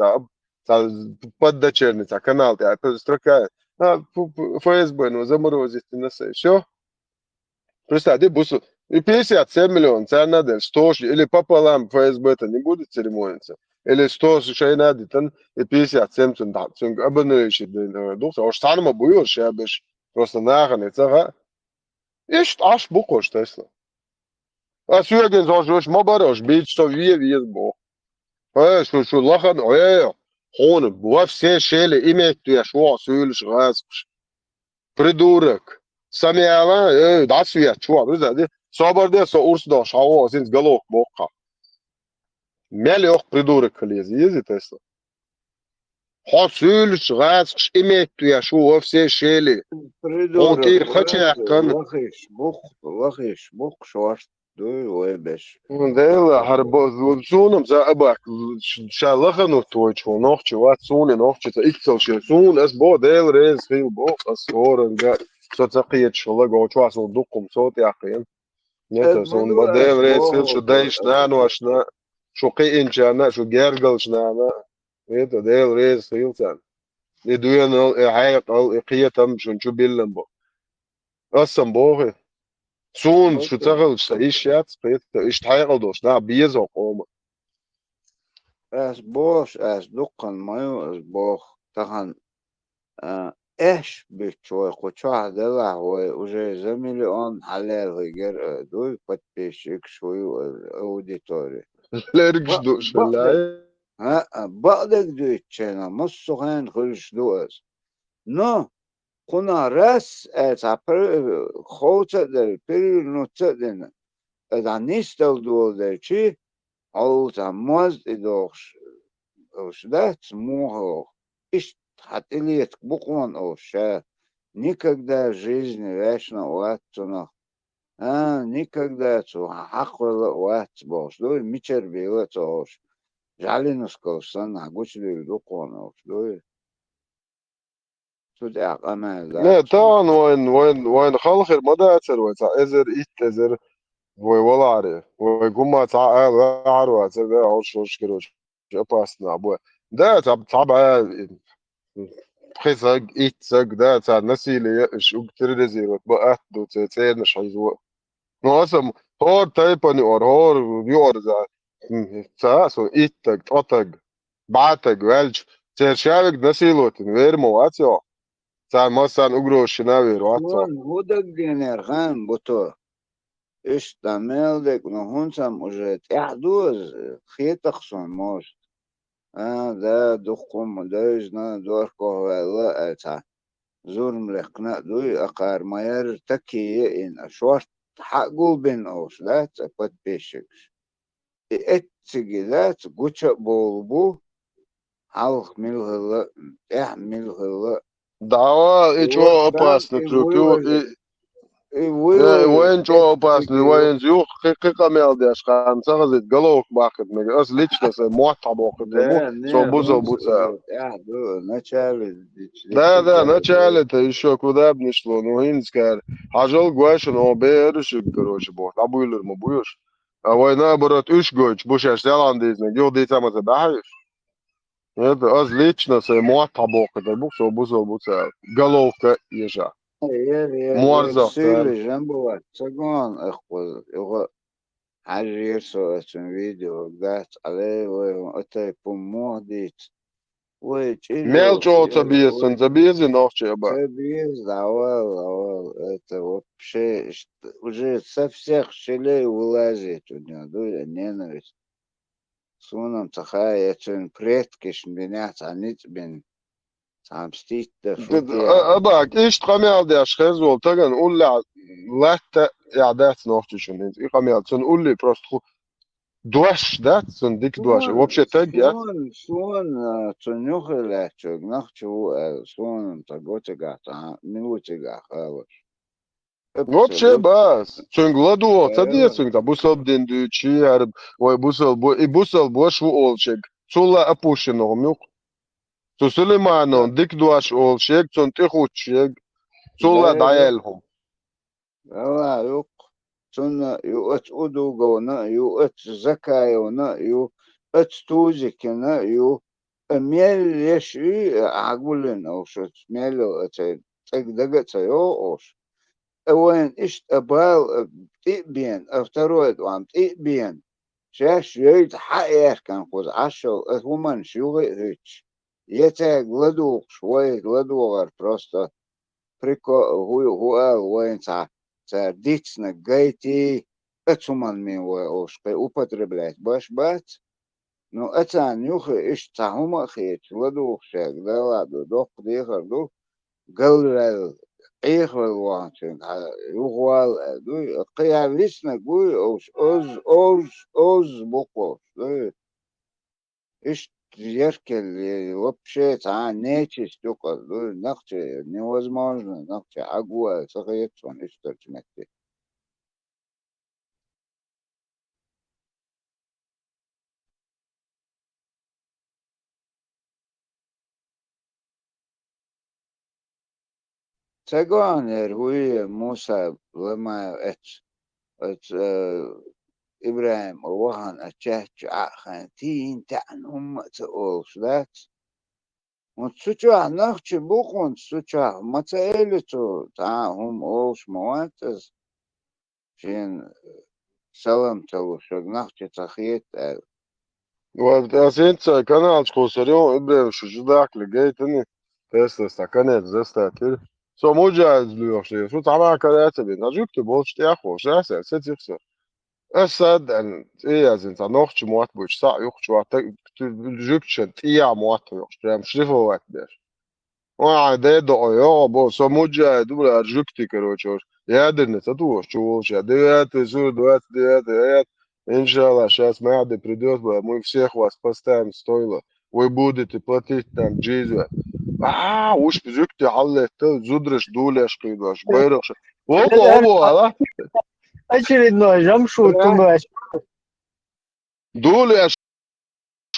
поддочерный, канал, это строка. ФСБ, ну, заморозить на сей. Все. Представьте, бусу. И 57 миллионов, це надо 100, или пополам ФСБ-то не будет церемониться. Или 100 шей надо, и 57 цен абонующий дух. А что нам обуешь, я бишь просто нахрен, это ist аж букош, Тесла. А сюрген зажешь, мабараш, бить, что вие бог. Что лахан, хоны, во все шели, имеет ты шо, сюльш, распш. Придурок. Сами ала, да свет, чувак, знаете, соборде со урсдо, шао, синс голов бока. Мелех придурок лез, ези Тесла. Хо сюльш, распш, имеет ты шо, во все шели. Он кир хоча кан. Лахиш, бух, шварт, дуй, лебеш. Дела, харбо, зунам за абак, шалахану твой чо, нохчи, ват суни, нохчи, та икцелши, сун, эс бо, дел, рез, хил, бо, ас хорен, га, соцакиет, шола, го, чуас, он дукум, сот, яхин. Нет, сун, ба, дел, рез, хил, шо, дейш, нану, ашна, шо, ки инчана, шо, гергал, шнана, это, дел, рез, хил, тан. Идуен, хайкал, икиетам, шунчу, биллен, бо. Асам, бохи. Сун, شو تغل تعيش يات قيت إيش تحيقل دوش نا بيزو قوم. As boş, as dukkan mayo, as boh, tahan, إيش بتشوي قطع دلع وجاي زميلي on حلال غير دوي подписчик شوي аудитория. لا رجش دوش لا. بعدك دوي تشينا مصخين خلش دوس. No. Kuna res eta خوته در پری نوته دن ادا نیستل دول در چی اوتا موز ایدوش اوشدات موهو иш хатилиет букван овше никогда в жизни вечно уаттуно никогда цу хақвела уатт бош дой мичер била цош жалинус колсан агучли букван овш дой لا طبعا وين خلخر ما ده أثر وتاع إزر إيت إزر ولا عارف ويقوم تاع عارف أثر ده عوش كروش أباسنا أبوه ده تابع خيزق إيت زق ده تاع نسيلي شو كتير رزيرة بقى دو تين مش عايزوا نواسم هور تايبني هور بيور ده تاع سو إيت تطق بعتق والج تشارك نسيلوت غير مواتيو Sen masan ugroši neviru aco. Hudagdiener gan buto. Ishtameldek no hunsam уже тяхдуз хитахсон может. Да духкум дайзна дорко вела эта. Зурм лехна дуй акар майер такие ин шорт хагул бен ош, да, подписчик. И эти гидат гуча болбу халх милгыла, милгыла. Да, и чё опасно, трюкю, وين чё опасно, وين зюх, камел деш, хам цагалит головок бахет, ас лично се мота бахет, со бузо буца. Да, начале-то еще куда бы ни шло, ну инскар, ажал гуэш, но берешь, короче, бог, а буйлер мы буешь. А вой наоборот, уж гоч, бушаш зеландизный, где там это бахаешь? Это аз лично се мота бахет, бух, со бузо буца, головка ежа. Морзов. Сили жамбула. Цагон ахпоз. Его حاجة يرسو اسم فيديو قات عليه وإتاي بموديت Мелчо забьется, забьется ногче, ба. Забьез, давал, это вообще уже со всех щелей вылазит у него, дуя, ненависть. Сунам цахая, я чун предкиш меня цанит бен, сам стит да фуки. Абак, إيش تقمل ده أشخاص والتجن قول لي لا إعداد نوختي شنو إيه قمل تون قول لي بروست دوش ده تون ديك دوش вообще تجي Сун цунюхеля чуг нахчу, сун таготига, минутига халаш. вообще бас تون гладу تدي تون ده بوسل بدين دو شيء عرب بوسل бош وولشك شولا أبوشنو ميوك تو سليمانو ديك دوش وولشك تون تخوتشك شولا دايلهم لا يق سنة يؤت أدوغونا يؤت زكايونا يؤت توزكنا ميل يشي عقولنا وشت ميلو تقدقت يوش وين إشت أبال تقبين افترويد وعم تقبين شاش يويت حقير كان قوز عشو همان شوغي هيتش يتاق لدوغ شوي لدوغر بروستا بريكو هو وين Сардично, гайти, это man мило ошкай употреблять баш бац. Но это нюха иш цахума хеч, ладу шек, да ладу, дох дихар ду, галрал, ихвал ванчен, югвал, ду, каявлично гуй, оз бокош, да. Иш зеркаль вообще нечисть только, нахче невозможно, нахче агуа, сахается он, что чмекти. Цаган руи Муса лама إبراهيم ووهن أتشهج عخان تين تعنهم تقول شلات وتسوچه نخچه بخون تسوچه متألتو تعهم أولش مواتز فين سلام تلوشك نخچه تخيط وأسينتا канал خسريون إبراهيم شو جداك لقيتني تسلس تكنت زستا كده سو مجاز ليوشي شو تعمل كرياتي بين أجوك تبولش تياخو شاسع ستيخسر أسد أن إيه أنت نوخش موات بوش صع يوخش وات جوكشن تيا موات يوخش تام شريفه وات بير وعادة دعيا بو سموجة دولا أرجوكتي كروشور يادرنا تدوش شوش ياديات زور دوات ديات إن شاء الله сейчас ما عاد придет мы всех вас поставим стоило вы будете платить нам джизу уж بزوكتي على زودرش دولش قيداش بيرخش هو Очередной жамшут, دول يا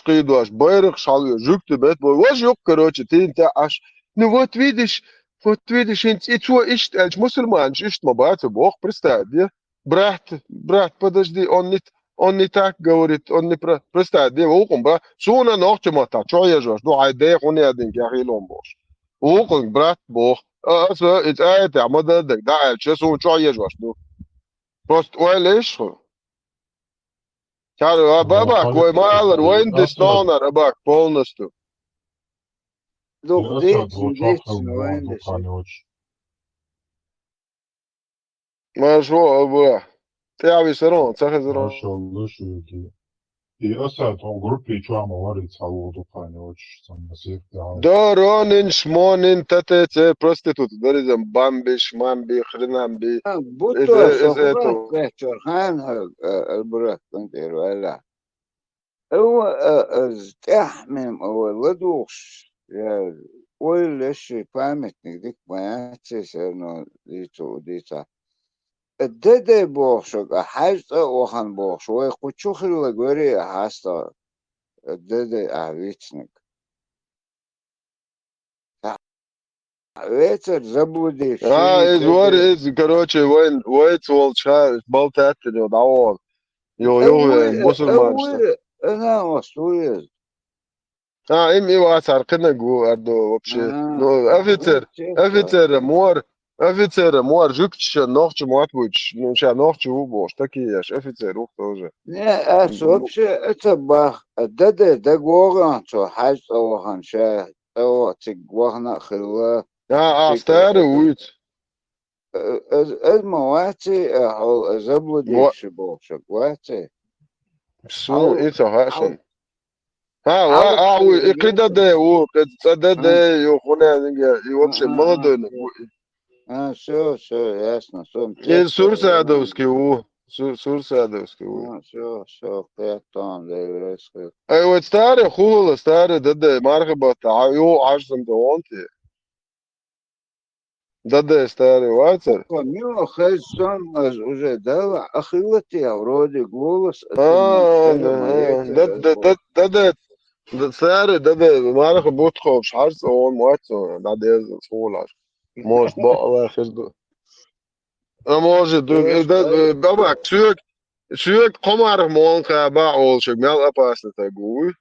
قيدواش بايرق شالو جوكت بيت بوي واش يوك كروتش تين تاعش نو вот видишь انت اتوا اشت الج مسلمان اشت ما بات بوخ представь брат подожди он не так говорит он не представь وقم با شونا نوخت ما تا شو يجوش دو عيدي он один كاخيلون بوش وقم брат بوخ اسا اتايت عمد دك دا شو يجوش دو просто ويلش Чару, бабак, ой, малар, войн деснонар, бабак, полностью. Машу, аба. Ты ависарон, цахазарон. Доронин, шмонин, татете, проститут, доризам, бамби, шмамби, хренамби. Будто сохрат вечер, хан, البراك كنت ولا هو تحمم هو لدوش يا ولا شيء памятник ديك ما تسألنا ديتا الددا بوخشك حاجة وخان بوخش ويقوتشوخ اللي قوري حاستا الددا أعويتنك ветер заблудивший. короче, وين волча, болтатый, да, مسلمان. أنا وصويز. إمي واسع قنا جو أردو وبشي. أفتر مور Офицеры, муар жукча, ногчу матвуч, ну ща ногчу убош, такие аж офицер ух тоже. Не, это вообще, это бах. Да гора, что хаж охан ша, о тигвахна хила. старый уйц. المواتي أو زبلدي شبوشك واتي Су, это хашен. Когда да, когда да, ё хуна, и вообще молодой. все, ясно. И Сурсадовский, Сурсадовский. Все, пятон, да, еврейский. А вот старый хула, старый, да, мархаба, а ё ашсам да онти. Да, старый ватер. Мимо хэдсон уже дала, ахилати, а вроде голос. Да, старый, да, марха бутхов, шарс, он муатсон, да, схолаш. Может, бала херду. А может, баба, сүйек комар монка ба олшек, мел апаслы тагуй.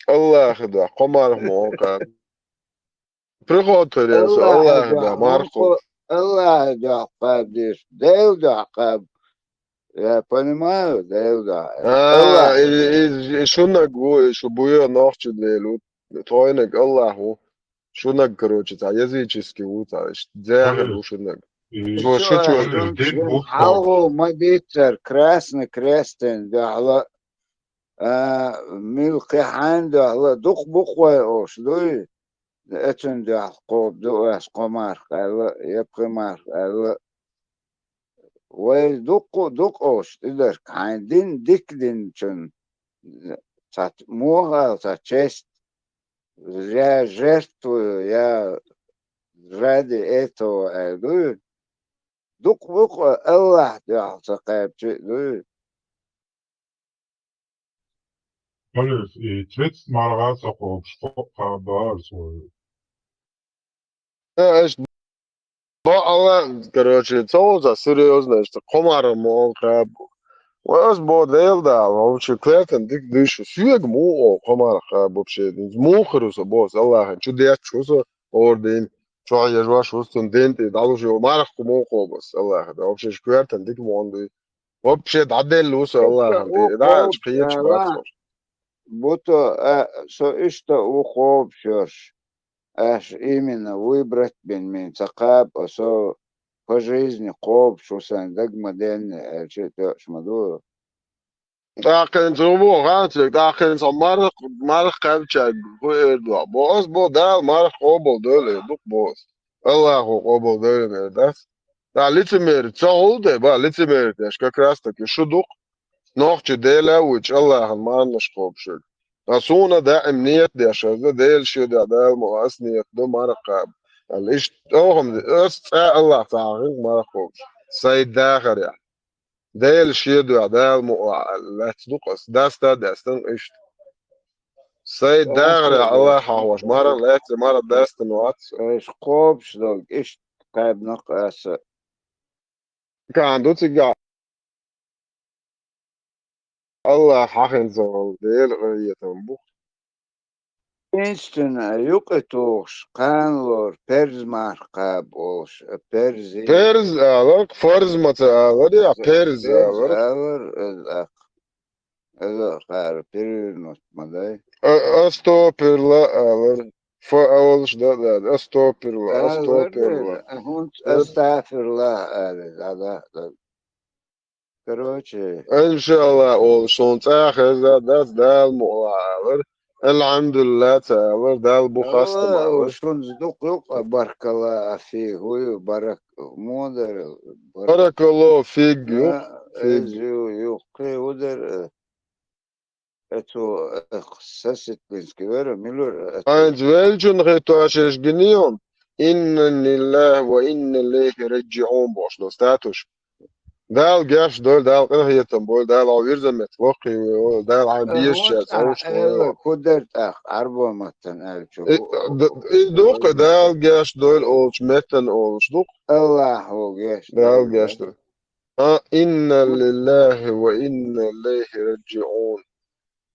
Аллах да, комар монка. Приход терес, Аллах да, марху. Аллах да, кабдиш, дейл да, каб. Я понимаю, дейл да. И шунак гу, что буя ночью делают, тойнак Аллаху. Шунак, короче, языческий ута, дзяхер шунак. Халгу мадитер, красный крестен, да, милки хан, да, дух буквой ош, дуй. Этим да, коб, дуэс, комар, епки мар, وي دوق اوش تقدر عندين ديكدين شن تات موها تات چست يا جرتو يا رادي ايتو دو دوق الله دو تقاب دو Полюс, и цвет сморгаться хоп, что хабар свой. Allah, короче, цоуза серьезно, что комар монка. Was бодел да, вообще клетен дик дышу. Сюег му комар вообще. Мухрус бос, Аллах, чудес чувство орден. Чё я жва чувствую денты, да уже марах кому бос, Аллах. Да вообще клетен дик монды. Вообще дадел лус, Аллах. Да, чпиеч бат. Будто что ухоб шёш. Аж именно выбрать бен цакаб, по жизни коб, шусан дагмаден, что шмаду. Dagen zo gaat, dagen zo marg kavchag, boos bodal marg obol dole, duk boos. Allah obol dole das. Da лицемер, цаулде, ба лицемер, даш как раз таки шудук. Нохче дела уч Allah man шкобшик. Асуна да امنيت داش ده ديل شو ده المؤسنيت ده مرقب. الايش اوهم الله تعالى مرقب. سيد داخر يعني. ديل شيدو ديل لا تصدقس داستن ايش سيد داغر الله حواش مرة لا مرة داستن وات ايش قوب شلوك ايش قايب نقاس كان دو تيجا الله حقن زول ديل يتنبوخ Einstuna يقتوش قانلور برز مرقب اوش برزي بيرز الك فرز متعالر يا بيرز الك قار بيرنوت مداي استوبر الر فاولش ده استوبر هون استغفر الله هذا короче ان شاء الله اول شون تاخذ ده المؤالر الحمد لله تعالى ده البخاست معه شون زدوق بارك الله فيه هو بارك مودر بارك الله فيك يقي ودر اتو خصصت بنسكبر ميلور انت ويلجن غيتو اشش جنيون ان لله وان اليه راجعون باش لو ستاتوش ده الجاش دول ده القرية تنبول ده العوير زمت وقي ده العبيش شاسوش قدرت أربعة متن دوق ده الجاش دول أولش متن أولش دوق الله هو جاش ده الجاش دول إن لله وإن إليه راجعون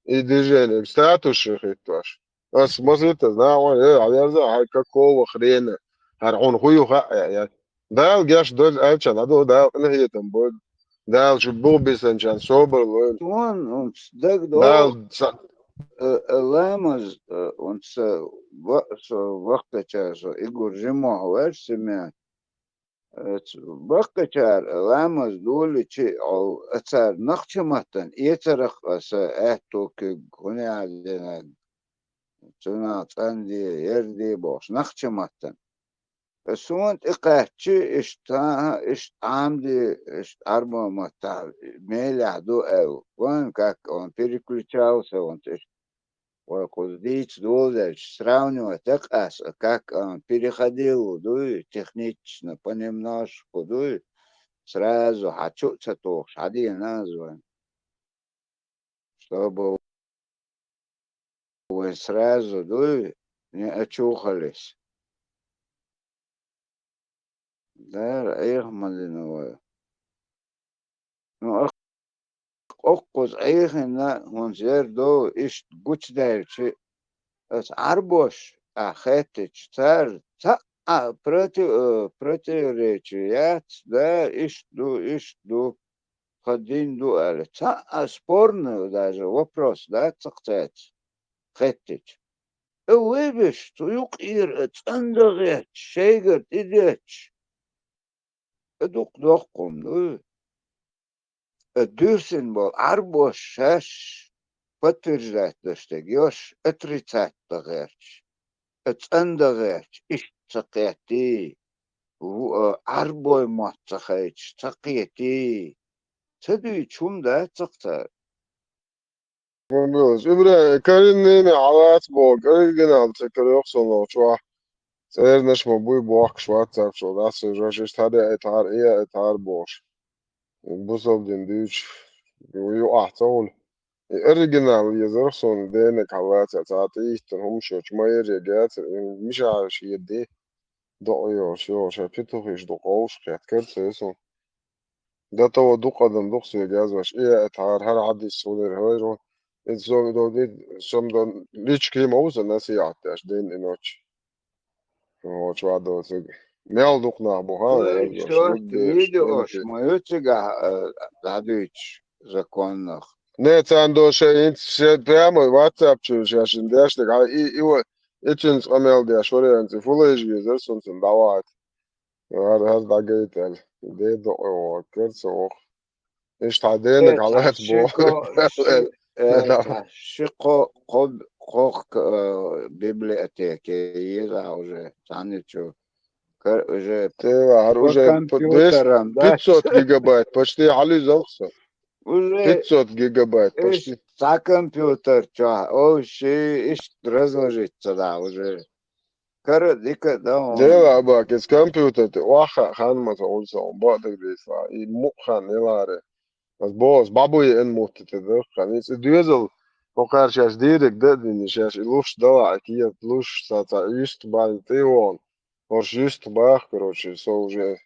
إيه دي جانب ستاتو الشيخ يتواش بس بسيطة نعم إيه على ذا هاي كاكو وخرينا هرعون خويو خا يعني دال جاش دول ألشان هذا دال إنه هي تنبود دال شبو بيسنشان سوبر und dag do دال Lemos und so вахтачар so Igor Zimov versime вахтачар Lemos dole чи al atar nakhchmatan yetaraq as ehto ke gunyadena tuna tandi yerdi boş nakhchmatan سونت إقاتشي إشت عامدي إشت أربع متاع ميل عدو أو وان كاك وان بيريكليتشاو سونت إشت وقصديت دولش سراوني وتقاس كاك переходил دوي технично понемножку دوي сразу хочу цатох шади назван чтобы вы сразу дуй не очухались. Да, их малиновая. Ну, أقص أيهنا منزر دو إيش قوش دايرشي أس عربوش أخيتش تار تا противоречият да إيش دو خدين دو أله تا спорный даже вопрос да تقطعت خيتش ويبش تيقير تندغت شيغت إدتش دوق دوقكم دو Дюрсен был арбош шаш подтверждать что гёш отрицательный цендерч иш цакети арбой мацахач цакети цеду чумда цакта بس إبراهيم كاريني عوات بوك أريجنال تكريوك صنو شوا سير نشمو بوي بوك شوا تاب شو داس جوشش تاري اتار إيه اتار بوش بوصل دين ديش ويو أحتول أريجنال يزرسون دينك عوات تعطيه تنهم شوش ما يرجعات مش عارش يدي دقيو شو شافتو فيش دقوش كات كرسيسون ده تو دق قدم دق سيجاز واش إيه اتار هر عدي السولير هايرون إنسان دودي som de ličkim uzen jātieši dini noči. Вот швадо цыг. Мелдук на буха, что видео мою цыга дадыч законных. Не цандо шеинт се прямо WhatsApp чушаш индяштик а и için amelde şoreyanti fulej gezer sonsun davat. Var has da geitel. De do o kerso. İşte denek halat bu. Шико кох библиотеки еза уже саничу уже уже компьютером 500 гигабайт почти али залса уже 500 гигабайт почти за компьютер чё иш разложиться да уже дика да дело бак из компьютер واخا خان ما تقول سو بعد الريفا المخن يلاره بس بوس بابوي ان موت تدخل ديزل وقارشاش ديرك ددين شاش لوش دوا اكيد لوش ساتا يست بالتيون ورش يست باخ короче со уже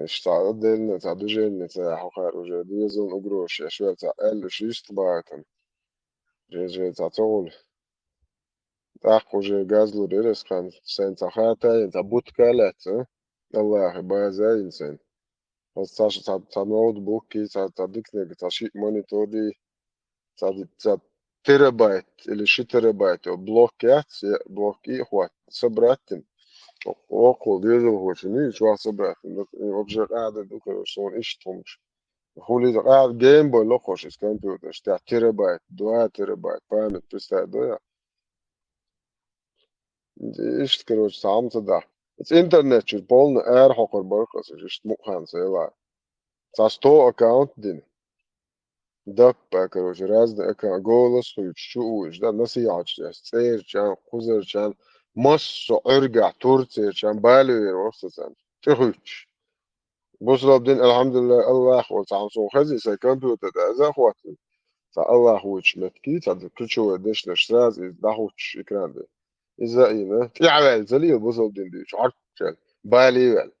что отдельно за движение за хохар уже дизел угрош швеца эл шист баатан же за цол так уже газлу дересхан сен цахата за буткалет الله база инсен Саша за ноутбуки за дикнег за шит мониторы за терабайт или 6 терабайт блок и хват собрать около дизел хочешь шо собрать вообще قاعد دوك شلون ايش تمش خولي قاعد جيم بوي لو خوش كمبيوتر شتا تيرابايت 2 терабайт память представь да ايش короче сам туда интернет чуть полный эр хокор баркас ايش мухан села за 100 аккаунт дин دك короче разные аккаунт голос чуть да насыяч цер чан кузер чан مصر ارجع تركيا كان بالي وصلت تخش بصرا بدين الحمد لله الله اخوة سامسونج خزي سي كمبيوتر ده اخوة الله هوش متكي تعد كل شو دش نشتراز داخوش اكران ده اذا ايه في عوال زلي بصرا بدين ديش عارف بالي وال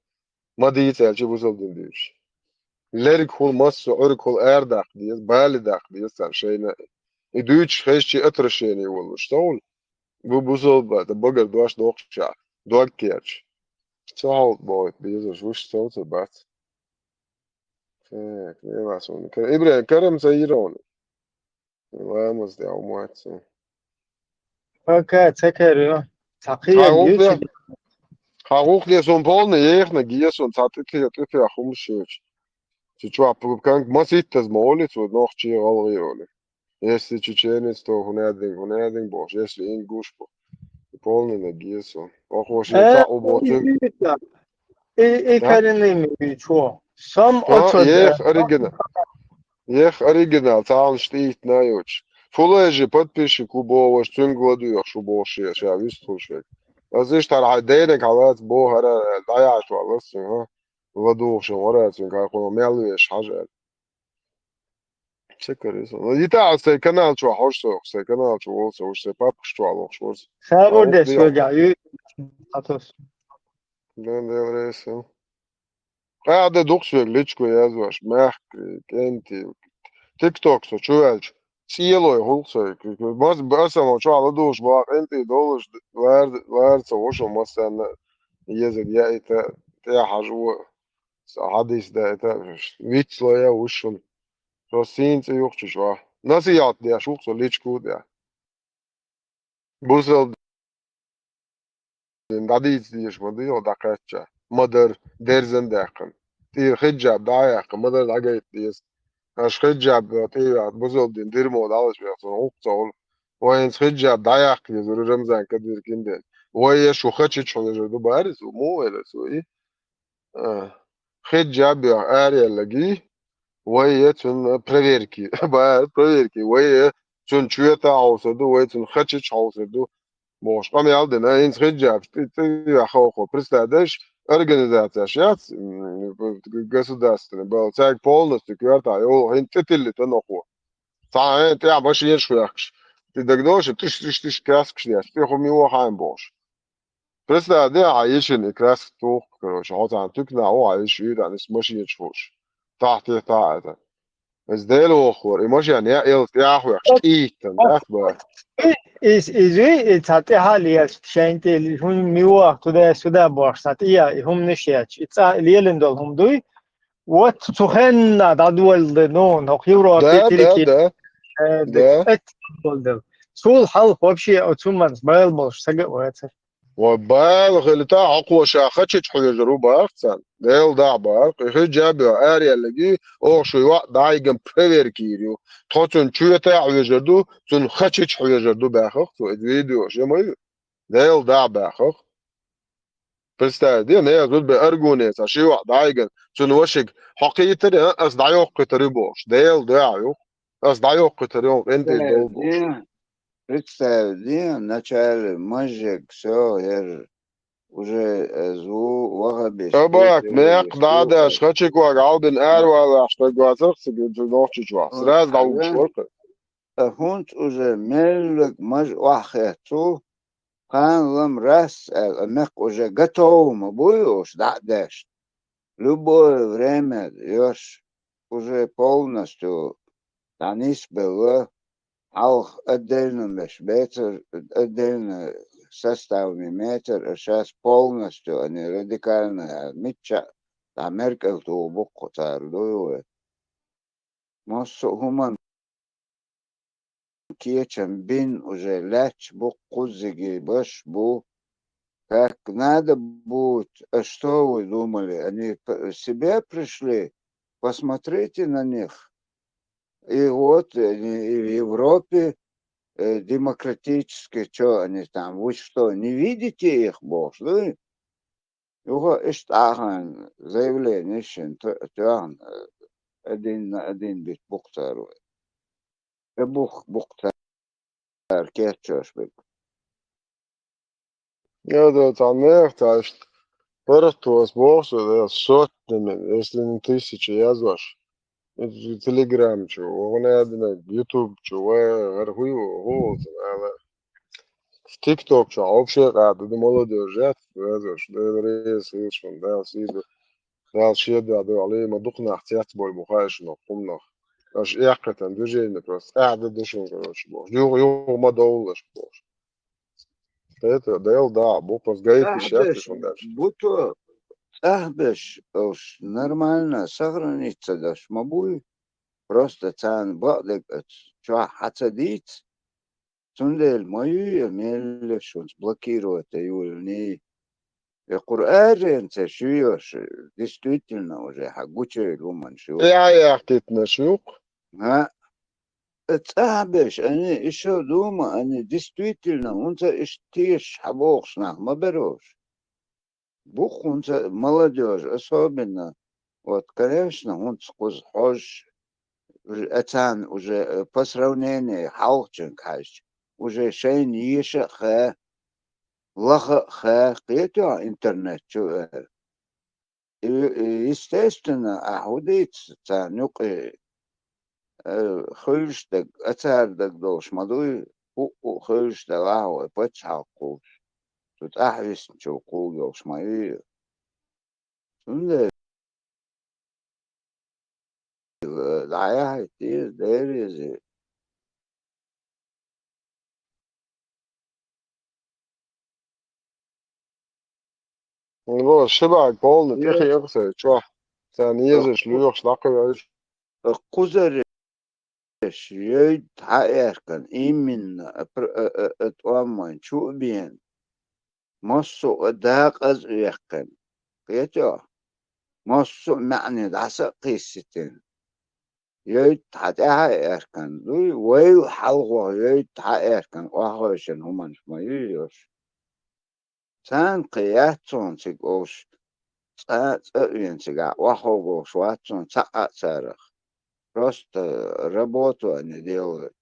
ما ديت شي بصرا بدين ديش ليرك هول مصر ارك هول ارداق ديس بالي داق ديس شيء يدوش خيش شي اترشيني والله شتول Bu sohbet bugün doş dokşa. Dokkerç. Çoğalt boyut bizos vuş sohbet. Ne var sonra? İbrahim Kerem sayıron. Vamos de almoço. Okej, çeker. Takıya Hawuk diyor de. ki Hawuk de son polne jehne gies und hat ik humschüch. Чичуа пуканг маситтас молит вот нох чи алриоле. Если чеченец, то хунядин бош. Если ингуш, полный на гиесу. Ох, вообще, та оботик. İkarini çoğu. Sam А, otoda. ех оригинал, там штит наёч. Фулэжи подпиши кубово, штюн гладуёх шубоши, ша вистушек. А здесь тар хайдейнек халат бо хара даяш валас, ха. Гладуёх шо как он мелуеш хажер. Çekeriz. Yita se kanal çu hoş se kanal çu olsa hoş se pap çu alok şors. Sabır de söylüyor. Atos. Ben de öyleyse. Hadi dokşu liçko yazmış. Mehkri, kenti. TikTok so çuvelç. Cielo holsa. Bas ama çu ala duş bak enti doluş verse hoş olmazsa yazık ya ite ya haju. Hadis de ite vitsloya hoşun. Rosince yok çu. Nasıl yat diye şukso liçko diye. Busel Dadiz diye şmadı o da kaçça. Madar derzen dakın. Tir hicab dayak madar dagayt diye. Aş hicab tiya busel din dirmo da alış ya sonra uqsol. Oyn hicab dayak diye zor Ramazan kadir kinde. Oy şu xaçı çolajı bariz mu öyle soyi. Hicab ya ariyalagi. Oy tun preverki. Ba preverki. Oy tun çüyeta olsadı oy tun xaçı olsadı. Boş. Ama yaldı ne inç hicab. Ya xo представляешь, организация сейчас государственная была так полностью квартал. Его интеллект нахуй. Сам ты обошь ешь хуякш. Ты догнешь, ты краскш я. Ты ху мио хаим бош. Представляешь, عايشين краск тух, короче, вот он тукна, о, عايش يدا, نس ماشي يشوش. تحت تحت. بس ده الأخر، إيماشي يعني يا хуякш. إيتن, أخبار. İzvi tatı hali şeyinti hun miwa tuda suda borsat iya hum nişyaç. İtsa liyelindol hum duy. What tuhenna dadwaldı no no Европе Türkiye. Да. Et oldu. Sul hal вообще отсуман байлбол сага оятыр. وبالغ اللي تاع أقوى شاخة حجروا بأحسن ديل دع بارق حجاب أريا اللي أو شو وقت دايجن بريفير كيريو تحطون شو تاع حجردو تون خشة حجردو بأخخ تو فيديو شماي ديل دع بأخخ بس دي نيا زود بأرجونيس شو وقت دايجن تون وشك حقيقة أص دايوق قتريبوش ديل دايو أص دايوق قتريبوش أنت دول بوش. Представь, вначале мужик все, уже зу вагабиш. Абак, мех дада, шхачик вагалден эрвала, что глазах себе ночи чва. Сразу дал шорка. Хунт уже мелк маж вахету, хан лам раз, мех уже готов, будешь, да, дашь. Любое время ешь уже полностью, танис было. Auch отдельно метр, отдельно составный метр, сейчас полностью они радикально митча, Америка то бокко тардует. Массу хуман киечем бин уже ляч бокку зиги баш бу. Как надо будет, что вы думали, они себе пришли, посмотрите на них. И вот они и в Европе демократические, что они там, вы что, не видите их, бог, да? Его иштахан заявление, что один на один бит бухтару. Бухтар кетчош бит. Ja, dat aan merkt, Портос босс, сотнями, если не тысячи, я зваш. Телеграм, чё, он одна, Ютуб, чё, архуй, вот, в ТикТок, чё, вообще, да молодежь, я зваш, да, рейс, слышно, да, сиду, да, шеда, да, але ما دقنا احتياط بول بخاش نقوم аж яхкатан движение просто, да, душон, короче, босс, юг, ما доллаш, босс. Это дел, да, буква с гаит пищат, Ахбеш, буто, ахбеш, уж нормально сохранится, да, шмабуй. Просто цан бадек, чё хацадит, цундель мою, мель, шунс блокирует, не. И Кур'ан, шуешь, действительно уже, хагучий луман, шуешь. Я htitna шук. Цабеш, они еще дома, они действительно, он иштиш хабокшнах, маберош. Бух, он молодежь, особенно, вот, конечно, он сквозь хож, это уже по сравнению, хаухчен кайш, уже шейн еше хэ, лаха хэ, это интернет, естественно, ахудит, цанюк, خرجتك أتاردك دوش مدوي خرجتك قهوة بتشعقوش تتأحرس نشوقو دوش ماي سنده دعايا كتير داري زي Ну, шибак полный, тихо ехать, чё? ثانية شلوخ شلاقي قزر يد حقيقة إيمن أتوامن شو بين مصو داق أز يقن قيتو مصو معني دعسا قيستين يد حقيقة دوي ويو حلقو يد حقيقة وحوشن همان شما يوش سان قياتون سيقوش تأوين سيقا وحوغوش واتون تقع سارخ просто работу они делают.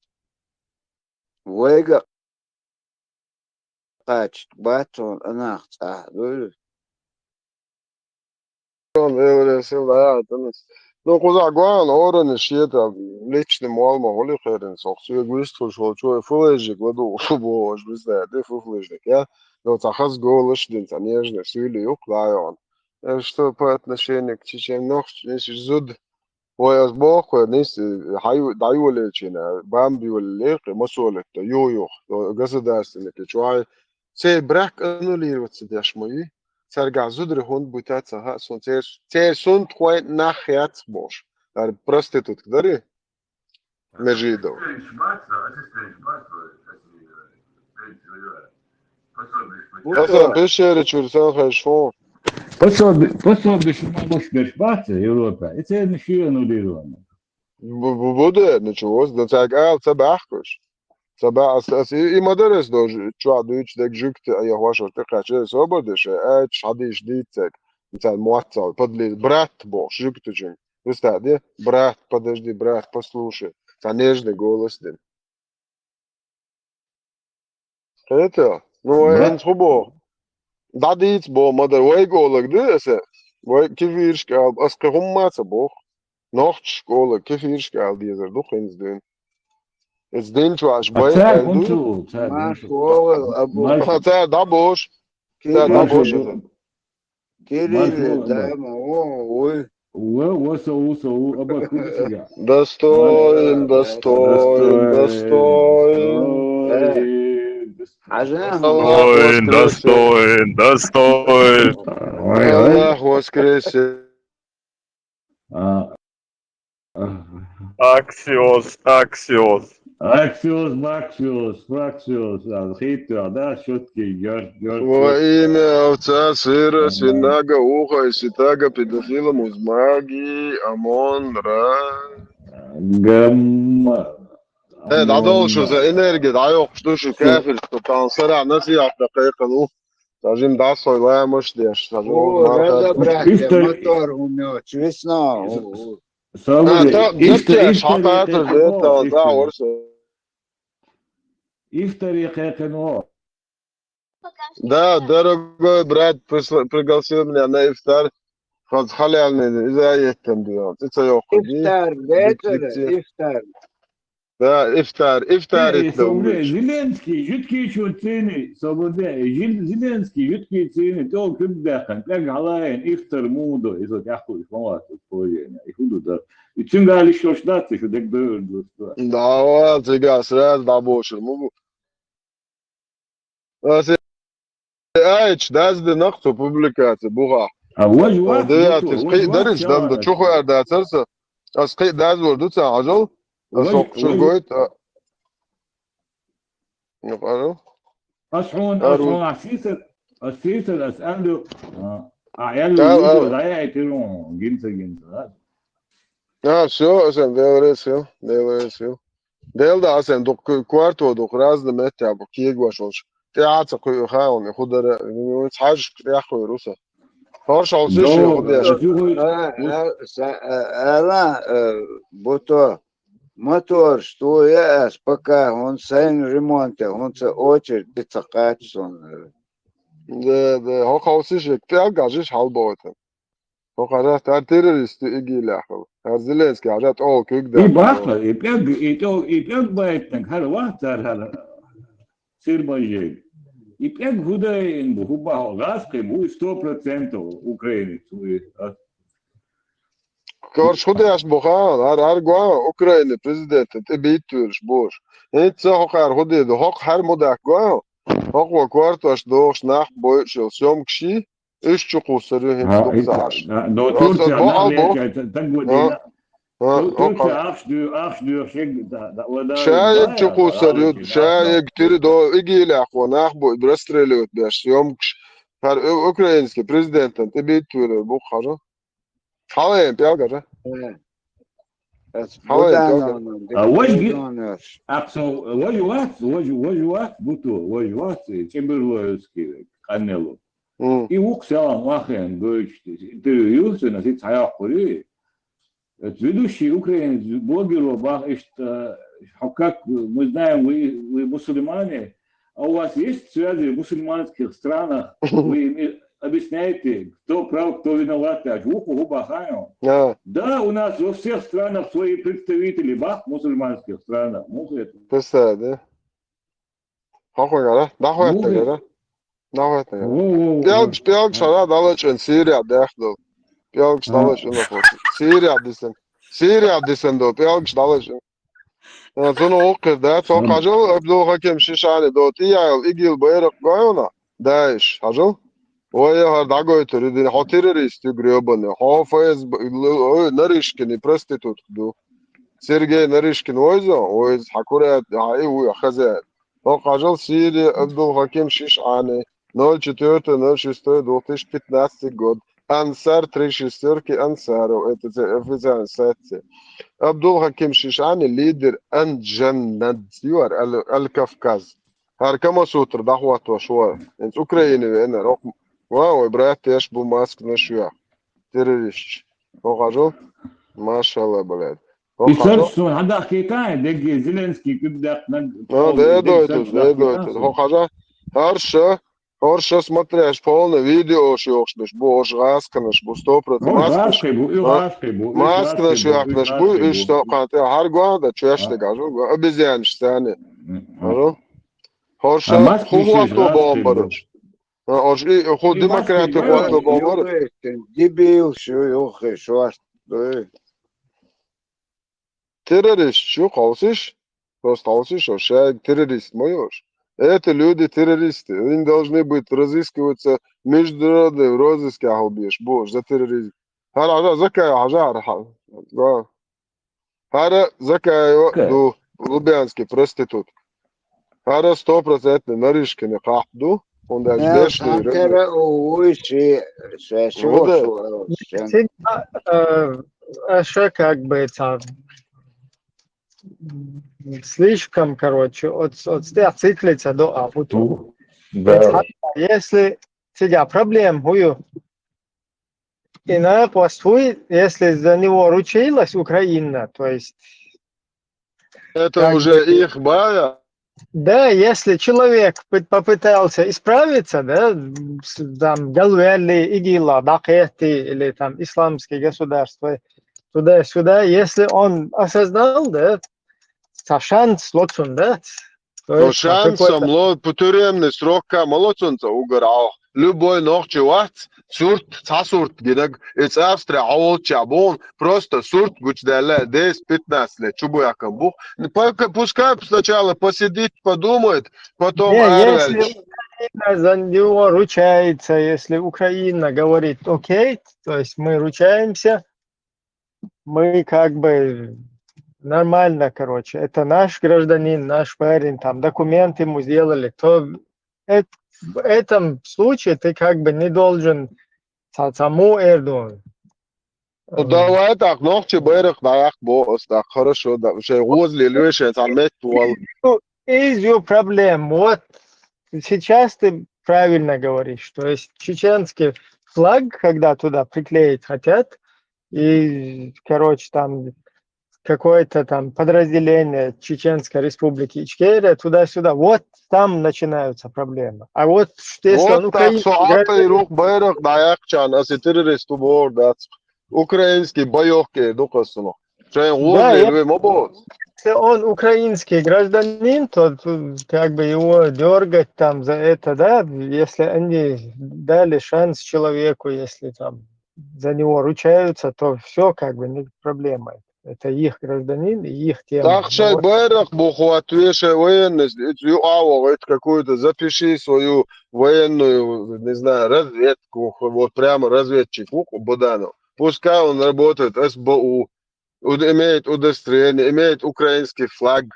Вега качет батон анахт ахдуй. Ну, куда гуан, оран, шьета, личный малма, голи херен, сохсуя гвистфу, шо фулежик, ладу, фубо, аж безда, де фуфлежик, я? Но цахас голыш, дин, нежно, сюли, уклайон. Что по отношению к чечен ног, если зуд, ويا بوخ ناس حيو دايو ليشنا بامبي والليق مسولك يو قصد انك شوي سي براك انو لي وتسداش مي سرجع زدر هون بوتات ها سون تير سون توي ناحيات بوش دار بروستيتوت كدري مجيدو اصلا بشير تشورسان خشفون Пособие, что могу шпешбаться, Европа, это ничего аннулировано. Буде, ничего, да так, цабахкош. Цабах, и модерес тоже, чуа, дуч, так жукт, я ваша, ты хочешь, свободишь, шадиш, дитек, это муацал, подли, брат бог, жуктучин. Вы знаете, брат, подожди, брат, послушай, это нежный голос, дин. Это, ну, я не схубо. Dat iets bo, maar de week oorlijk dus. Week kivierschal, als ik rommaatse boog. Nachtschole, kivierschal, die is er toch eens doen. Het is ding zoals bij en doen. Maar school, abo. Dat boos. Dat boos. Кирилл, да, ой. Достоин, достоин, достоин. Достоин, достоин, достоин. Аллах воскресе. Аксиос, аксиос. Аксиос, Максиос, Фраксиос, хитро, да, четкий, Во имя Отца, Сына, Свинаго, Уха и Святаго, педофила, Музмаги, Амон, Ра. Гамма. ده شو زي انرجي ده يقشتو شو كافر كان صرع نسي على دقيقة نو تاجم ده صويلا مش ديش تاجم هذا براتي موتور هنا شويسنا جبتش حتى ترجيت ده ورسه Ифтари кекено. Да, дорогой брат, пригласил меня на ифтар. Халяльный, إذا يهتم بيه. إفطار بيتر إفطار. Да, ифтар Зеленский, жуткие чуцины, свобода, Зеленский, жуткие цены, то кубдахан, как галаен, ифтар мудо, и вот яхуй, фамат, поедение, и худу да. И чем дали что штаты, что так дорого. Да, вот, сега, сразу да больше, могу. Aici, dați de năctul publicație, buha. وجوه ده بطو تسقي درج دم ده شو خويا ده ترسا اسقي داز وردوت عجل اسوق شو قويت نقالو أصحون أروي. أسيسر أسأله أعيال الوجود ضيع يترون جنس شو عشان ديل ديل ده عشان دوك كوارتو دوك راز ده متى ابو كيج وشوش تعال تقول خاون ياخد حاجه يا اخوي روسا هورش على شيء ياخد يا Ela botou мотор, что я пока он сайн ремонте, он се очередь бицакачсон. ده هو خاوسيش كتاب قاعدش حالبوته هو قاعد تيرست يجي لاخر زيلينسكي قاعد كيك ده يبقى يبقى بايتنك هذا واحد هذا سير بايجي يبقى هدا إن بحبه غاسكي مو 100% أوكراني كارش خدي اش بخان هر گوا اوکراین پرزیدنت تبیتورش بوش هیچ هو خر خدي ده هق هر مدک گوا هق و کوارتاش دوش نخ بو شو سوم کشی ايش چقو سري هند دوكساش دو تركيا شايك چقو سري شايك تري دو اجي لاخو نخ بو برستريلوت باش يوم هر اوكراينسكي برزيدنت تبيتور بو خرا حاوين بيالجا وجوات بوتو وجوات تشمبرلوسكي канелу и уксян вахен говорит интервью на сит саяхури ведущий украинец блогер как мы знаем вы мусульмане а у вас есть связи в мусульманских странах вы объясняете, кто прав, кто виноват, а да, у нас во всех странах свои представители, в мусульманских странах. Представь, да? Хохуя, да? Пиалг шара далечен Сирия дехдо. Пиалг далечен на Сирия десендо, пиалг далечен. Зону окер да, то кажу, абдул хаким шишани до тиял игил байрак гайона. Даиш, кажу? وهي هردعجوا تريدين هتيرست يجريبني حافظ نريشكني برستيتوت دو سيرجي نريشكن ويز حكورات حقيقي خزان هو قاجل سيري عبد الحكيم شيش عني 04 06 دوتش 15 جود انصار تريشستركي انصار واتزا ساتسي عبد الحكيم شيش عني ليدر انجند يور الكافكاز هركما سوتر دعوات وشوار انت اوكرايني انا رقم واو брат يشبه ماسك نشويا террорист هو ما شاء الله بلاد يسرسون هذا حكيتاي دق زيلينسكي كبدا ده دوت هو خاجه هرش смотришь полное видео шош бош расканаш бо 100% маск наш бу и что канте har года чеш не гажу обезьянш стане هرش хулато бомбарш خود демократы хулато бомбар Дебил, что террорист что хаусиш просто хаусиш что террорист моешь это люди террористы они должны быть разыскиваться международные розыски ахубиш бош за терроризм هذا زكاة حجار هذا زكاة دو лубянский проститут هذا 100% нарышкины قاعدو он даже Еще как бы это слишком, короче, от циклица до апуту. Если тебя проблем хую, и на постуй, если за него ручилась Украина, то есть... Это уже их бая? Да, если человек попытался исправиться, да, там, Галвели, ИГИЛа, Дакети или там исламские государства, туда-сюда, если он осознал, да, шанс лоцун, да, то шансом по тюремный срок молодцунца угорал. Любой ночь сурт, цасурт, гидак, из Австрии, аул чабон, просто сурт, гучдале, 10-15 лет, чубу яком бух. Пускай сначала посидит, подумает, потом Украина за него ручается, если Украина говорит окей, то есть мы ручаемся, мы как бы нормально, короче, это наш гражданин, наш парень, там документы ему сделали, то в этом случае ты как бы не должен саму Эрдоган. Ну давай так, ногчи бэрэх даяк бос, так хорошо, да, уже возле лёши залмет туал. Is your problem? Вот сейчас ты правильно говоришь, то есть чеченский флаг, когда туда приклеить хотят, и, короче, там какое-то там подразделение Чеченской Республики Ичкерия, туда-сюда, вот там начинаются проблемы. А вот если он Вот так, суата и рух бэрэх даяк чан, аси террористу бор, да, украинский боёвки, дукасуно. Че возле лёши мобот. если он украинский гражданин, то как бы его дергать там за это, да, если они дали шанс человеку, если там за него ручаются, то все как бы не проблема. Это их гражданин и их тема. Так шай бэрэх бухуатвеше военность, говорит какую-то, запиши свою военную, не знаю, разведку, вот прямо разведчик, Буданов. Пускай он работает СБУ, имеет удостоверение, имеет украинский флаг.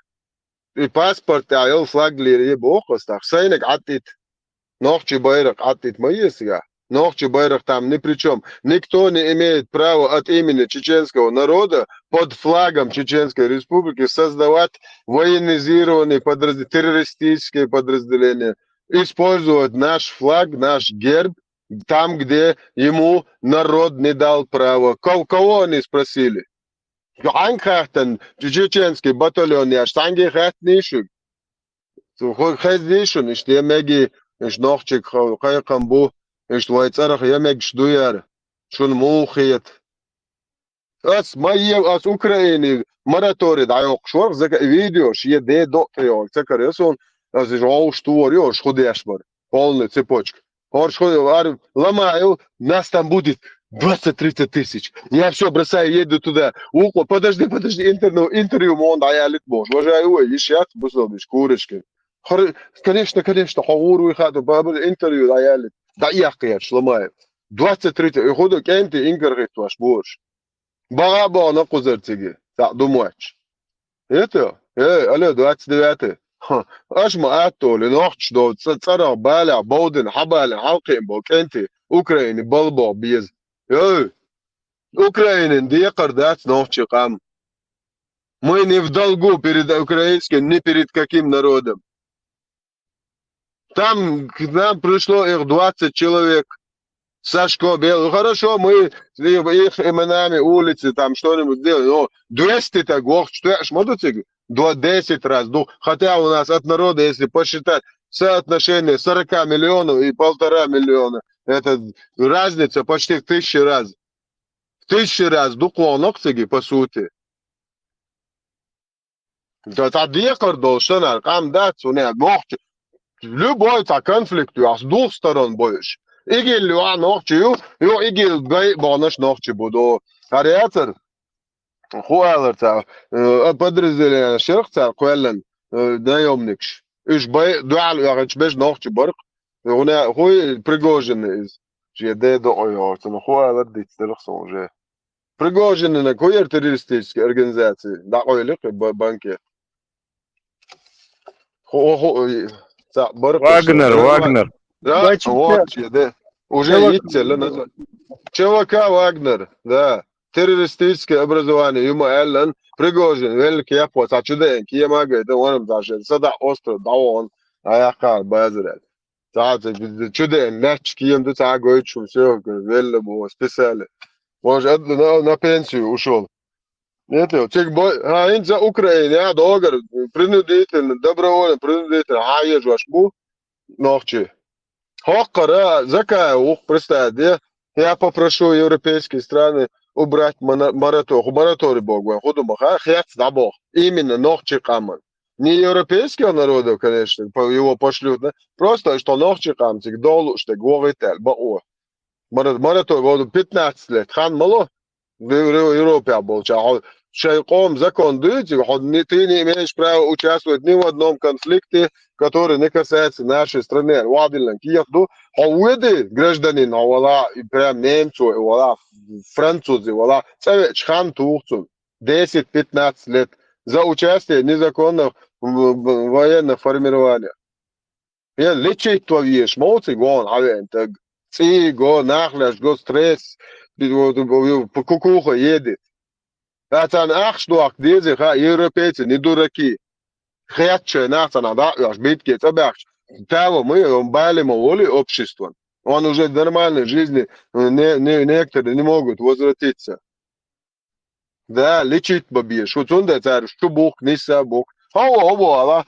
И паспорт, а он флаг ли бохос, так сайник атит. Ногчи байрак атит моисия. Ногчи байрак там ни при чем. Никто не имеет права от имени чеченского народа под флагом Чеченской Республики создавать военизированные террористические подразделения. Использовать наш флаг, наш герб там, где ему народ не дал права. Кого они спросили? Анхахтен, чеченский батальон, я штанги хат нишуг. Хат нишуг, ich der megi, ich noch chik kambu, ich weiß auch, ja meg штуяр, schon мухет. As as Украины мораторий даёк шор, за видео, шье де доктор, цекар ясон, as ich auch штуар, ёж ходяшбар, полная цепочка. Ломаю, нас там будет 20-30 тысяч. Я все бросаю, еду туда. Подожди, интервью он даялит бож. Уважаю, ищат, бусобиш, курочки. Конечно, хавуру и хату, интервью даялит. Да я шломаю. 20-30, ходу кенти инкаргит ваш бож. Баба на кузертиги. Так, думаешь. Это? Алло, 29. Аж ما أتو لنوحش دو تصرع بالع بودن حبال حلقين بو كنتي أوكراني بلبو بيز Украинин декар дать ногчи кам. Мы не в долгу перед украинским, ни перед каким народом. Там к нам пришло их 20 человек. Сашко Белый. Хорошо, мы их именами улицы, там что-нибудь сделали. Но 200 так, что я шмотуцик? 10 раз. Хотя у нас от народа, если посчитать соотношение 40 миллионов и 1,5 миллиона, это разница почти в 1000 раз. В 1000 раз дуклоноксиги, по сути. Это декар должен аркам дать, у них ногти. Любой конфликт, с двух сторон боишь. Игель люа ногти, игель гай бонаш ногти буду. Ариатор. Хуалерта, подразделение шерхта, куэлен, наемникш. Иш бай, дуал, ягач беш ногти барк. Уна хуй Пригожин из. Жеде до ойорт, но хуалер дитстерхсон же. Пригожин на куер террористические организации, да ойлик банки. Вагнер. Да, вот, жеде. Уже идти, назад. ЧВК Вагнер, да. Террористическое образование, ему Эллен, Пригожин, великий японец, а чуден, киема говорит, он даже сада остров, да он, а я как базарет. Чуден, мяч, кием, да так говорит, что все, великий был, специально. Может, на пенсию ушел. Это, за Украину, я договор, принудительно, добровольно, принудительно, а я же вашбу, ногчи. Хоккара, закая, представь, я попрошу европейские страны убрать мораторий Бога, именно ногчи каман. Не европейского народа, конечно, его пошлют, да? Просто что ногчи камтик, долу, что говорит, мораторий 15 лет, хан мало, в Европе был, шайком закон дыти, ты не имеешь права участвовать ни в одном конфликте, который не касается нашей страны. Вадилан, кияхду, хауэды гражданин, вала, прям немцу, вала, французы, вала, чхан тухцун, 10-15 лет за участие в незаконных военных формированиях. Я лечить твоешь, молцы гон, авентаг, ци го, нахляш, го, стресс, по кукуха едет. Атан ахштуак deze ga европейцы не дураки. Хятче нахтана да, аж битки табакш. Того мы балим воли общества. Он уже в нормальной жизни некоторые не могут возвратиться. Да, лечить бабьеш. Вот он да царь, что Бог, не са Бог. Ала,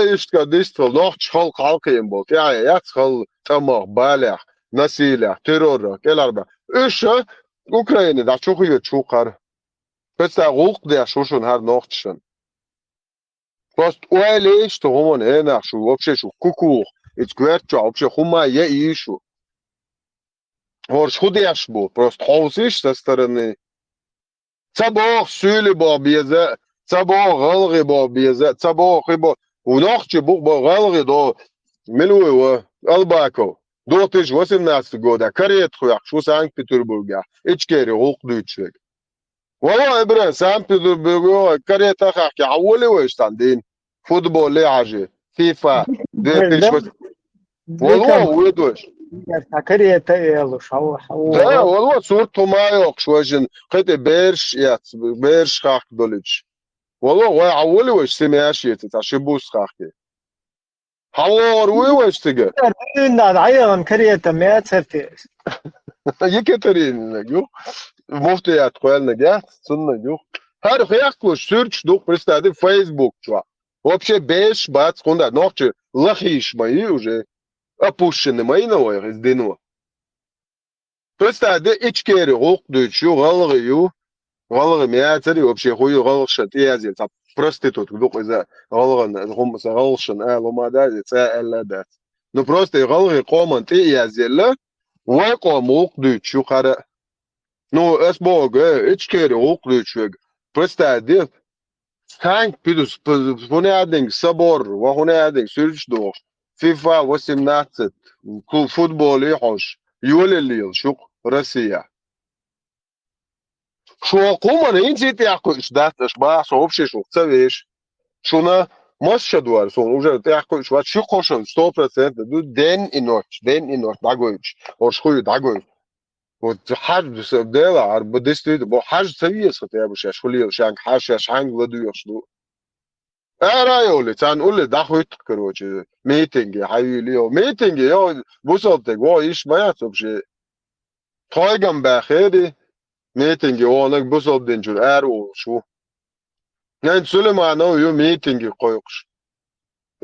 есть кадиство, нох чхал халкаем бол. Я чхал тамах, балях, насилиях, террорах, келарба. Еще Украина, да чухует чухар. Pesta ruch der schon hat noch schon. Post oile ist doch man nach schon вообще schon kuku. It's gehört schon вообще хума я ишу. Орш худяш был, просто хаусиш со стороны. Цабох сюли бо безе, цабох галги бо безе, цабох бо унахче бо галги до милуева Албако. До 2018 года карет хуяк шу Санкт-Петербурга. Ичкери рух дучек. والله ابراهيم سامبي كاريتا خاكي عولي ويش تندين فوتبول لي عجي فيفا والله ويدوش كاريتا يلا شو لا والله صورته ما يوقش وجن قيت بيرش يات بيرش خاك دوليتش والله وي عولي ويش سماش يتا شبوس خاكي حوار ويش تجا عيان كاريتا ما تسرتيش Екатерин, муфты отхуяльно, я, сунна, ю. Хар хяхло сюрч дух представь Facebook, чува. Вообще беш бац хунда, ночи лахиш мои уже опущены мои новые из дыну. Представь, ичкери рук дучу, галгаю, галга мяцари, вообще хую галшат, язил, проститут, дух из-за галгана, гумса галшан, ломада, ца элладат. Ну просто галги команд и язил. ويقوم وقدوش شو خرا نو اسبوع اتشكيري وقدوش برستاديف تانك بيدوس هنا عندك صبر وهنا عندك سيرش دوش فيفا وسمناتت كل فوتبول يحوش يولي الليل شو روسيا شو قوما انتي تاكلش داتش باش вообще شو تسويش شونا مش دوار سون уже تاكلش وات شو قوشن 100% دو دين انوش داغويش اور شوي داغويش вот حاج سبدلا عرب دستي بو حاج سويه يا ابو شاش خلي شانك حاج شانك ودوش دو رايولي تان قول داخويت كروجي ميتنج حيليو ميتنج يو بوصلتك هو ايش ما يعتبش تايغم بخيري ميتنج هو انك بوصل دنجر ارو شو يعني سليمان هو يو ميتنج قويقش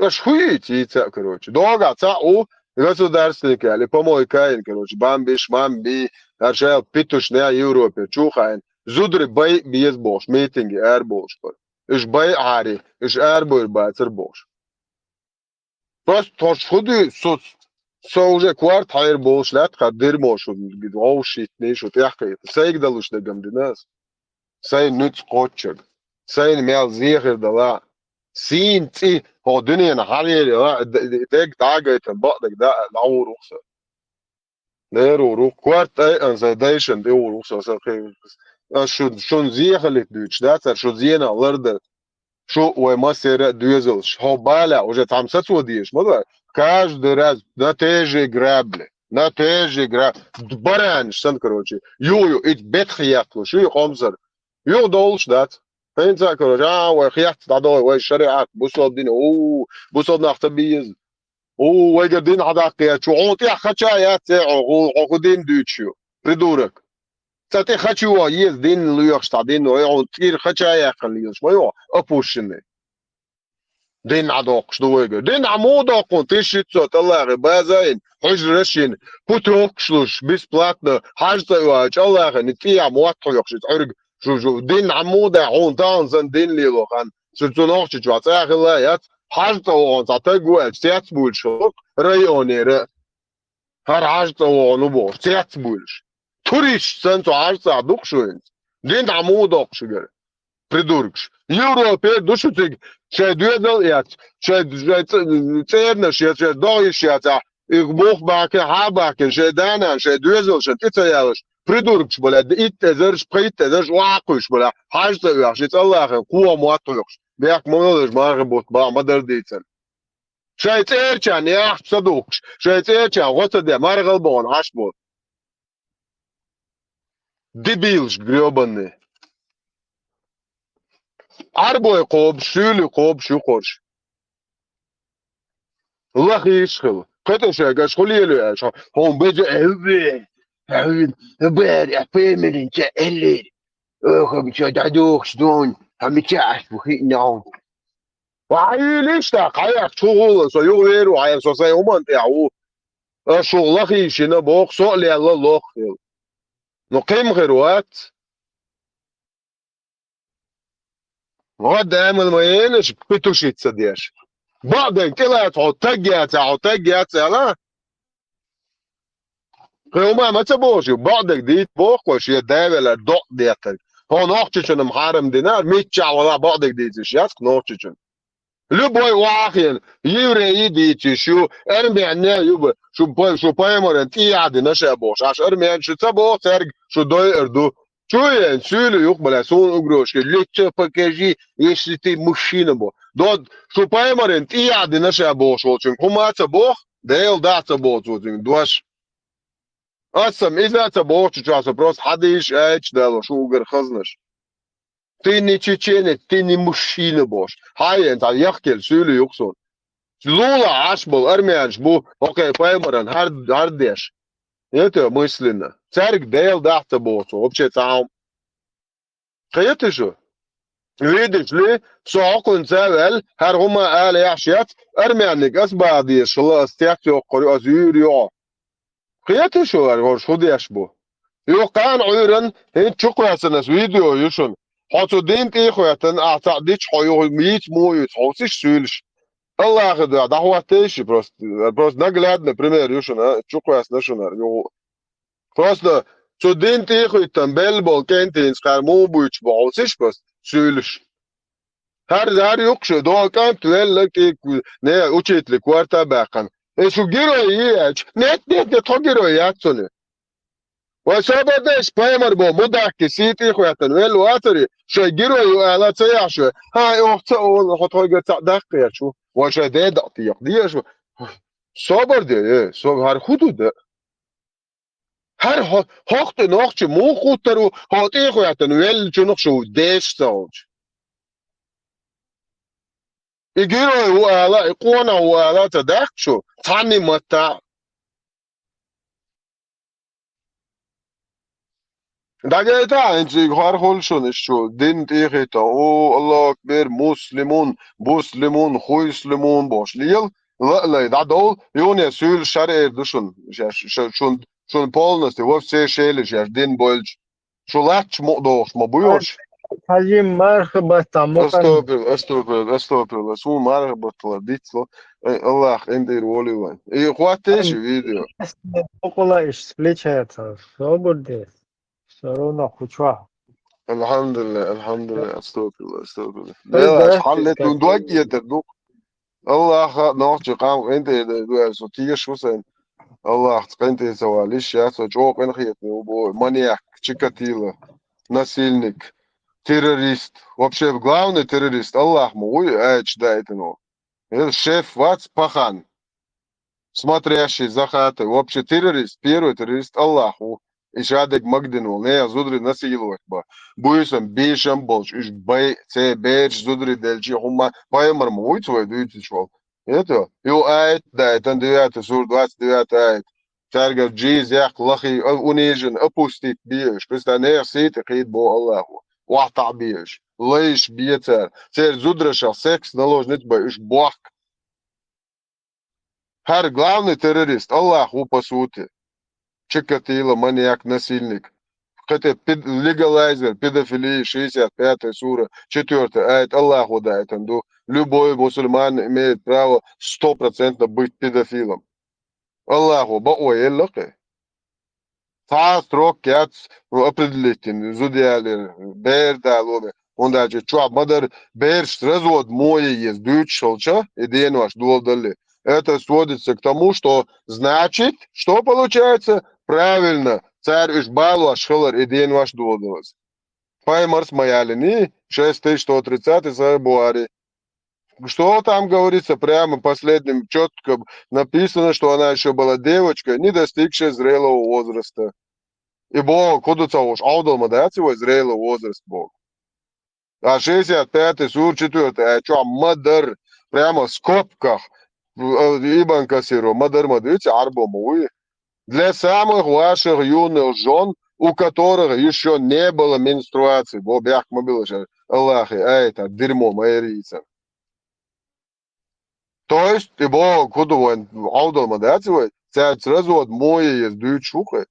اش хуйти ца короче долго ца у государственники или помойка короче бамбиш мамби аршал петушная Европе чухайн зудри бай без бош митинги ар бош иш бай ари иш ар бой бацер бош просто тош худи со уже кварт хайр бош лат кадир мош гидоу шит не шо тяхка сайг далуш дагам динас сай нуц кочек сай мел зихер дала سين تي هو الدنيا حاليا داك داجت بعدك ده لو رخصه نيرو رو كوارت اي انزايديشن دي رخصه شون زيخلت دوتش ده شو زينا لرد شو ومسير دوزلش هو بالا уже там сотводишь ماذا каждый раз на те же баран что короче ю ит бетхиятло شو خمسر يو دولش دات فانت كروج وخيحت دعوه والشريعات بوصل دين بوصل نختبيز ويقدين عداقيا شو عوتي خشايات عقودين دوتشو придурок ты хочу есть дин луёш тадин он тир خشايا خليش ما يو опущенный دين عداق شو ويقول دين عموداق تشيتسو الله بازين حجرشين بوتوك شلوش бесплатно حاجه واج الله نتي عموات يخش تعرق شو دين عمودة عون تانزن دين لي لوخان شو نوخش جو تاخلايات حاجة وان تاغوال تياتبول شوك رايونير هر حاجة وانو بو تياتبولش توريش سنتو حاجة دوك شوين دين عمودة شجر придуркш. Европе душутик, шай дуэдал ят, шай цернаш ят, шай доиш ят, их мохбаке, хабаке, шай данан, шай дуэзал, шай тицаялаш. Придуркш, блядь, иттезерш, приттезерш, вакуш, блядь, хажтавяш, ит Аллахе, куа муатуйш. Бяк молодежь, маргабот, ба, мадардицен. شاي تيرشان يا أخ صدوقش شاي تيرشان غوصة دي مرغلبون عشبو ديبيلش грёбаный عربو يقوب شولي قوب شو قرش الله يشخل قطع شاي قاش خليلو يا شو هم بيجي هبين هبين هبين أفهمني انت اللي هم شادوخش دون هم تعرف وخينا وعيليش تاقايق شغل سيغير وعيل سوسي ومن تعو الشغل خيشنا بوق سؤلي الله الله نقيم غيروات غد عمل ما ينش بتوشي تصديش بعدين كلا تعتقيات لا قيوما ما تبوشي بعدك ديت بوق وشي دابل الدق ديتك هون اختشن محارم دينار ميتشع ولا بعدك ديتش ياسك نوختشن любой واخين يوري يدي شو ارمي عنا يوب شو بايمر تي عادي نشا بوش عش ارمي عن شو تبو سرق شو دوي اردو شو يعني سيلو يقبل سون اغروش اللي تفكجي يشتي مشينه بو دود شو بايمر تي عادي نشا بوش وچن كما تبو ديل دا تبو وچن دوش اسم اذا تبو تشاس بروس حديش ايش دالو شو غير خزنش Ты не чеченец, ты не мужчина, бош. Хай, انت يحكي سيلو يقصون. لولا عاش بو ارميانش بو اوكي بايمرن هارديش. Это мысленно. Царик дейл дахта босу, вообще там. Каяты же. Видишь ли, все окон цавел, هر هما قال يحشيت ارميانك اسبادي شلا استيقظ قري ازيريو. Каяты شو شو ديش بو. يو كان عيرن هين تشوكو يسنس فيديو يشون. حتى دين تيخواتن اعتقدش حيو ميت موي تحوسش سولش الله غدا دعواتش بروست نقلاد например يشون تشوكو يس نشونر يو بروست تو دين تيخواتن بلبل كنتين سكارمو بوش بوسش بس سولش هر يقش دو كان تولك ne учитель кварта бакан شو герои нет тогерои яцоне وسبدش بايمر بو مدك سيتي خواتن ولو اتري شو جيرو على تياشو هاي وقت حط هاي دق يا شو واش ده دقتي دي شو صبر دي صبر هر حدود هر وقت نوخ مو خوترو هاتي خواتن ول چنوخ شو ديش سوج يجيرو على قونا وعلى تدق شو ثاني متى دقيقة انت هر حال شون شو دين تيخيتا او الله اكبر مسلمون خويسلمون باش ليل لا دا دول يوني سول شرع دشون شون полностью во все щели жер дин больш شو лач модош ما بيوش حجم مرحبا تمام استوبر سو مرحبا تладицло الله انت رولي وين и хватишь видео около встречается свободе все равно хочу الحمد لله استوبر لا حلت ودوجي تدوق الله نوخ قام انت دو سوتيه شو سن الله انت سواليش يا سو جوق ان خيط маньяк чикатило насильник террорист вообще главный террорист Аллах мой читает ну это шеф вац пахан смотрящий за хатой вообще террорист первый террорист Аллах и шадек магдину не зудри насиловать ба буйсам бешам болш иш бай це беш зудри дельчи хума паймар мой свой дуйте чвал это يو آيت ده تنديات سور 29 آيت ترجع جيز ياك لخي أونيجن أبوستيت بيش بس أنا سيت قيد بو الله وعطع بيش ليش بيتر سير زودرشا секс наложнить бы إيش بوك هر главный террорист Аллах по сути Чикатило маньяк насильник хотя легалайзер педофилии 65 сура 4 аят Аллах удает анду любой мусульман имеет право 100% быть педофилом. Аллаху баой эллаке. Та строк кяц определителен, зудиалер, бердалове. Onda чё, мадер берш развод мое есть, дючшолча, и день ваш долдали. Это сводится к тому, что значит, что получается? Правильно, царь Ишбалу Ашхалар и день ваш долдалась. Паймарс Маялини, 6130 Фебруари. Что там говорится? Прямо последним четко написано, что она еще была девочкой, не достигшая зрелого возраста. И Бог, куда уж аудалма, да, свой зрелый возраст Бог. А 65-й сур 4-й, а что, мадер, прямо в скобках, Ибн Касиру, мадер, видите, арбомуи. Для самых ваших юных жен, у которых еще не было менструации, Бог, бях мобил, Аллахи, это дерьмо, майрица. То есть, и Бог, куда он аудалма, да, свой, сразу от моей есть дают шухой.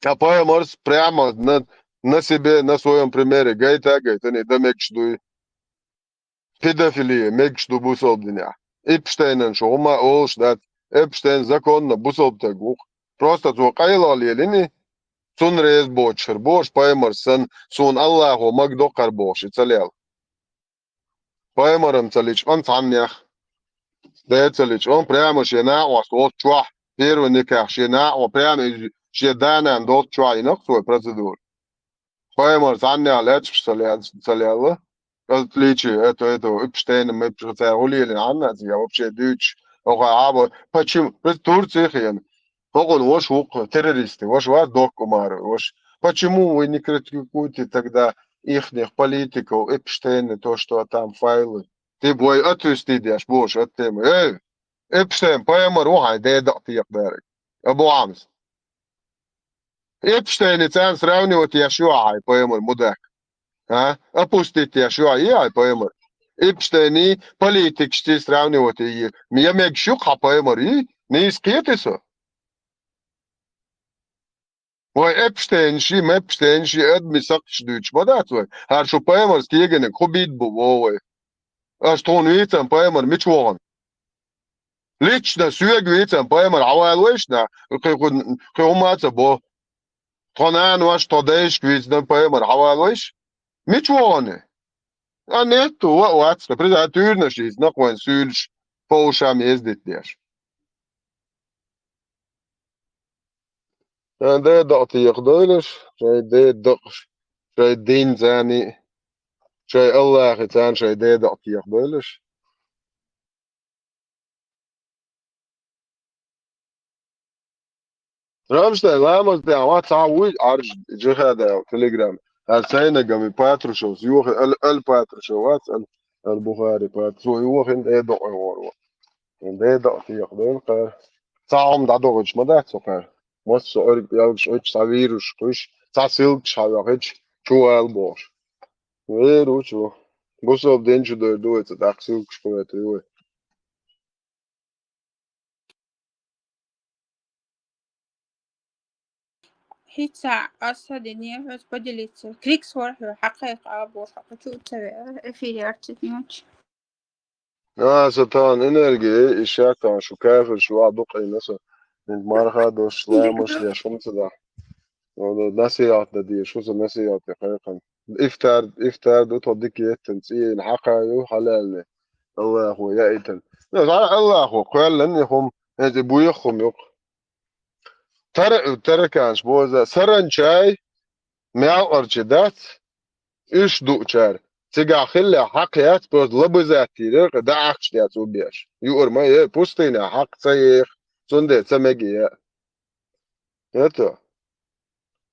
А Паймарс прямо на себе, на своем примере, гайта, не да мекшдуй. Педофилия, мекшду бусол дня. Эпштейнен шома олшдат, Эпштейн законно бусол тагух. Просто то кайла лелини, сун рез бочер, бош Паймарс сун Аллаху магдокар бош, и целял. Паймарам целич, он самнях. Да целич, он прямо шена, от чуа, первый никак шена, прямо Жедана дот чуайнок свой процедур. Поймар зання лечь соляла. Отличие это Эпштейна мы улили Анна, я вообще дюч. Aber почему? Турция хрен. Он ваш террористы, ваш докумары, ваш. Почему вы не критикуете тогда ихних политиков Эпштейна, то, что там файлы? Ты бой отвести дашь, боже, от темы. Эпштейн, поймар, ой, да я берег. Абу Амс. Эпштейн цен сравнивать Яшуа, поймар, мудак. А? Опустить Яшуа, я поймар. Эпштейни политик что сравнивать и я мегшук, поймар, и не искетесо. Ой, Эпштейн, адмисак шдуч, бадатвай. А что поймар, скигене, кубит бувой. А что он видит, поймар, мичвон. Лично сюег видит, поймар, авалвешна, кумаца бо. Тонан ваш тодеш квиздан поймар, авалвеш. Мичвоне. А нету, ватс, презатурно шиз, нахуй сюльш, по ушам ездит деш. Да дати яхдайлеш, да дакш, дин зани, Аллах цан, да дати яхдайлеш. Рамштайн, ламас да ватс ауй арж джихада телеграм. Арсайна гами Патрушев, юх ال Патрушев, ватс ال Бухари Патрушев, юх ин да докор. Да дати яхдайлеш. Цаам да докоч мадат сокар. Мос сор ялш оч савируш, туш цасил шавач чуал бош. Веручу. Босов денчу дуется, так сил школет его. Хица осадение поделиться. Крик сворху, хакайка боша. Хочу эфире артиснуть. Сатан энергия, ишака, шукаф, шуадук и наса. Марха дош лаймаш я шумца да. Насият да دي شو النسيات حقيقة إفتار دو توديك يتن سين حقا حلال الله هو يأتن الله هو قال لن يهم هذا بويخهم يق تركانش بوزا سرن شاي مياو أرشدات إيش دو شار تيجا خلي حقيات بوز لبزاتي رق دا عقش ديات وبيش يقول ما يه بوستينا حق سيخ سنده سمجي это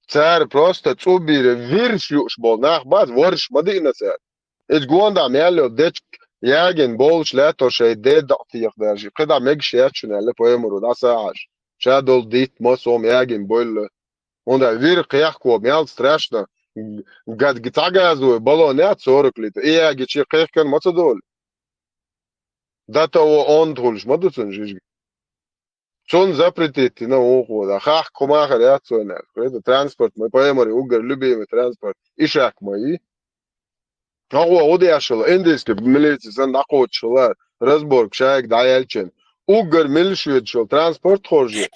царь просто цубире виршюш бол нах баз ворш мадина царь. Эч гонда мяло деч яген болш лето шей деда тих даже. Когда мегш ячнеле поэмру да сааш. Шадол дит мосом яген бол. Он да вир кяхко мял страшно. Гад гитагазу было не 40 лет. И яги чи кяхкен мацадол. Да то он дульш мадуцен жиж. Сон запретит на ухода. Хах кумаха реакционер. Это транспорт, мы поэмори, угар, любимый транспорт. Ишак мои. Ого, одяшил, индийский милиция, сан нахочила, разборг, шайк, даяльчен. Угар, милшведшил, транспорт хожи.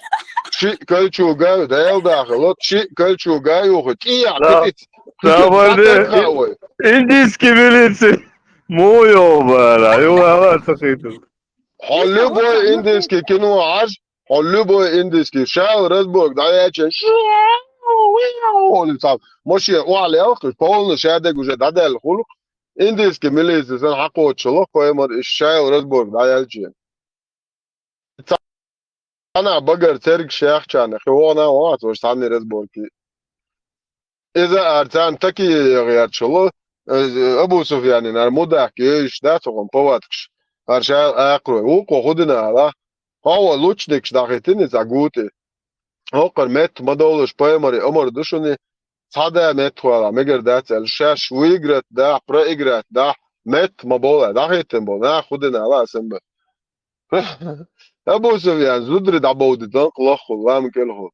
Чи, кальчугаю, даялдахал, чи, кальчугаю, хоть. И я, Самое индийские милиции. Мою бара, юла сахиту. любой индийский кино аж, любой индийский шел разборг, да я че, ماشي وعلى اخر بقول شهادة جوجة ده الخلق индийский милиции sen hakkı uçuluk koymadı işe разборг да я че. أنا بقر ترك شيخ كان خوانا وات وش ثاني разборг. إذا أرتان تكي غير شلو أبو سفيان نرمودك إيش ده تقوم بواتكش هرشال أقرأ وقو خدنا هذا هو لوچنكش داخلتني زعوتي هو قرمت مدولش بايمري أمر دشوني صدا مت ولا مقر دات الشاش ويقرت ده بريقرت ده مت مبولا داخلتن بونا خدنا هذا سنبه أبو سفيان زدري دعبودي تنقلخ والله كله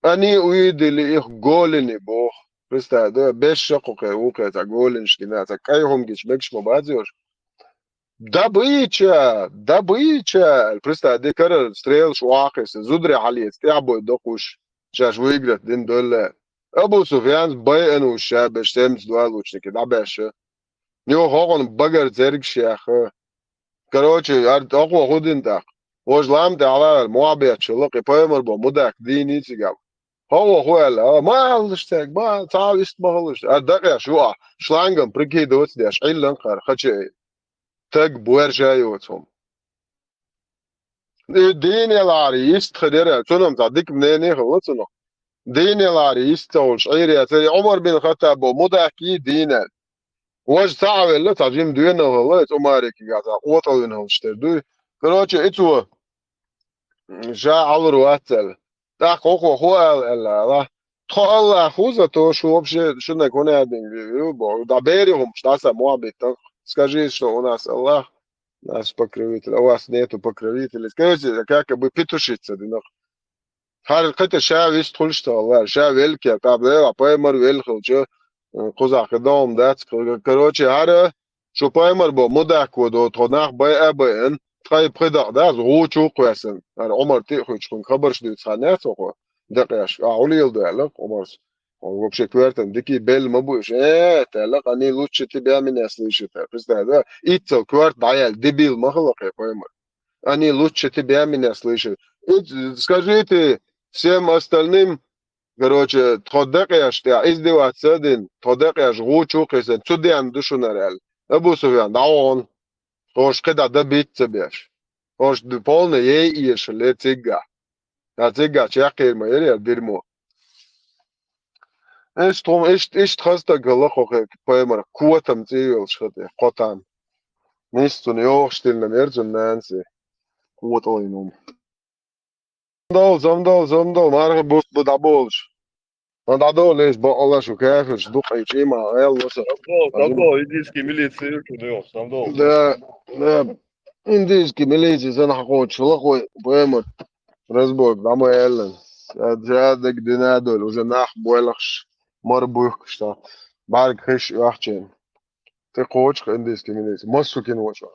أني أريد اللي يقولني بوخ بس ده بيش شقوق وقع تقولن شكنا تكايهم جيش مكش مبادئوش ده بيتشا просто ده كرر ستريل شواقس زدري عليه استعبوا يدقوش شاش ويقرت دين دول أبو سفيان باين وشاب شمس دوال وش كده باش نيو هون بقر زرق شيخ كروتشي أقوى خدين تاق وجلام على المعبيات شلقي بايمر بمدك ديني تجاب هو لا ما هلشتك ما تعال يستمهلش الدقيقة شو شلانجم بركي دوت دي أشعيل لنقر خدشي تق بوير جايوتهم دين يلاري يستخدر تنم تعديك منين خلصنا دين يلاري يستول شعيري تري عمر بن الخطاب ومدكي دينا وج تعال لا تعجيم دينا والله عمرك قاعد قوة لهم اشتردوا كروتشي اتوا جا على رواتل ده خو لا الله خوزа то что вообще что такое да берегом что моабит скажи что у нас Аллах наш покровитель а у вас нету покровителя скажите как бы петушиться да هر قطع شاویش تولش الله شاویل که قبله پایمر ویل خلچه خوزا خدام دست کروچه هر شو پایمر با مدک و دو تناخ بای ابین تای پدر دست رو چو قوسن هر عمر تی خوش کن خبرش دیت خانه سوخو دقیقش علیل دالق عمر و بشه کورتن دکی بل مبوش تالق انی لوچ تی بیا من اصلیش تا پس ده ایتو کورت دایل دبیل مخلوقه پایمر انی لوچ تی بیا من اصلیش скажите всем остальным, короче, тходекаяш, издеваться один, тходекаяш, гучу, кисен, цудиан душу наряли. Абу Суфьян, да он, хош когда добиться беш, хош полный ей иш, ле цигга. А цигга, чакир майри, дерьмо. Иш тхаста галахо, поэмар, куатам цигл, шхате, котан. Нисту не охштил на мерзун нанси, куаталинум. زمدال مرغ بوست بدابولش من دادول ليش الله شو كافش دوق اي شيء ما يلا Самдол, индийские милиции, самдол. да индийский милиции زين حقوق شلقوا بيمر رزبوك دامو يلن جادك دينادول وجا ناح بويلخش مربوك شتا بارك خش واحشين تقوش индийский مилиции مسوكين وشا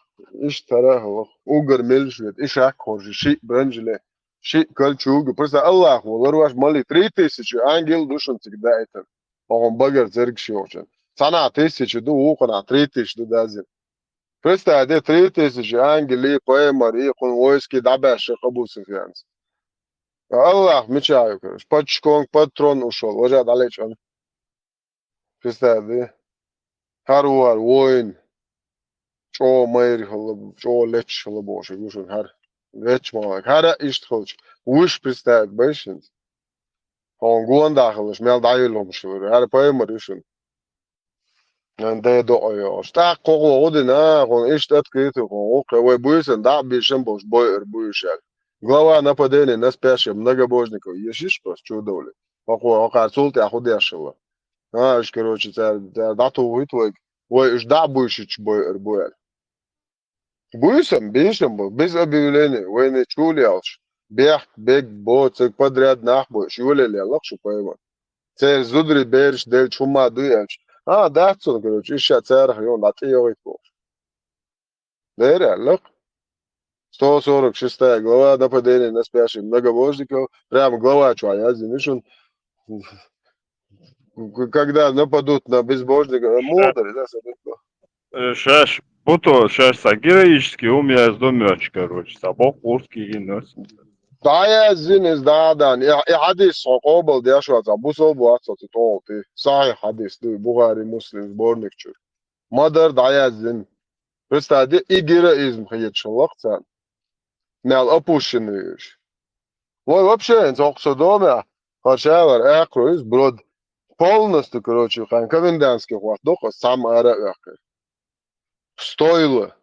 ايش تراه اوغر ملشوت ايش اكور شيء برنجله شيء كل شو بس الله والله مالي 3000 ангел душен всегда это он багер зерг шиочен цана 1000 ду укона 3000 ду дазин просто это 3000 ангели поэмари кон войски дабаш Абу Суфьян الله мечаю короче пачкон патрон ушел уже далеко просто это харуар воин чо майр чо леч лобош гушен хар Веч малак. Хара ишт хоч. Уж представь, бэшин. Он гуан дахалыш, мел дайылом швыр. Хара паймар ишин. Нанде до'о. Штак кого одина, он ишт открытый, он окрывай буйсен, да бишен бош бойер буйшел. Глава нападения на спящих многобожников. Ешиш просто чудовли. Поко окарцулти ахудешила. Знаешь, короче, дату вытвой. Ой, жда буйшич бойер буэр. Буйсом, бишем был, без объявления, вы не чули алш. Бег, бо, цик подряд нахбой, шулили, лакшу пойма. Цер зудри берш, дель чума дуялш. Да, цун, короче, ища церах, и он отъехает был. Да, реально. 146 глава нападения на спящих многобожников. Прямо глава чуая, зимишун. Когда нападут на безбожника, мудрый, да, события. Сейчас героически у меня есть домёч, короче, собак узкий нос. Daya ziniz dağdan. Hadis qabıl diye şu ata. Bu sol bu atsa tutuğu. Sahih hadis. Bukhari, Muslim, Bornikçu. Madar daya zin. Представьте, и героизм ходит шелохца. Мел опущенный. Вот вообще, инсоксо дома, хашавар, экруиз, брод. Полностью, короче, хан комендантский хват, доха сам ара экр. Стойло.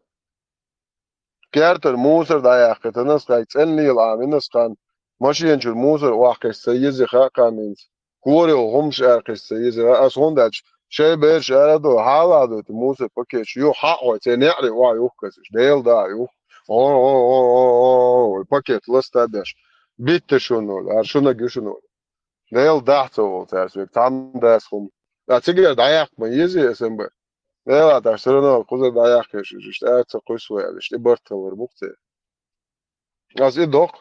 Кертер мусор даяк, это нас как ценный лам, нас кан. Машинчур мусор вахкes sayyizi хаканинс. Курил хумш эркes sayyizi асондач. شيء بيرش أردو حالا تو موسى بكيش يو حقه تنعري وايو كسش ديل دا يو باكيت لستادش بيت شنو أرشونا جشنو ديل دحتو تاسوي تام داسهم لا تيجي دايق ما يزي اسمه ديل تاسرنا كوزا دايق يش تقوسوا يش تبرتور بوقتي از إدق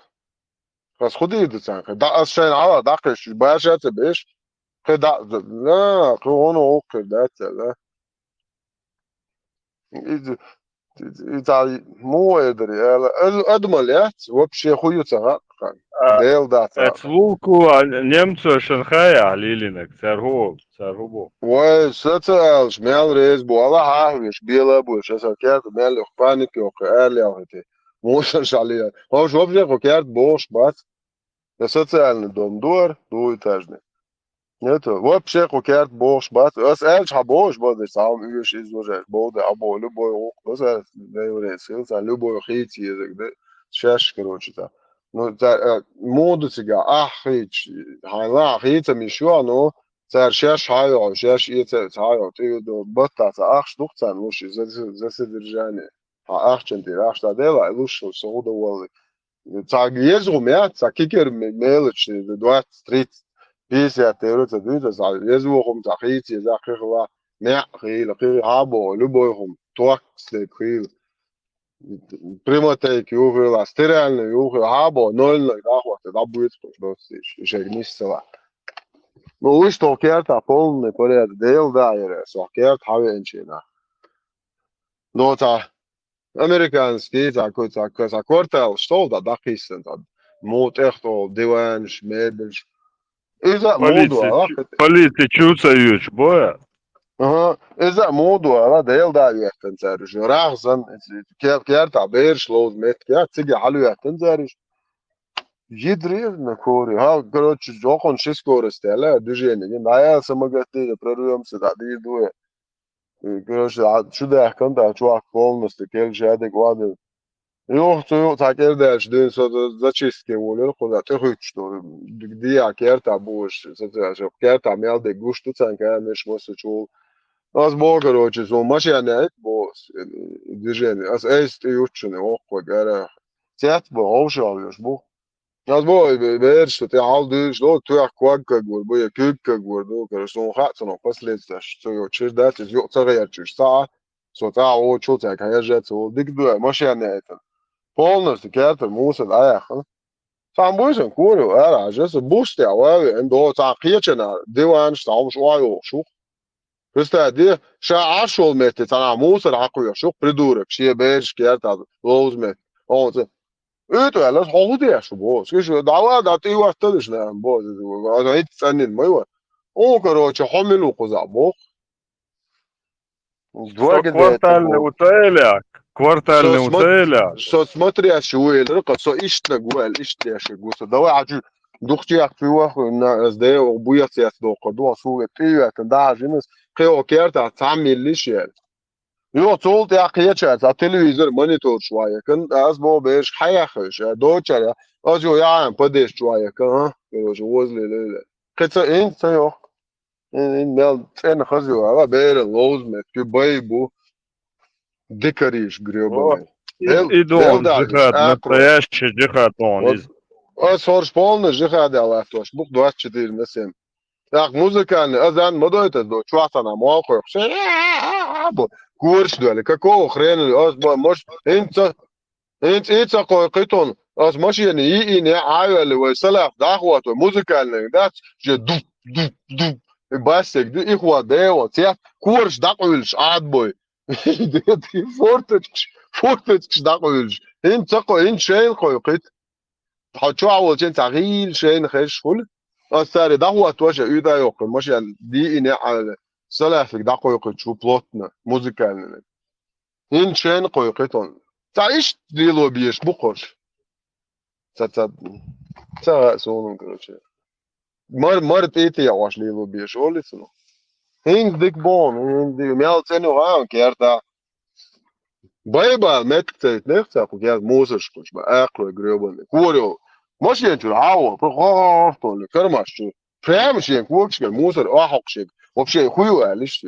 از خودی يدتان دا از شين على دقش باشات بيش كده لا كونه اوكي ده لا إذا مو يدري أدمليات وبشي خويو تغا ديل داتا Цвулку немцу Шанхая лилинек, саргубу. وستالش مال ريز بو الله هاوش بيلا بو شسكات مال اخبانك وقال يا هتي موش شاليا هو شو بجي كوكارت بوش بات социальный дом дор двуэтажный. Это вообще кукерт бош бат. Ас элч хабош бод сам юш изложать. Бод або любой окно за даёрец, за любой хити язык, да. Шаш, короче, да. Ну, за моду сега ахич, хайла хита мишо, но за шаш хайо, шаш это хайо, ты до бота за ах штукцан лучше за содержание. А ах ченти, ах что дела, лучше все удовольствие. Так езжу меня, так кикер мелочь, 20-30 50 евро за две за езжу захити за хила не хила хабо любойхом туаксле хил приматейки увела стерильный ух хабо 0 рахват да будет что шегнисла ну вы что керта полный порядок дел дайре so керт хавенчина но та американский такой за квартал что да дакистен да мод эхто диванш мебель إذا موضوع Полиция чуцаюч, боя. Aha, إذا موضوع لا ديل دا يحتنزارج راغزن كير تعبير شلوز مت كير تيجي حلو يحتنزارج يدري نكوري ها كروتش جوخون شيسكور استلا دجيني نايا سمغتي прорвем сюда дидуе كروش شو ده كان ده شو полностью كل جادك واحد يوه تو تاكر داش دين سو зачистки волер куда ты хочешь что где акерта будешь это акерта мел де гушту цанка меш мосучу аз бо короче со машина бо движение аз эст ючне окко гара цят бо овшалыш бо аз бо бер что ты алды что ты аквак гор бо я кюк гор до короче он хат но последствия что я через дать ё цагаячиш са со та о чё так я же то дикду машина это полностью кертер мусор аяхын. Сам бойсен курю, эра, жесы бусти авави, эндо цакиечена, диван штаум шуаю шух. Представь, ша ашол мети, цана мусор акуя шух, придурок, шие бейш кертер, лоуз мет. Он це, это я лас хохуди я шубо. Скажи, давай, да ты его оставишь, да, бо, а эти ценин моего. Он, короче, хомину кузабо. Квартальный утеляк. Квартальный утеляк. Со смотри, а что это? Со ишта гуэл, ишта я шигуса. Давай, ачу, духтяк пивах на СД, обуя цвет дока, дуа суга, ты это даже нас, кео керта, сами лишь. يو صوت يا أخي يشهد على التلفزيون مونيتور شوية كن أسبوع بيش حياخش دوتشر أجو يعني بديش شوية كن ها كروش وزلي ليلة كتر إن سيو إن مال تين خزيو على بير اللوز مت كبيبو ديكاريش грёбаный Идон джихад, настоящий джихад он. صورش полный джихад على توش бук 24 на 7 так музыкальный азан модойта до чувата на мохо كورش دولي كاكو خرين مش انت قوي قيتون از مش يعني عايل وسلاف دعوات موسيقى ده جو دو دو دو بس كده إخوة ده وتيا كورش داقولش عاد بوي فورتش داقولش إن تقو إن شين قويقت حتشو عوض جن تغييل شين خيش كل أستاري ده هو توجه إذا يوقع مش يعني دي إني على سلافك دا قويقت شو بلوتنا موسيقى إن شين قويقتون تعيش ديلو بيش بقرش تا سونم كروتشي مرت إيتي يا واش ديلو بيش أولي سنو هين ديك بون هين دي ميال تاني غاون كيرتا بايبا متكتت نفسك وكيال موسش كوش بأكلو يقريبون كوريو مش ينشو العاوة بخافتون لكرماش فهمش ينكوكش الموسر أحقشك وبشي خيو أهلش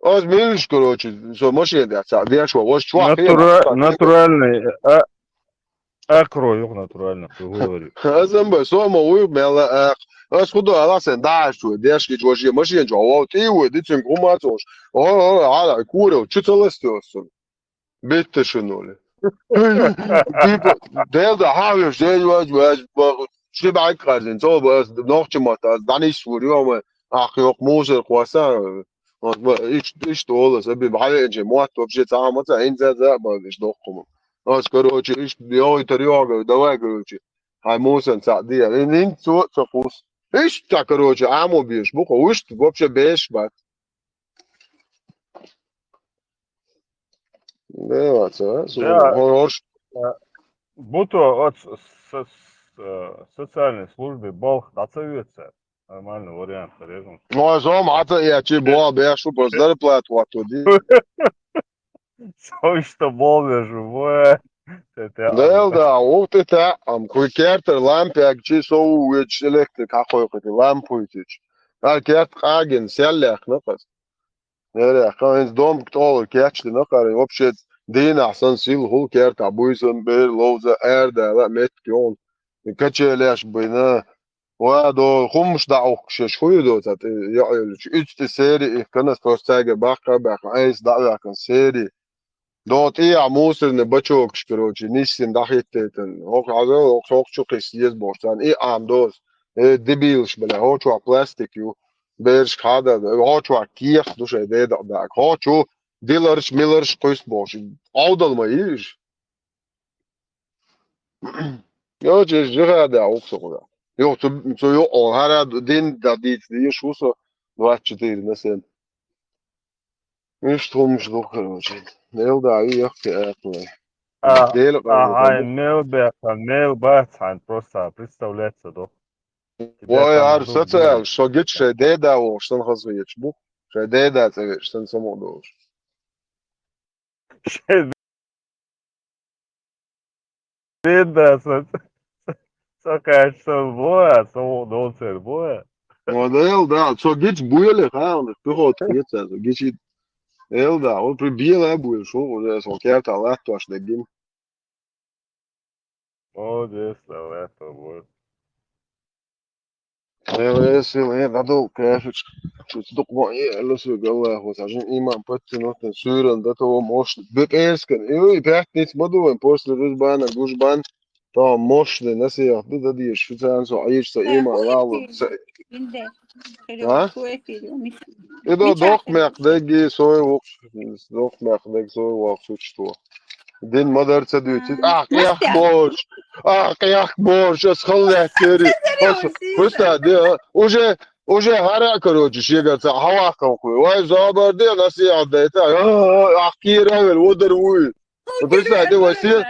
Az milš, короче, so može da sa dješva, voš čva Натуральный. Акро, yok натурально. Говорю. Azam ba so mo uyu mela az khudo ala sen daşu, dješki joji, može jo, ti u dicin kumacoš. Ala kuro, çıtılıyorsun. Bitti şunole. Tipo, da havio şey var, şey bak kardın, so bas nohçu mata, daniş vuruyor ama yok mozer kwasa. İşte olursa bir bahane önce muhatap şey tamamsa en zaten bağış dokumu. Az короче işte diyor iteriyor давай короче. Hay musen sadiye. En çok fus. İşte короче amo bir bu koş вообще beş bak. Ne var sa? Hoş. Будто от социальной службы Бог отзовется. Нормальный вариант, порежем. Ну, а зом, а то я тебе была бы, я шубу зарплату оттуда. Что болвежу, бое. Да, вот это, куйкертер лампе, чи соу уч электрик, ахой кути лампу итич. Керт аген селлях, нахас. Неря, ханс дом ктол керчли, нахары, вообще дин ахсан сил хул керт, абуйсан бер ловза эрда, ла меткион. Качелеш бина. وادو خمش دعوك شويدو تات يعيل ايش سيري كنا استوستاجه باقا عايز دعوه كان سيري دوت ايه عموسر نبچوك شكروچي نيسين دحيتن هوك عزو هوك شو قيسيز بوشتان ايه عم دوس دبيلش بلا هو شو بلاستيك يو بيرش هذا هو شو كيخ دوش ايدي دعك هو شو ديلرش ميلرش قيس بوش عودل ما يجيش يو جيجي دعوك سوغا Yok, so yok, her din da dit diye şu so 24 mesela. İşte olmuş bu короче. Ne oldu abi yok ki aklı. Нел бацан просто представляется, да. Ой, ар социал, что гитше деда о, что он хазует, бу. Что деда это, что он само должен. Деда, Сока, boa, sou doce, boa. Model da, so geht's buile, ha, und ich bin jetzt also geht's el da, o pribila buil, šo, da so kerta lato aš negim. O, desta, leto, boa. Esse é da do café, do bom, ela se gala, o sajin imam patti noten syren da to most, bek esken, eu pert nichts modu, en posle rusban, gusban. طبعا مش للناس يحددها دي شو تنسوا عيش سئيمة راو ها؟ إذا دوق مقدجي سوي وقش دوق مقدج سوي وقش وشتوه دين مدر تدويتي ياخ بورش اسخلي كيري بس ده وجه هرا كروجي شيغا هوا كوكو واي زابر دي ناس يعديتا احكي راول ودر وي بس ده وسيل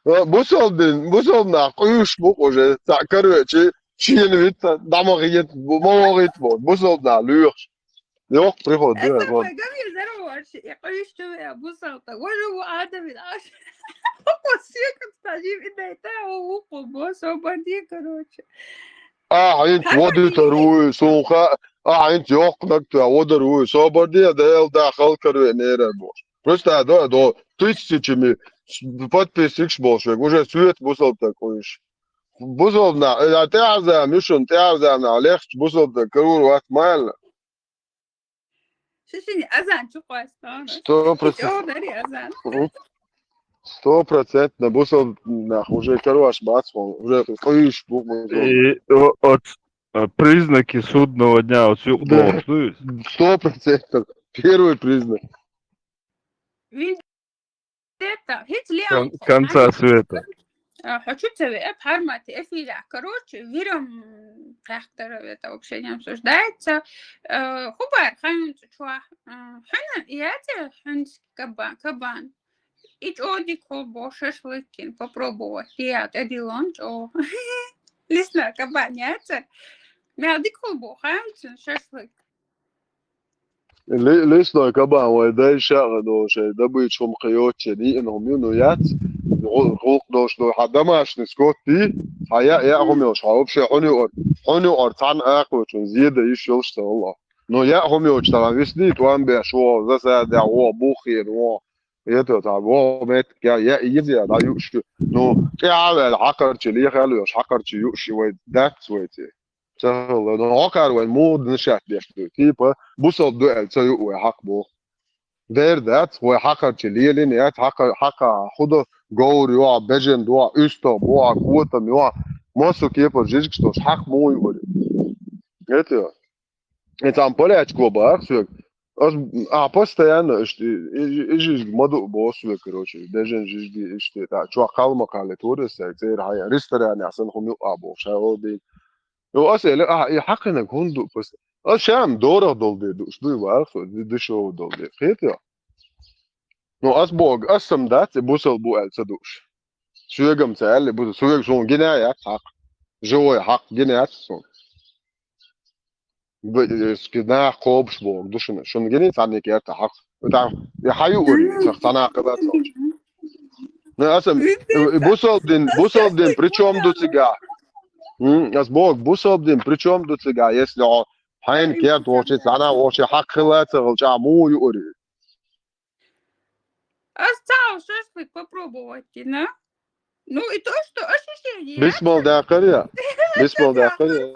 bu solda uyuş bu hoca takar çi çiğni bit damağıyet bu mağıyet bu solda lüyor yok prihod ده جميل زرور يقيش يا ابو صوتك وجهه عاده من عشر وصيك تستجيب انه يتاهو وقبو صوباني كروش انت ودي تروي سوخه انت yok نكتا ودروي صوباني ده داخل كروي نيره بو просто до тысячами подписчик больше, уже свет бусол такой. Бусол на, а ты аза, мишун, ты аза на, легче бусол такой, вот мало. شوشني أذان شو قاستان 100% на бусол на, уже короче бацмон, уже коиш бук. И от Признаки судного дня. Вот все Да. голосуют. 100%. Первый признак. Вендетта. Хит леон. Конца света. Хочу тебе обхармати эфиля. Короче, верим трактора, это вообще не обсуждается. Хубар, ханун чуа. Хана, я тебе ханс кабан. И оди колбо шашлыкин попробовать. Я эди лонч о. Лисна кабан, яйца. Мяди колбо ханун шашлык. ليش كبا ودا شغل دوش دبي شوم خيوت شدي انهم ينويات غوق دوش لو حدا ماش نسكوتي هيا هم يوش هاوب شي حوني اور تان اكو چون زياده يشوش والله نو يا هم يوش ترى ويسني توان بي شو زسا دا هو بوخي نو يتو تاع هو مت يا يزي دا يوش نو قاعد العقر تشلي خلو يوش عقر تشيوش وي دات ويتي سهل لأنه عقار وين مود نشأت بيحكي تيبا بوصل دوال تسيو حق بو غير ذات هو حقر تشلي لين حقا خدا جور يوع بجن دوا أستا بوا قوة ميوع ماسو كيبر جيجك ستوش حق مو يقولي يتيا انت عم بولي اتكو باك أز أبوستيان إيش مدو بوسو كروشي بجن جيجي إشتي تا شو قال مقالة تورس كتير هاي ريستوران عشان هم يقابو شاو دي لو أسأل حق إنك هندو بس شام دورة دولدي دوش دوي وارخ دي شو دولدي خيط يا نو أسبوع أسم دات بوصل بو ألسدوش شو يقم سأل بوصل شو يقم شون جنايات حق جوي حق جنايات شون كنا قوبش بوق دوشنا شون جنايات عني كيرت حق وتعرف يحيو وري شخصنا قبات صوت نو أسم بوصل دين بريتشوم دو تيجا أسبوع بوصل دين بريتشوم دو تيجا يسلع حين كيرت وشيت أنا وشي حق خلات غلجا مو يوري Осталось шашлык попробовать, да? Ну и то, что ощущение. بسمل داخلية بسمل داخلية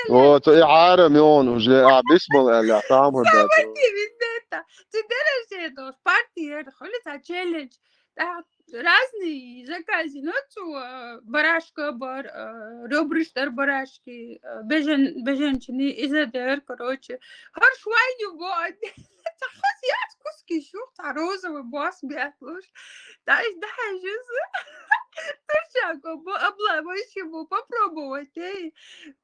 вот и عارم يون وجاء بسمل اللي طعمه ده Ты делаешь это в партии, ходит челлендж. Разные заказы, ну, барашка бар, ребрыштар барашки, беженчины, изадер, короче. Харшвайню бод. Это хасят куски шух, та розовый бас бятлуш. Да, жуз. Тушако, обламываешь его, попробовать, эй.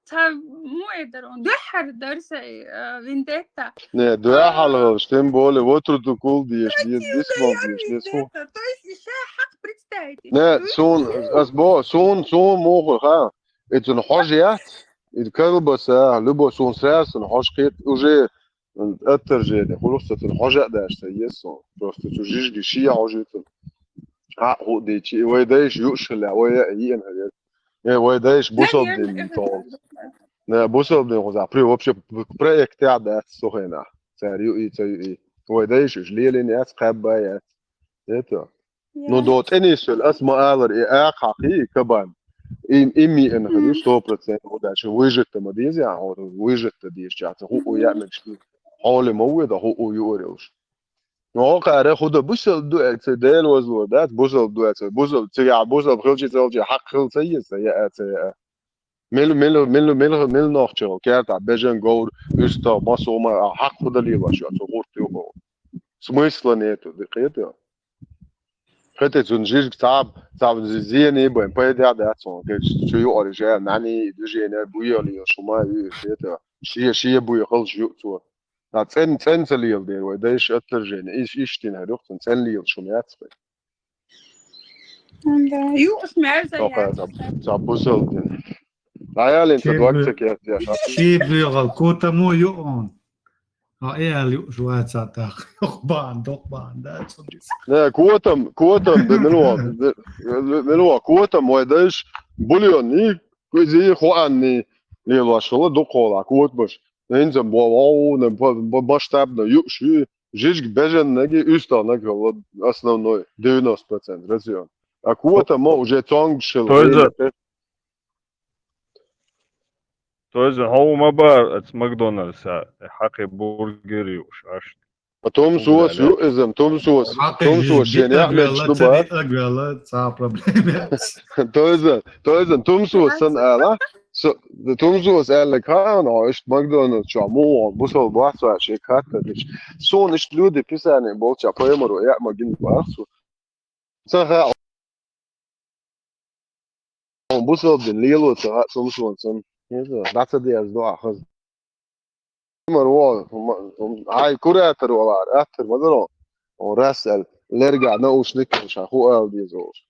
Та мой дарон, духар дарсай, вендетта. Не, да, халал, штем более, вот тут кул дишь, бисмал дишь, То есть еще حق представить. не, сон, أسبوع сон موخر ها. Это نحاجيات. الكلبسة لبو сон ساس نحاجيات وجه الترجية خلصت نحاجة داش سيسون. просто تجيش جشية عجيتن. هو ديتي ويدايش يوشلا ويا يين هذا. ويدايش بوصل دين طول. نه بوصل دين غزا بري вообще проект ده سخنة. سريع ويدايش جليل ناس قبايات. это Ну, дот энисел асмаалар и ахахи кабан. Ими ان هذي 100% وداش ويجت مديزي او ويجت ديش جات هو يعمل شيء حول موده هو يوريوش. نو قاره خود بوصل دو ديل وزو دات بوصل دو بوصل تيع بوصل بخلجي تلجي حق خلصيه سيئات مل نوختشو كارت بجن جور استا ماسوما حق خود اللي باش غورتيو смысла нету دقيقه хотя зунжиж цаб зиене бен пайда датсон чую орижа нани движение буйоли шума это шие буй холжу то на цен целил дер ወይ дэш отторжение иштин хадох цен лил шумяц Да, юж мерзая. забусал ден аялен тадвакцек я شيبلغ كوتا مو يؤون إيه شوية ساعات بان ده لا كوتم بملوا كوتم ويدش بوليوني كوزي خواني ليلوا شغل دقولا كوت باش ننزل بواو نباشتاب نيوشي جيش بجن نجي استا نجي основной 90% رزيون а كوتم ما уже тоньше То есть هو بار ات ماكدونالدز حقي برجري وش Потом соус юзем, том соус يعني احمد شطبه. أقبل صار проблем. توزن توم соус сан ала. Tumzos elektrāna, ist McDonald's mor, busol bācāši katadiš. Son ist ljudi pisāni bolčā paimaro, jā, magini bācu. Sahā, un busol din lielo tā Tumzos, un datadies doāhaz. Maro, ai, kurētaru alār, āttir, madaro, un rasel, lergā naus nikrišā, hu ēldīzos.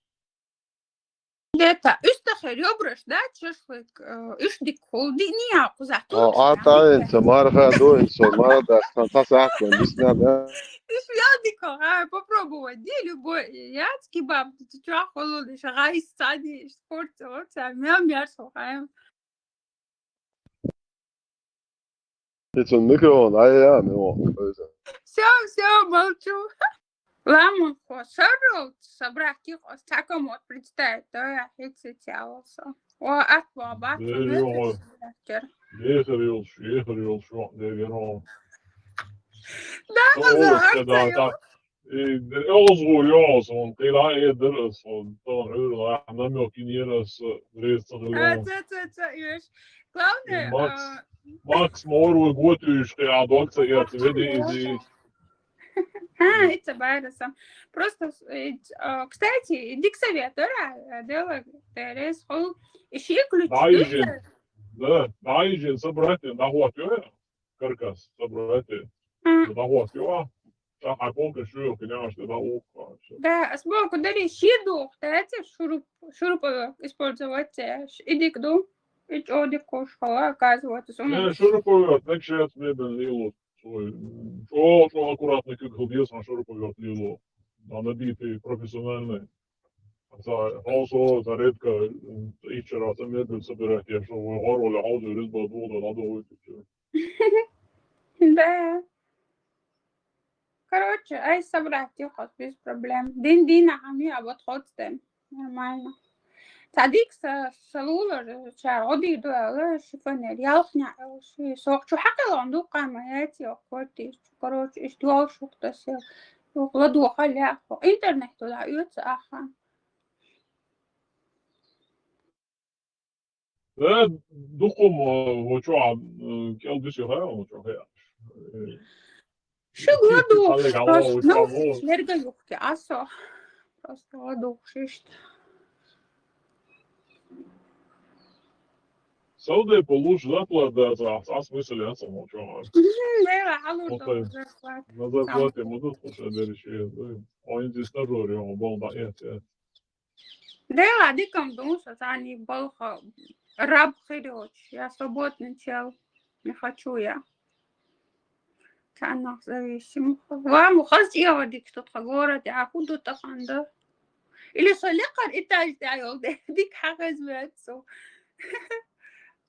Это üstahel jobroš dāt šašlik, išdik huldi nijāku zatu. Tā inta, marha doinso, mardas, tas ākvien, visnādā. Ишвядика, попробовать. Где любой яц кебаб, ты чё холодишь, райс садишь, спорт, вот, мясо, It's un mikrofon, jā, Все, молчу. Ладно, сорок, собрать их, таком вот представить, то я хитцетялся. О, аквабат, Ieharīls šo, nevienam. Да, да. Ozvuļos, un tā iedaras, un tā ir namjokinieras reizes. Главное... Макс Мору готовишь, а доктор я тебе не... Это байрасом. Просто, кстати, дик совет, да, дело, терес, хол, ищи ключи. Daijin собрать на готове, каркас собрать на готове. Так, а помнишь, что конечно, да, ухо. Да, сбоку дали щиду, кстати, шуруп использовать, иди к дому, и одик кошка, оказывается. Не, шуруповерт, так что это мне был лило. Что аккуратно, как ходил, на шуруповерт лило. Надо быть профессиональный. Also, редко еще раз медленно собирать, я что вы гороли, ауди, резьба двода, надо выйти. Да. Короче, ай собрать их без проблем. Дин ами, а вот ходим. Нормально. Тадик салулар, чар, оди дуэла, шифонер, ялхня, сок, чу хакал анду камаяти, окорти, короче, иштуал шуктасе, ладу халяхо, интернет туда, юца аха. Да, духом, вот что, келдиш я говорю, вот что я. Шо ладу, ну, нерга юхки, асо, просто ладу, шишт. Сауди получше зарплата, а смысл я сам молчу. Да, халурда зарплата. На зарплате могут слушать дальше. Он здесь стажер, он был на это. Да, адикам думаю, что они был раб хироч. Я свободный чел. Не хочу я. Канах зависим. Вам ухазила дик что-то город, а худу таханда. Или соликар итальте айолде. Дик хагаз вятсо.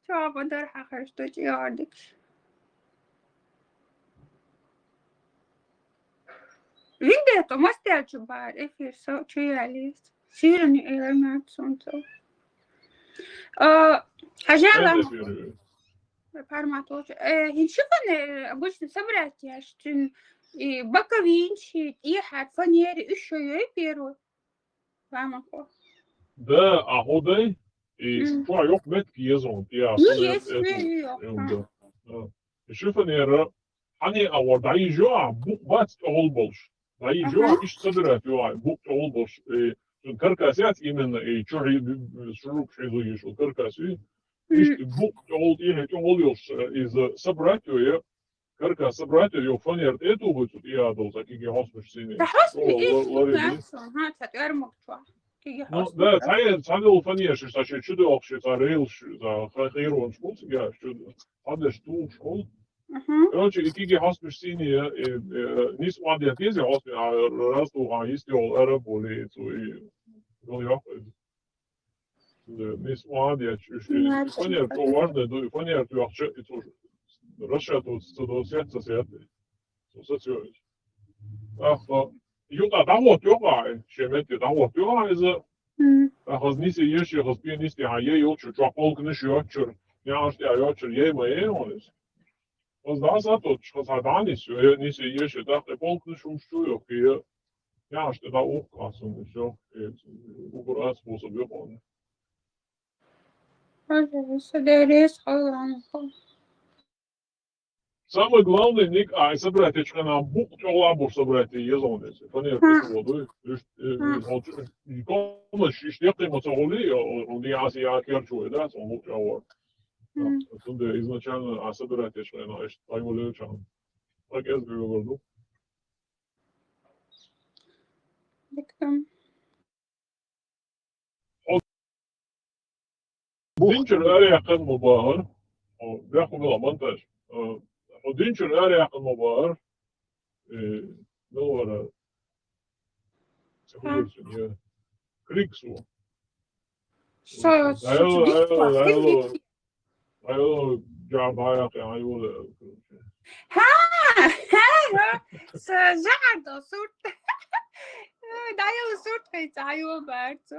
Чё, подар хагаз, что чьядик. Видите, то мастер бар, эфир со чьялист. Сирен элемент солнца. Хажала. Формат. Хиншифаны обычно собрать ящин и боковинчи, и фанеры, еще и первый. Вам Да, а ходай и что yok met kiyezon ya. Ну есть yok. Шифонера, они авардай жо, букват олболш. Дай жо, ищ собирать его, букват олболш. Каркасят именно и чёрный шуруп шизуишь, каркаси. Ищ букват ол и олёш из собрать его. Каркас собрать его фанер эту вот я дал такие хоспишь. Да хоспишь, ага, теперь мокчу. Ну да, цайл фанерши, что чудо вообще царил, за хайрон школ, я чудо. Адеш ту школ. Короче, какие хоспишь-сине, не смотрят тези хоспишь, а раз ту есть ол араболи, то и я. Не смотрят, фанер то важно, то фанер то вообще и тоже. Расчетывать, что сердце святое. Что ах, Юта, да вот ёга, шемети, да вот ёга из хозниси ещё хоспинисти, а я ёчу, чапол книж ёчур, няш я ёчур, ей моей онис. Да за то, что заданис, я ниси ещё, да пол книж умщу, я няш да ухкасун, всё, уграс способ ёпон. Самый главный ник, собрать нам бук чолабу собрать езонец. Понятно, воду. Комаш иштяпты моцоли, он я керчу, да, он бук чолабу. Тут изначально собирать члена, а его лечам. Так я говорю. Dinçer er yakın mı var? Bırakma la montaj. O dinçer er yakın mı var? Ne var? Seviyorsun ya. Kriksu. Ayo, cevap ya ayo. زعل صورت دايما صورت في تعيو بارتو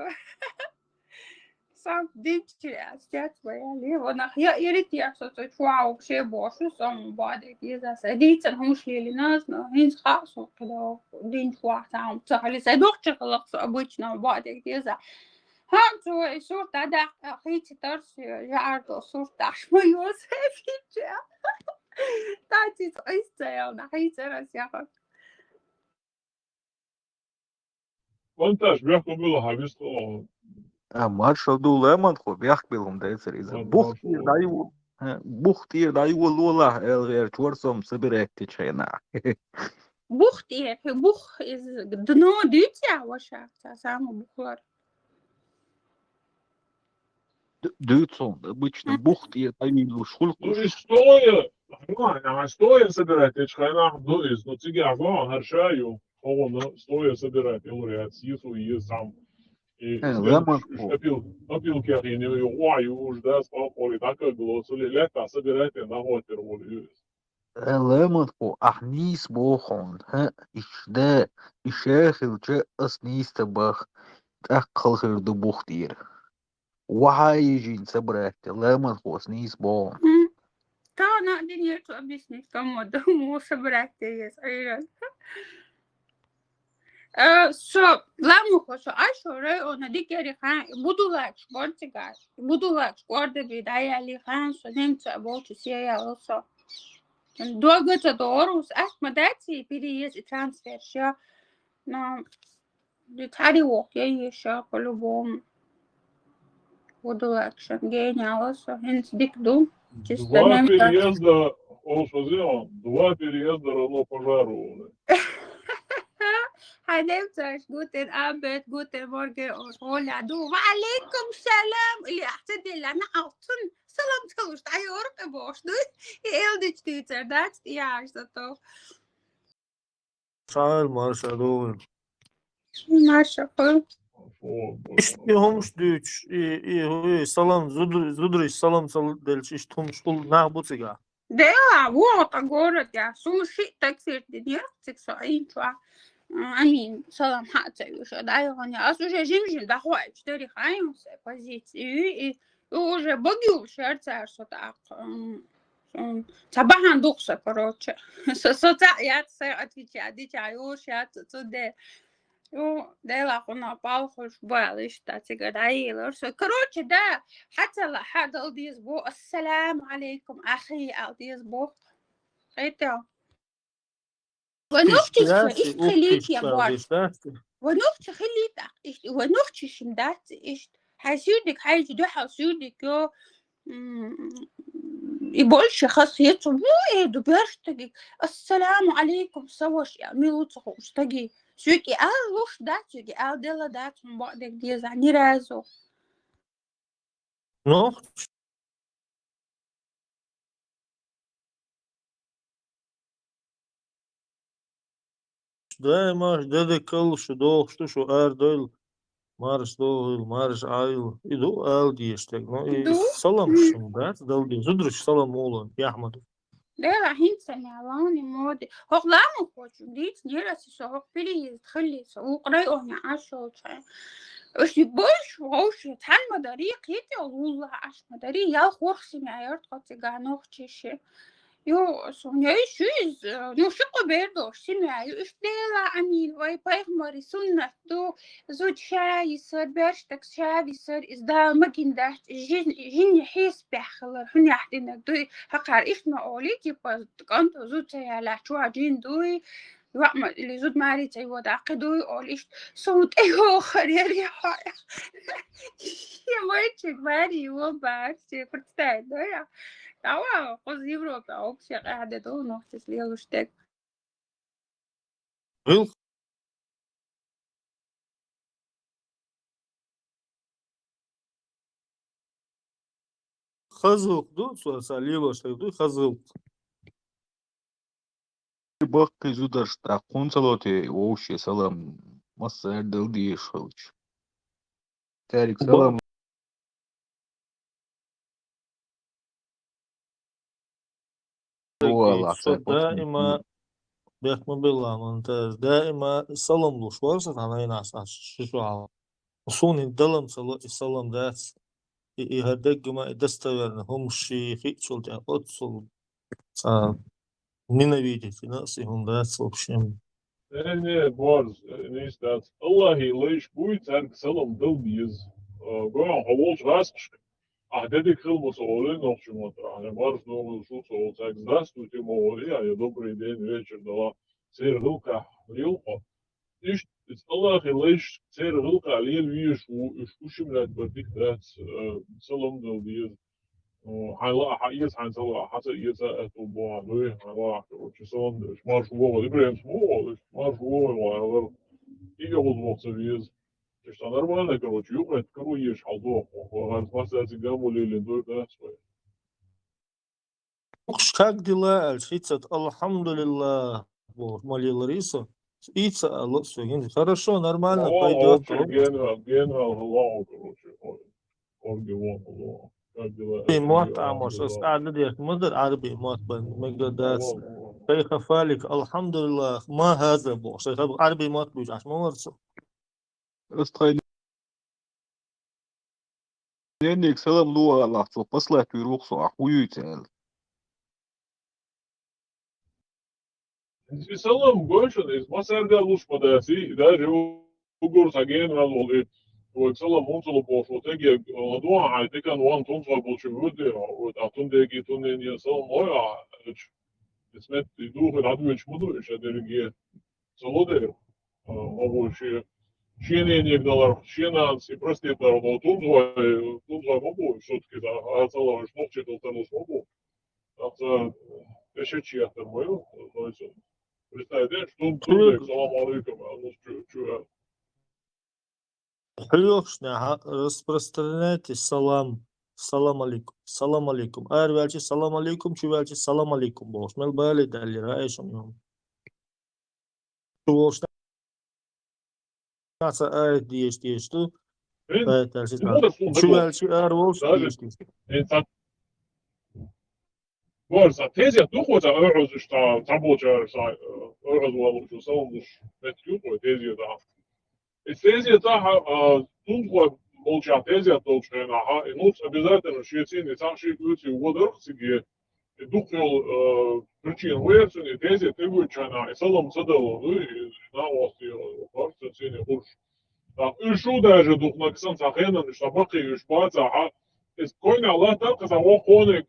сам дичия стять своя вона я рит я что чуа вообще бошу сам баде из-за садиться мушли нас но хинс хасу когда дин чуа там цахали садохча خلاص обычно баде из-за هانتو صورت هذا خيتي ترس جعرتو صورت عشمي وسافيتشا تاتي تعيستا يا نحيت راس يا خد Montaj bırakma böyle habis o. Marshall do Lemon خو بيحكي بلهم ده سريزا بوختير دايو بوختير دايو لولا الغير شورسوم سبرك تشينا بوختير بوخ из дно дитя ваша самое бухлар дюцон обычно бухтир даю шулку Ну и стоя собирать течхайна, ну цыги ага, харшаю, он стоя собирать, он говорит, съесу и сам. И опил кахини, ой, уж да, спал, так как было, соли лето собирать на готер воли. Lemon خو أحنيس بوخون ها إشدا إشاخل جاء أسنيس تبخ تأقل خير دو بوختير وهاي جين سبرك Lemon خو أسنيس بوخون تا نقدر تو объяснить кому-то мو собрать есть айран ламу хошо ашоре она дикери хан буду лак спортигай буду лак спорт бидаяли хан со немца болчу сея also долго-то дорус ахмадати переезд и трансфер ша но детали вок я еще по-любому буду лак шангеня also хенс дик дум Два переезда, он что сделал? Два переезда равно пожару. هنمتش guten Abend, guten Morgen und hola du وعليكم السلام اللي اعتدي لنا altın salam çalıştı ayoruk boşdu elde çıktı dat ya işte to Sağ Marshall Marshall İştihomş düç salam zudriş salam delç iştihomş ul nahbutsiga Да, вот город я суши таксир днер сексуалин чуа амин салам хатса уже да я уже жимжин да хватит 4 хаимся позиции и уже богил шерца что так табахан духса короче я отвечаю дичаю я туда ديلا قلنا باوخش بالش تاتيقا دايلر كروتش دا حتى لحد الديز بو السلام عليكم أخي الديز بو خيتو ونوختش إيش خليت يا بوارش ونوختش خليتك ونوختش شمدات إيش حيسودك حيجي دو حيسودك يو يبولش خاص يتو مو إيه دو بيرشتك السلام عليكم سوش يا ميلو تخوش تاقي Çünkü al loş da çünkü al dela da tüm bu dek diye zani razo. No. Да, маш, деде кал шудо, что шо ар дойл. Марш дойл, марш айл. Иду ал диештек. Ну и салам шум, да? Далди. Зудрыш салам олан, Яхмад. Да, رايحين سنعلاني مودي هو لا مو خوش ديت نيرسي سو بليز تخلي سو قريقوني عشو وش يبوش وش تحل مداري قيتي والله عش مداري يا خورسي معيار تقطي قانوخ تشي Jo, Sonja, nu šiko bērdoši simēju, ištēlā amīn vai paihmari sunnatu, zud šāvisar, bērštaks šāvisar, izdāl magindāšt, žiņa hiespēxalar, huņāhtinak, dui, haqār ištma oli, tipa, kanto zud sajālā čua džin, dui, وعما اللي زود ماري تاي وداقدو يقوليش صوت ايوه خريري حايا يا مايتشك ماري وبارتي فرتاي دويا تاوا قصدي بروكا اوكسي قاعدة دو نوختس ليه وشتك خزوق دو ساليبا شتك خزوق Бак изудаш та концалоте вообще салам масса дылди шоуч. Тарик салам. دائما بيحكم بالله ممتاز دائما السلام لوش ورصت على ناس شو عم وصوني الدلم السلام دات يهدق ما يدستوير هم شي خيتشل تاع أتصل ненавидеть ناقصهم دات в общем Ne, boz, nistat. Allahi leish buit erg salam dildiz. Goyan havol rask. А деди хилмос оли ночмата. Не барс много шуцо олцак. Здравствуйте, моли. Я добрый день, вечер дала. Цер рилка, рилка. Иш, Allahi leish цер рилка, лил виш ушимлят бартик дат salam dildiz. حلا حقيقة حنسوي حتى إذا أتوبوا عليه على وشسون مارش وول إبراهيم سمول مارش وول ولا إيه هو الوقت بيز إيش أنا ما نكروش يوم نكرو يش حضور وهذا ما سأزيدهم ولا لندور ده شوي как дела шицат алхамдулилlah вот молил Риса ица Allah все хорошо нормально пойдет генерал الله короче оргивон الله موت عموس قاعد ديك مدر عربي موت بن مقداس كيف فالك الحمد لله ما هذا بوس عربي موت بيجاش ما ورث Остальные салам луа лахту послать вируксу ахуюйтел. Salam gošan iz masarga luš padāsi, daži ugurs agien vēl olīt. Salam unsulu pošu, tegi laduāhai tikan one tuns vai bolši vudi, atundegi tunien salam ojā, es met duhi atvič muduši, derigi salodēr, obuši šienieniek dalar, šienāns i prastiepdar no tuns vai mobu, šutki tā atsalāviš nokčietul tenus mobu. Tāds ešečieta moju, представляешь, тут салам алейкум, ну Хлёшня распространяйте салам салам алейкум арвальчи салам алейкум чувальчи салам алейкум бош мел бали дали раишам шулошна наса айт диеш ту чувальчи арволш диеш Vārds tēzijā tuhots ārhoz uz tā tabočā ārhoz valūšu salmuš, bet jūpoja tēzijā tā. Es tēzijā tā, тунхуа молча тēzijā толчēnā, нуц обязательно šie cīnī cākšī kūci vodorxīgi, duhjol причин vērcini tēzijā tegučēnā, salam sadalu, na valstī pārsta cīnī hurš. Tā, šu dēža duhna, kas ansā hēnan, šta bakījuši pācā, es koinā lētā, kas avo konik,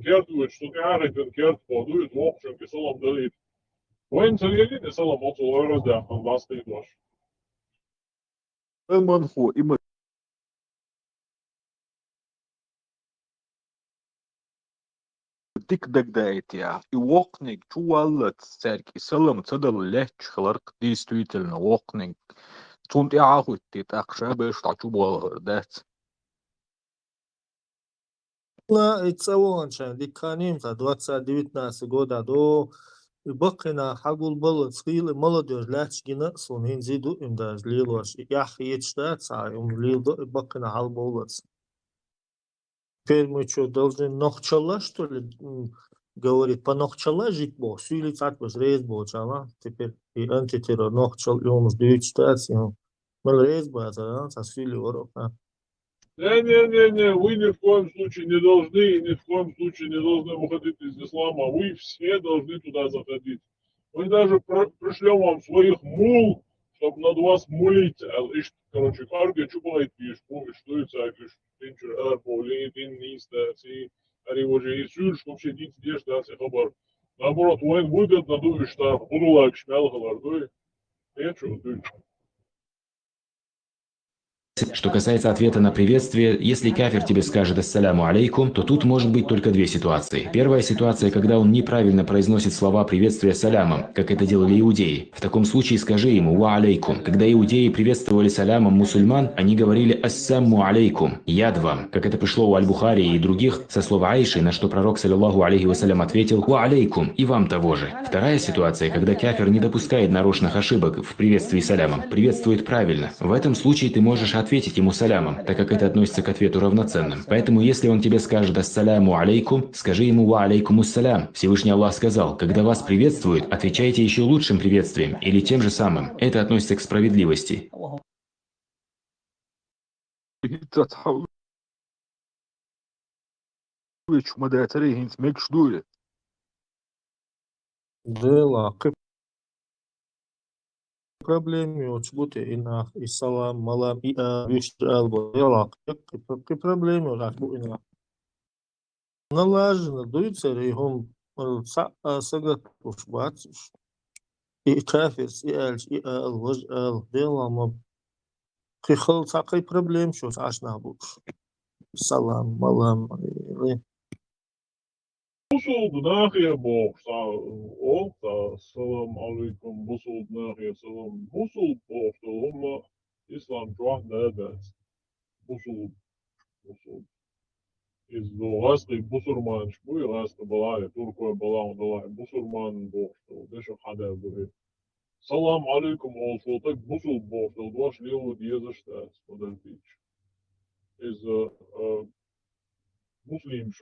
Kertuit, что кäriten kertpoduit vuoksenkin salam dalit. Voin seljetin salam otsul öörädähän vastiintuas. Манху има тик дагдайтя и walkning чуаллат сэрки салам цадал леч хларк действительно walkning цунт яахутти такшабэш тачубал дэц لا يتسوون شان دي كانين تا 2019 года до بقنا حقول بلد سخيل молодежь لاش جنا سونين زيدو им даже лилош ях ечтат им лилдо بقنا حال بولد теперь мы что должны нохчала что ли говорит по нохчала жить бо сюли цат бос рез бо чала теперь и антитеррор нохчал и он ждет читать мы рез бо за сюли орока Не-не-не, вы ни в коем случае не должны, ни в коем случае не должны выходить из ислама. Вы все должны туда заходить. Мы даже пришлем вам своих мул, чтобы над вас мулить. Короче, карги чупалайт пишку, что это айкиш, тинчер арболи, тин ниста, си, аривожи и сюрш, вообще дить деш, да, се хабар. Наоборот, воин будет надуй, что буду лайк шмял халардуй. Я что, ты? Что касается ответа на приветствие, если кафир тебе скажет «Ассаляму алейкум», то тут может быть только две ситуации. Первая ситуация, когда он неправильно произносит слова приветствия салямом, как это делали иудеи. В таком случае скажи ему «Ва алейкум». Когда иудеи приветствовали салямом мусульман, они говорили «Ассамму алейкум», «Яд вам», как это пришло у Аль-Бухари и других со слова Аиши, на что пророк, саллиллаху алейхи вассалям, ответил «Ва алейкум» и вам того же. Вторая ситуация, когда кафир не допускает нарочных ошибок в приветствии салямом, приветствует правильно. В этом случае ты можешь ответить ему салямом, так как это относится к ответу равноценным. Поэтому, если он тебе скажет «Ассаляму алейкум», скажи ему «Ва алейкум ассалям». Всевышний Аллах сказал, когда вас приветствуют, отвечайте еще лучшим приветствием или тем же самым. Это относится к справедливости. Дела, проблеми от бути інах, і салам, малам, і вішти албо. Дела, які проблеми от бути інах. Налажено, дується рейгом, сагат пушбатиш. І кафірс, і альч, і вож дела, маб. Хихал такий проблем, що ашна буш. Салам, малам, Busul nāhie boks, salam alaikum, busul nāhie salam, busul boks, umma, islam droit nēdēts, busul. Iz lāsti busurmāņš, buja lāsta balāja, turkoja balā un dalāja, busurmān boks, deša hadē buhi. Salam alaikum, olšo, tak busul boks, doš lielu diezaštēts, padartīč. Iz Muslims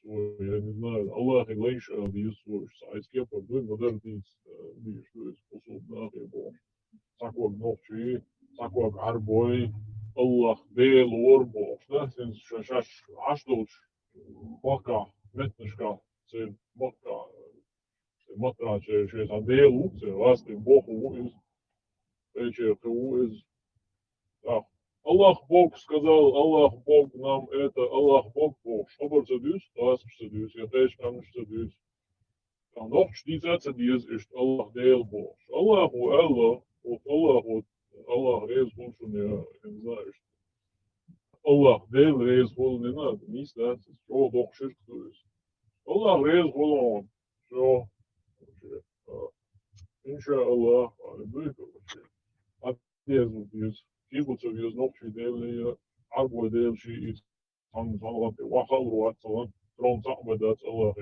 свой, я не знаю, Аллах и лейш свой, сайские проблемы, модернист, видишь, то есть способны его. Саквак ночи, саквак арбой, Аллах бел орбо, да, сен шаш ашточ, мака, метнешка, се мака, че бел, се ласты боху из, че из, так. Аллах Бог сказал, Аллах Бог нам это, Аллах Бог Бог. Что будет задюс? Das задюс. Я теж kann nicht задюс. Dann noch die Sätze, die es ist, Allah der Bog. Allahu Allah, und Allah reis wohl schon ja, знаешь. Allah der reis wohl не надо, не знать, что doch ширк то есть. Allah reis wohl он, что, иншаллах, будет вообще. Отдельно Kibbutzer wie es noch viel deel arbo deel shi van wat wachal wat zo tron samen dat Allah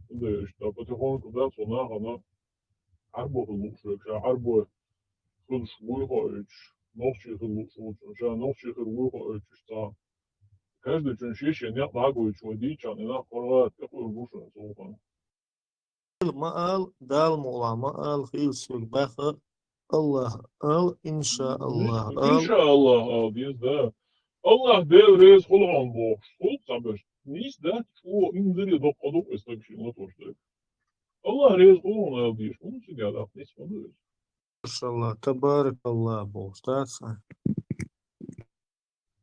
dus dat betekent dat zo na gaan arbo gelooflijk ja arbo goed schwoelig nog je gelooflijk ja nog je gelooflijk sta каждый чуншище нет нагу чудича не на корла такой гуша zo المال دال مال في السباخ Allah al inşallah al. İnşallah al diyoruz da. Allah devres kulağın boş. Olup sabır. Nis da o indiri dokuduk estakşin oturdu. Allah rez kulağın al diyor. Onu sigara da ne istiyor? İnşallah tabarakallah boş. Tatsa.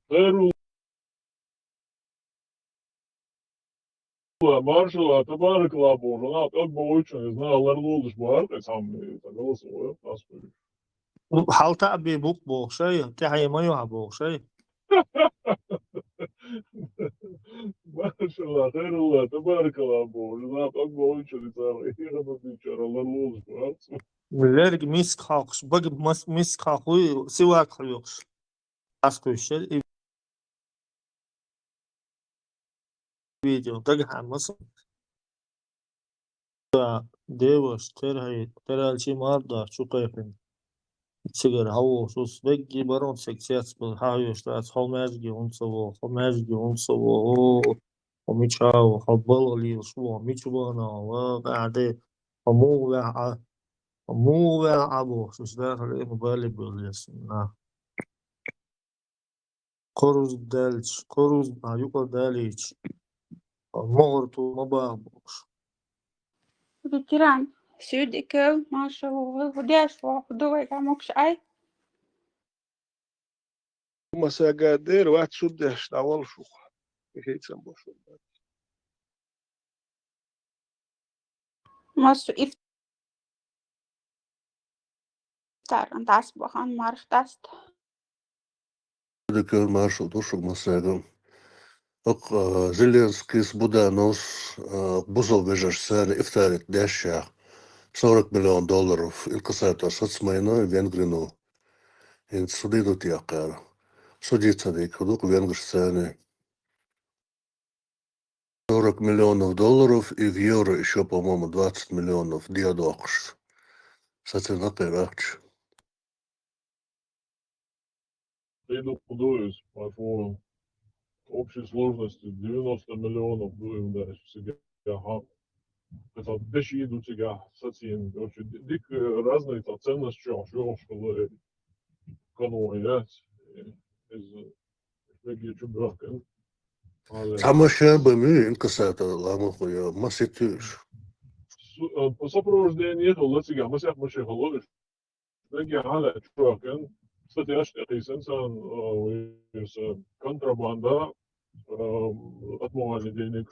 Herul. Маршала, табараkallah boş. Ona как бы очень знал ларлолыш бар, сам так голосовое, паспорт. هل تعبي بوك بوشي تحيي ما يوها بوشي ما شاء الله خير الله تبارك الله ابو جزاك اكبر وجه لسان اخيرا بتشار الله نوز ملارك ميسك خاقش بق ميسك خاقوي سواك خيوقش اسكوشل فيديو تقع مصر ديوش ترهي مرضى شو قيفن Sigur havo sus veggi baron successful hayo stats homage unso وميتشاو حبالة لي أسبوع ميتشبانا وقاعدة مو أبو سوسدار المبالغ باليسنا Koruz delç, koruz yuko deliç. Moğurtu mabağmış. ветеран. Сюдиков, Маша, выходящего, худой, мокш, ай. مساجدير واحد شد اشتغل شو كيف يسمى شو Масу ифтар, das бахан марштаст. ذكر маршал душу مساجم اق زيلينسكي سبودانوس بوزل بيجر سنة افتارت داشا $40 مليون القصات صدسمينا فينغرينو ان سوديدو تيقار سوديت صديق هدوك فينغر سنة $40 مليون и в евро еще, по-моему, 20 миллионов диадокш. Сатина пирахч. Иду подуюсь по общей сложности 90 миллионов дуем дальше себя. Это деши идут себя сатин. Короче, дик разные ценности, что каноэ, из многие чубрака. Сама шерба ми инкасата ламахуя маситюш. По сопровождению латига масях маши халуш. Многие حالة чубрака. Кстати, أشتقي إنسان ويس контрабанда отмывали денег.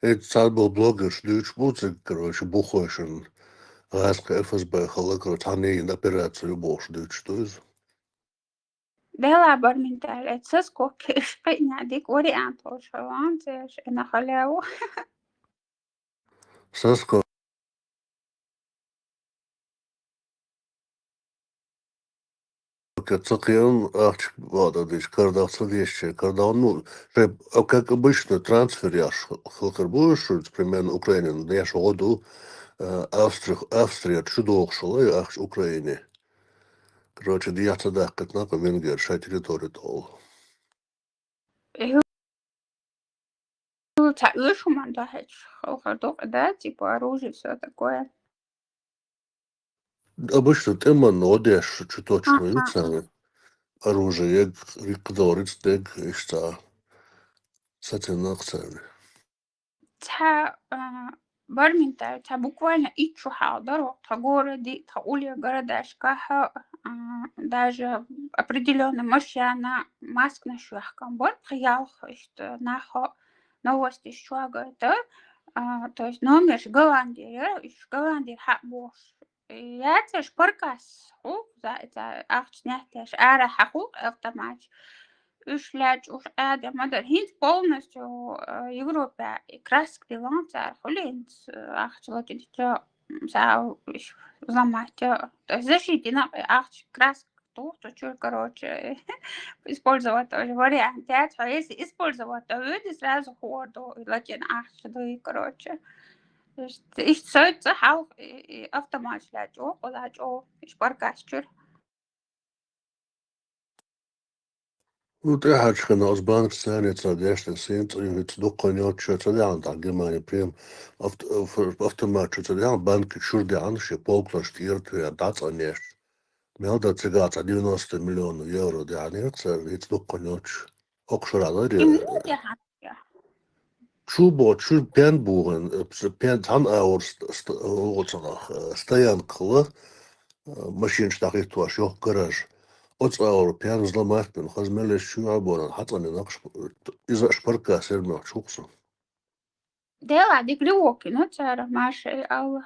Это царь был блогер, шлюч музык, короче, бухойшен. Раска ФСБ хала, короче, они на операцию бош, шлюч, что из? Дела барментале, цеско, кишпейня, дик, вариант, шаланцеш, и на халяву. Саско. Цакиан ахч вода диш кардав садище кардав ну как обычно трансфер яш хлкар будешь примерно Украинин яш году Австрия чудо шла ах Украине короче диата да как на венгер ша территорию тол Шуман, да, халхардок, да, типа оружие, все такое. обычно тема нодеш чуточно юцаны оружие рикдорец дег ишта сатинакцаны Та барменталь, та буквально ичу халдарок, та городе, та улья городашка, даже определенная машина, маск на шляхкам, вот приехал, что нахо новости шуага, да, то есть номер Голландии, Голландии хабош. Я теж паркас, за это ахчнятеш, ара хаху автомат. Üшлять уж эда мадер хинт полностью Европе и краски ланцар холинц ахчлати дича сау взломать. То есть защитина ахч краск то что короче использовать тоже вариант. А если использовать то люди сразу ходу латин ахч да короче. То есть ich sollte auch автомат шлять о колач о ich паркасчур. Ну, ты хачка на Осбанк станет задешно синт, и ведь доконет что-то лян, так гемани прям автомат что-то лян, банки чурдян, ще полкла штирт, и отдаться неш. Мелда цигата 90 миллионов евро дянется, ведь доконет. Окшурада ре. Чубо, чур пен буген, пен тан аур стоянкала, машин штахит туаш, ёх гараж. أتصور بيان ظلمات من خزمة للشو عبورا حتى نناقش إذا أشبركا سيرنا شوقصا Дела дикривоки, ну цара маши, ал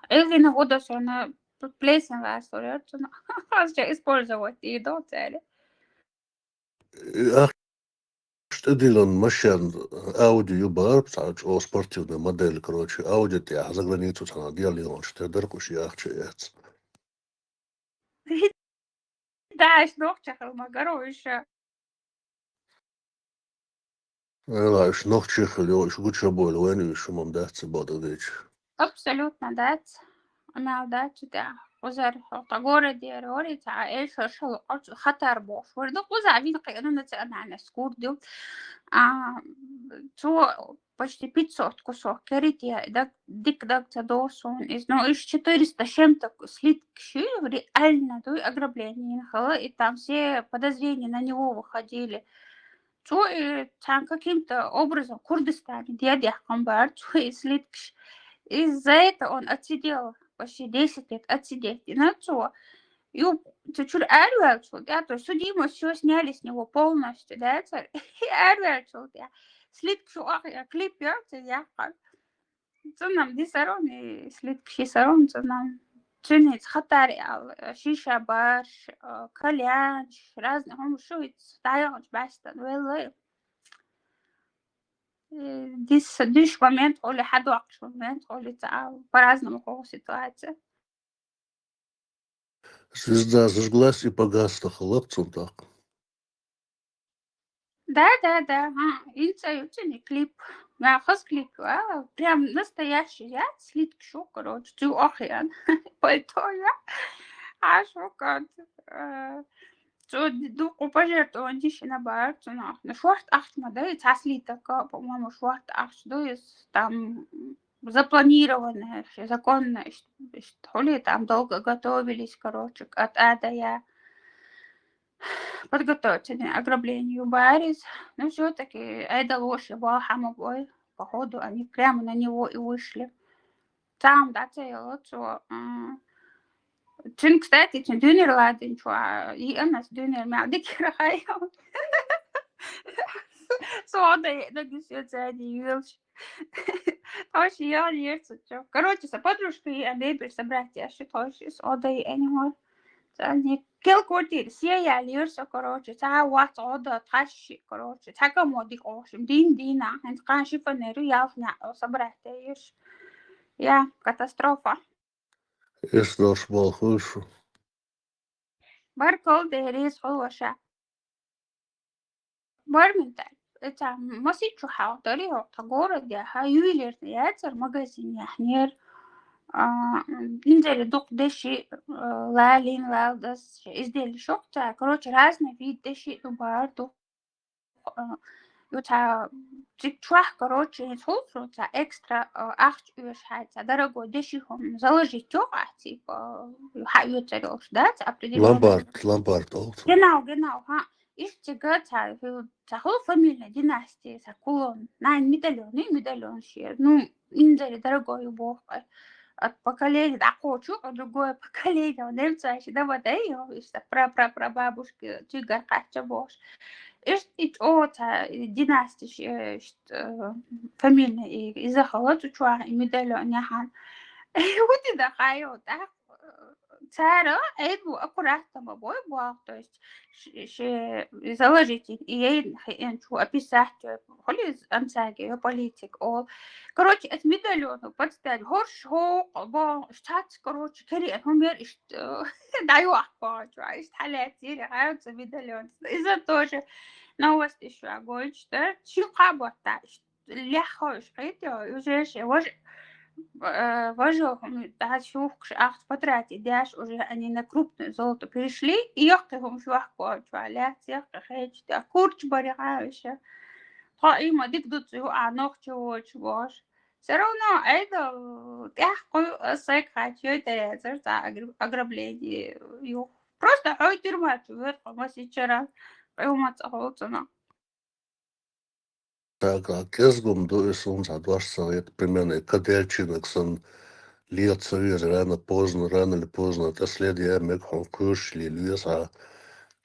Элвина Годоса на плесен васурят, хотя использовать и до цели. Штедилан машин аудио юбар, бсач о спортивная модель, короче, аудио тя за границу цана диалион, что дыркуш яхче яц. Да, что чахал магаровиша. لا إيش نخشخ اللي هو إيش قلت شابول وين إيش مم دات سبادة ديش. Абсолютно, да. Она, да, да. قزر حوطة جورة دير وري تاع إيش هرشل قرص خطر بوش ورد قزع بين قيادنا تأنا عن سكور دو تو почти 500 кусок керития дик тадосон из но из 400 чем-то слиткши реально ограбление и там все подозрения на него выходили. То и там каким-то образом Курдистане дядя Хамбар, то и слиткш. Из-за этого он отсидел почти 10 лет отсидеть. И на то, и чуть-чуть арвячил, да, то есть судимость все сняли с него полностью, да, и арвячил, да. Слиткшу, я клип ярце, я нам дисарони, слиткши сарон, нам чинец хатари, шиша баш, калянч, разные, он шует, стоянч, бастан, веллы. Диш момент, или хадуакш момент, или по-разному какого ситуация. Звезда зажглась и погасла, хлопцем так. Да, интересный клип. Я хос клип, прям настоящий, я слиткшу, короче, тю охрен, пальто я, а что как, то ду пожертвован диши на бар, то на шорт ахтма, да, и тасли такая, по-моему, шорт ахт, да, там запланированное, все законное, что ли, там долго готовились, короче, от А до Я. Подготовиться к ограблению Барис, но все-таки это ложь, Хамовой, походу, они прямо на него и вышли. Там, да, что кстати, дюнер ладен, и у нас дюнер мядик рахаем. Сода, да, все не вилч. Тоже я лерцу, короче, со подружкой и Андрей собрать, я считаю, что сода и anymore. يعني كل كورتي سيا ليرسا كروتش تا وات عوضة تخشي كروتش تا كمودي قوشم دينا انت قاشي فنيرو يافنا صبرت ايش يا كاتاستروفا ايش داش بالخوش باركول ديريس هو شا بارمنتال تا مسيتشو حاضري هو تقورة دي هايويلر تياتر مغازين يحنير ننزل دوق دشي лалин лалдас издели шокта, короче, разные виды деши дубарду. Юта чик-чуах, короче, не слушаются, экстра 8 уешается, дорогой деши хом заложить тёха, типа, юта рёш, да, определённо. Ламбард, Genau, ха. Ich тягаться, захол фамилия династии, сакулон, на медальон шер, ну, инзали дорогой бог. От поколения, да, хочу, а другое поколение, он немца, да, вот это, прабабушки, тигр, хача, бош. И от династии, фамильная, и захолот, чуа, и медальон, няхан. И вот и дахаю, да, цара, эйду, аккуратно, бой, бог, то есть, заложите, и ей, описать, холи, ансаги, политик, ол. Короче, это медальон, подстать, горш, бо, штат, короче, керен, умер, даю ахпа, халят, теряются медальон. Из-за тоже новость еще огонь, что чикабота, ляхош, это уже важно, да, шухш, ахт потратить, дашь уже они на крупное золото перешли, и яхтهم швахко, чвалят, яхта хеч, да, курч баригающая. Има дик дуцу, а ногче воч. Все равно это тяжко секать, это за ограбление. Просто хой тюрьма, верхом, а сейчас пойматься холцена. Так, кезгум до солнца 20 лет примерно, кадельчинок сон лет совет, рано или поздно, это следует мекхон куш или леса.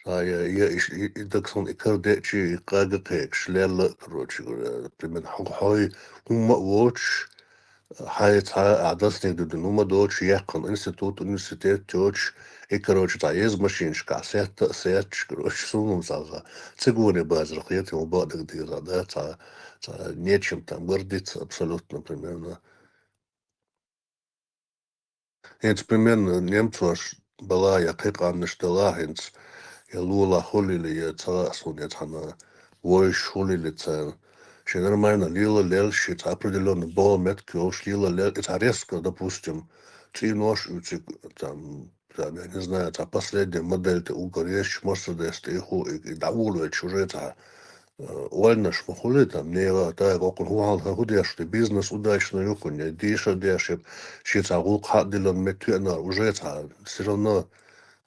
И так сон и кадельчи, и кагатек, шлела, короче говоря, примерно, хой, ума воч, хай адасник дудин, ума доч, якон, университет, тёч, и, короче, та есть машинка, сетч, короче, сунум за цигуни базар, хлеб ему бадок дира, да, та нечем там гордиться абсолютно примерно. Хинц примерно немцу аж была, я кайкан штела, хинц, я лула холили, я цала суня цана, войш холили цен. Ще нормально, лила лельщица, определенно бол метки, уж лила лельщица, резко, допустим, там, я не знаю, это последняя модель, ты угорешь, Мерседес, ты их довольно уже это вольно шмахули, там, не это, как он говорил, ходишь, ты бизнес удачно юкун, не диша дешев, щица гулк хадилон метюна, уже это, все равно,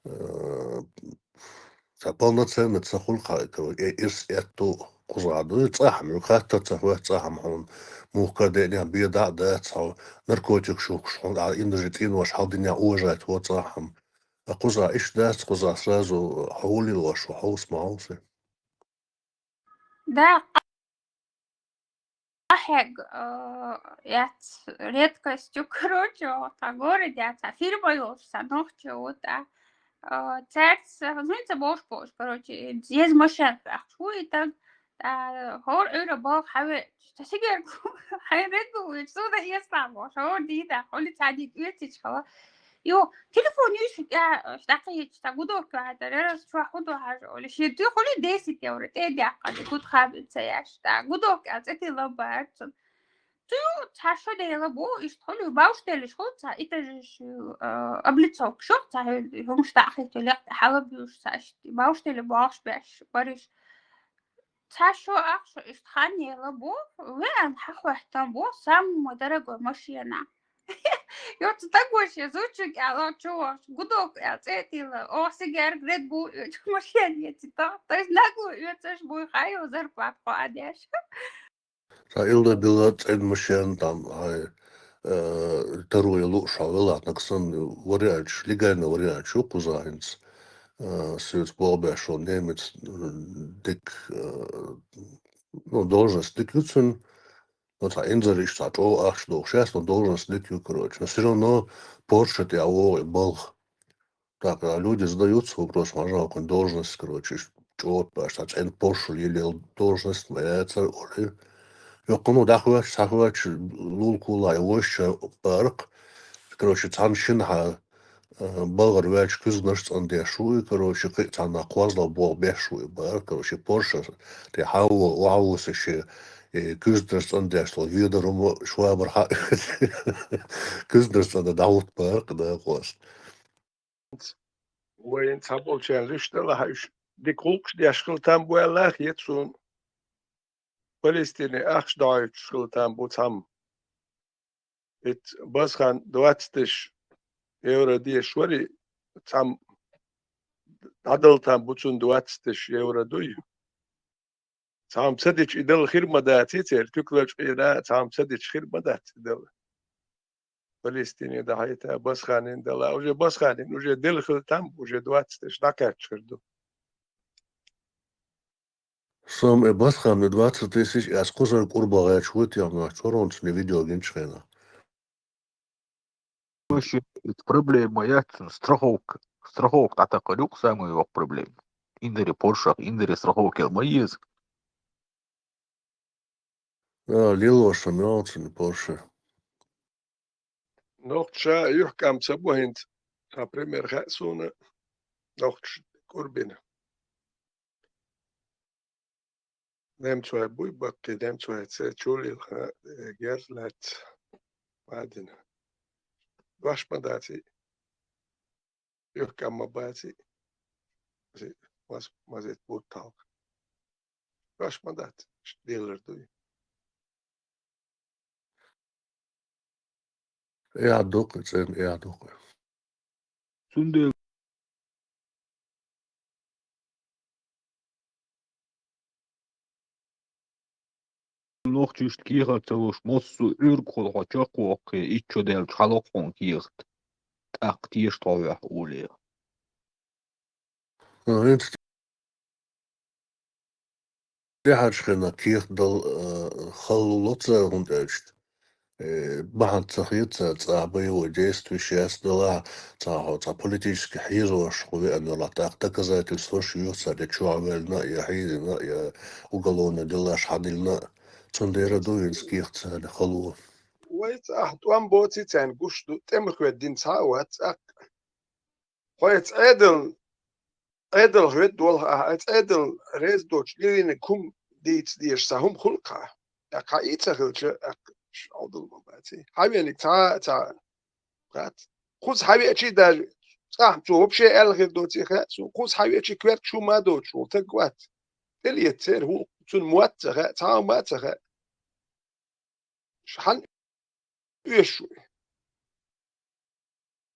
это полноценно цахулха, ирс эту кузаду, цахам, юхатта цахуя цахам, он мухка деня беда, да, цаху, наркотик шук, шон, а индажит инваш халдиня уважает, вот цахам. А куза, иш даст, куза сразу хаулил вашу хаус маусы. Да, Ахег, редкостью, короче, вот, о городе, а фирмой, ногти, вот, церц, ну, это бошпош, короче, есть машин, шо это, хор, эра, бог, хаве, тасигер, хайреду, что да есть там, шо, дида, холи цадик, ütич, хава, يو تليفون يشك يا دقيقة تقولوا كهذا رأس شو أخذوا حاجة ولا شيء تقولي ديسك يا ورد إيه دقة تقول خابط سياش تقولوا كذا تلبات تو تحشو ده لبو يشتغلوا باوشتل شو تا إتجش قبل تصوك شو تا هم مشتاقين تلاقي حلب يوشتاش باوشتل باوش باش بريش تحشو أخشو يشتغلني لبو وين حخو احتمبو سام مدرجة مشينا Eu te tagoši, zučuk, alo čuvaš, gudok, cētila, o sigar, gred bū, mašienieci, to jest nagu, coś bū haju zarpat pādēš. Tā ilda bilāt ed mašien tam, taroja lūšā vēlēt, naksan variāč, ligaina variāč upuzāhins, sīvits bolbēšo Немец, dik, должность dik юцин, tā инзариш, tā čo ākš dōk šēs, должность dik ю, короче. Но все равно Porsche te ало и Болх. Так, а люди задаются вопрос, мажал, какой должность, короче, чё, так, эн Porsche или должность, это, или... Yok, ну, дахуач, сахуач, лулкулай, воща, парк, короче, цаншинха, болгар вяч, кюзнаш, цандешуй, короче, цана квазла бол бешуй, парк, короче, Porsche, те хау, лаус, еще, кюзнаш, цандешло, видером, швабр, кюзнаш, цанда, даут, парк, да, кваст. وين تابو تشان لشتلا هايش ديكولكش دي اشكال تام بو الله يتسون فلسطيني اخش داي اشكال تام بو تام ات باسخان دواتش يورا دي شوري تام عدل تام بوتسون دواتش يورا دوي تام سديش إدل خير مدات يتير تكلش إيرا تام سديش خير مدات إدل فلسطيني ده هيتا باسخانين دلا وجه باسخانين وجه دل خل تام وجه دواتش ناكاتش خردو Сам Басхан 20 тысяч, а сколько курбага чует я на чорон не видео генчхена. Проблема ясна, страховка. Страховка атака люк самый его проблем. Индери Porsche, индери страховки алмаиз. Лилоша мелцин Porsche. Nog tja juhkam sabuhint a premier gatsuna nog kurbina. Nem tja bui bakke nem tja tse chuli gerlat madina. Wash mandati juhkam mabati was it butal. Wash mandat dealer do. Ja, dokke, ja, dokke. Sunde nog just kiirat selus mossu yrkul hochokuokke itchodel chalokon kiirt. Tak tiestoja ulia. Die hartschena kiert dal халулоца хундечт. Бахат цахица цабаево действие сейчас дала ца политически хизош хувернала так доказательство шьются для чуавельна и хизина и уголовное дела шадильна цундера дуинских царь халу. Wait, tuam boti ten gushtu temkhwed din tawat ak. Hoyt edel red dol het edel res doch lirine kum dit die sahum khulqa. Ak itsakhilche ak شعوذ المباتي حبيبي تا قات خود حبیب چی در صح جو بشه الغی دوتی خا سو خود حبیب چی کورد شو ما دو شو تقوت دلیت سر هو تون موت خا تا موت خا شحن يشوي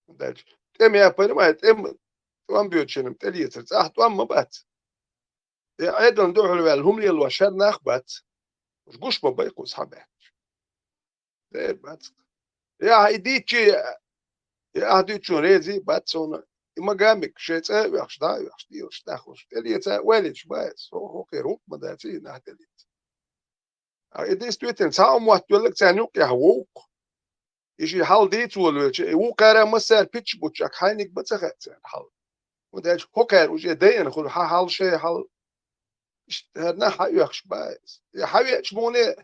داج تم يا بني ما تم توام بيوتشنم تليتر صح توام ما بات يا ايضا دوحوا هم لي الوشر ناخبت مش قش بابا صحابه ده بات يا هيديتشي يا هديتشو ريزي بات سونا ما قامك شيء يخش دا يخش دي يخش تاخش تليتا وليش باس هو كيروك ما داتي نحتليت ايدي ستويتن ساوم وقت يقول لك تانيوك يا هوك يجي حال ديت ولا شيء هو كاره مسار بيتش بوتشك حينك بتسخت حال وداش هوكر وجه دين خل حال شيء حال هرنا حيخش بايس يا حبيبي شمونه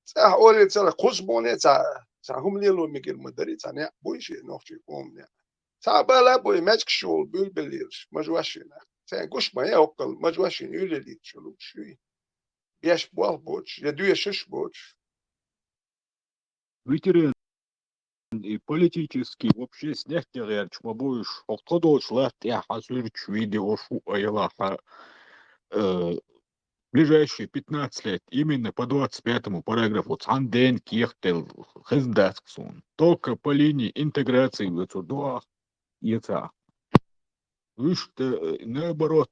صح اولي تصير قصبونه صح هم اللي لو ميجل مدري ثاني بويش نوختي قوم يعني صح بلا بوي ماجك شول بالبليرش ما جواشينا ثاني قش ما يوكل ما جواشين يلي شلو شوي بيش بوال بوتش يدوي شش بوتش Ветеран и политически вообще снять говорят, что будешь отходить лет я хасурч видео шу айлаха ближайшие 15 лет именно по 25 параграфу цанден кехтел хездатсон только по линии интеграции в эту два яйца. Видишь, наоборот,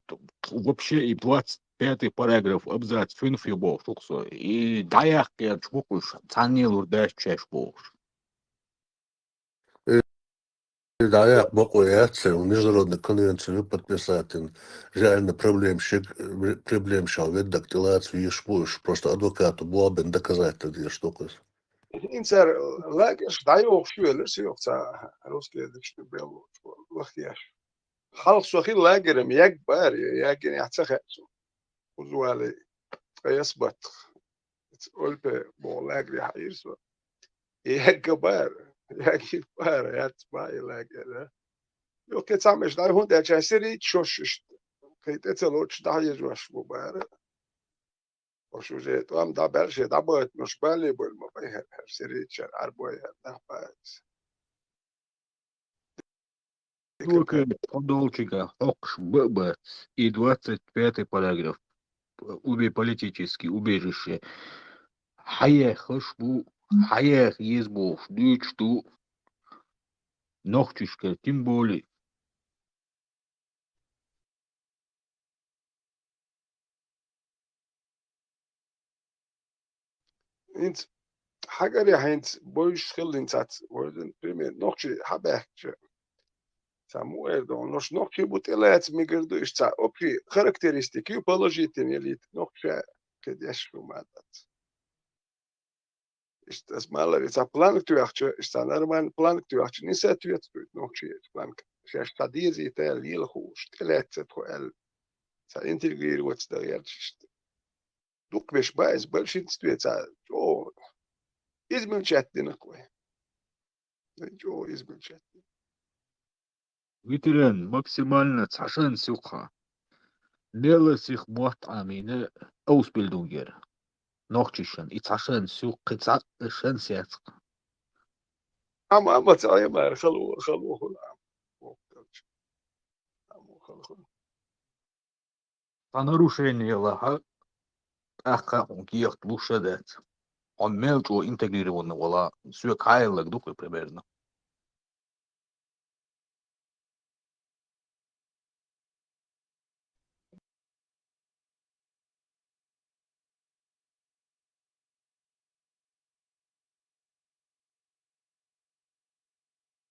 вообще и 25 параграф абзац финфи бол шуксо и даях я чмукуш цанил урдаш чеш бол. Да, я бокуяться, международный конвенцию подписать, реально проблем шал, ведь дактилацию ешь будешь, просто адвокату буабен доказать тогда штуку. إنسان لاقش ضيوف شو لسه يقطع روسكي دكش بيلو وقتياش خلق سوخي لاقرم يكبر يجي يعتقد وزوالي يثبت تقول بو لاقري حيرسو يكبر يجي بار يتبع لاقر يو كتامش داي هون ده جسري تشوش كيت تلوش ده يجوش بار وشوجي تو ام دا برشه دا باید مش بالي بول ما بي هر سري تشر اربوي ده باید Только подолчика окш бб и 25 параграф убей политически убежище. Хаях хошбу хаях езбу дючту нохчишка тем более. انت حاجه يا هينت بوش خل انت ولدن بريمير نوكشي حباك سامويل دون نوش نوكشي بوتيلات ميجردو اشتا اوكي خاركتيرستيكي положительные اللي نوكشي كديش ومادات اشتا سمالر اذا بلانك توخش اشتا نرمان بلانك توخش نسا تويت نوكشي بلانك شاشتا ديزي تال يلخوش تلات تخوال سا انتجرير واتستغيرش دوك بيش بايز بلشيت تويت جو измен чаттина кой. Jo измен чаттина. Ветеран максимально цашан сюха. Нела сих мот амине Ausbildung Nochchischen и цашан сюх кицак шансяц. Ama تاي ما خلو خلا. По нарушению лаха аха он киехт лучше дать. Он мелко интегрирован была все кайлок духой примерно.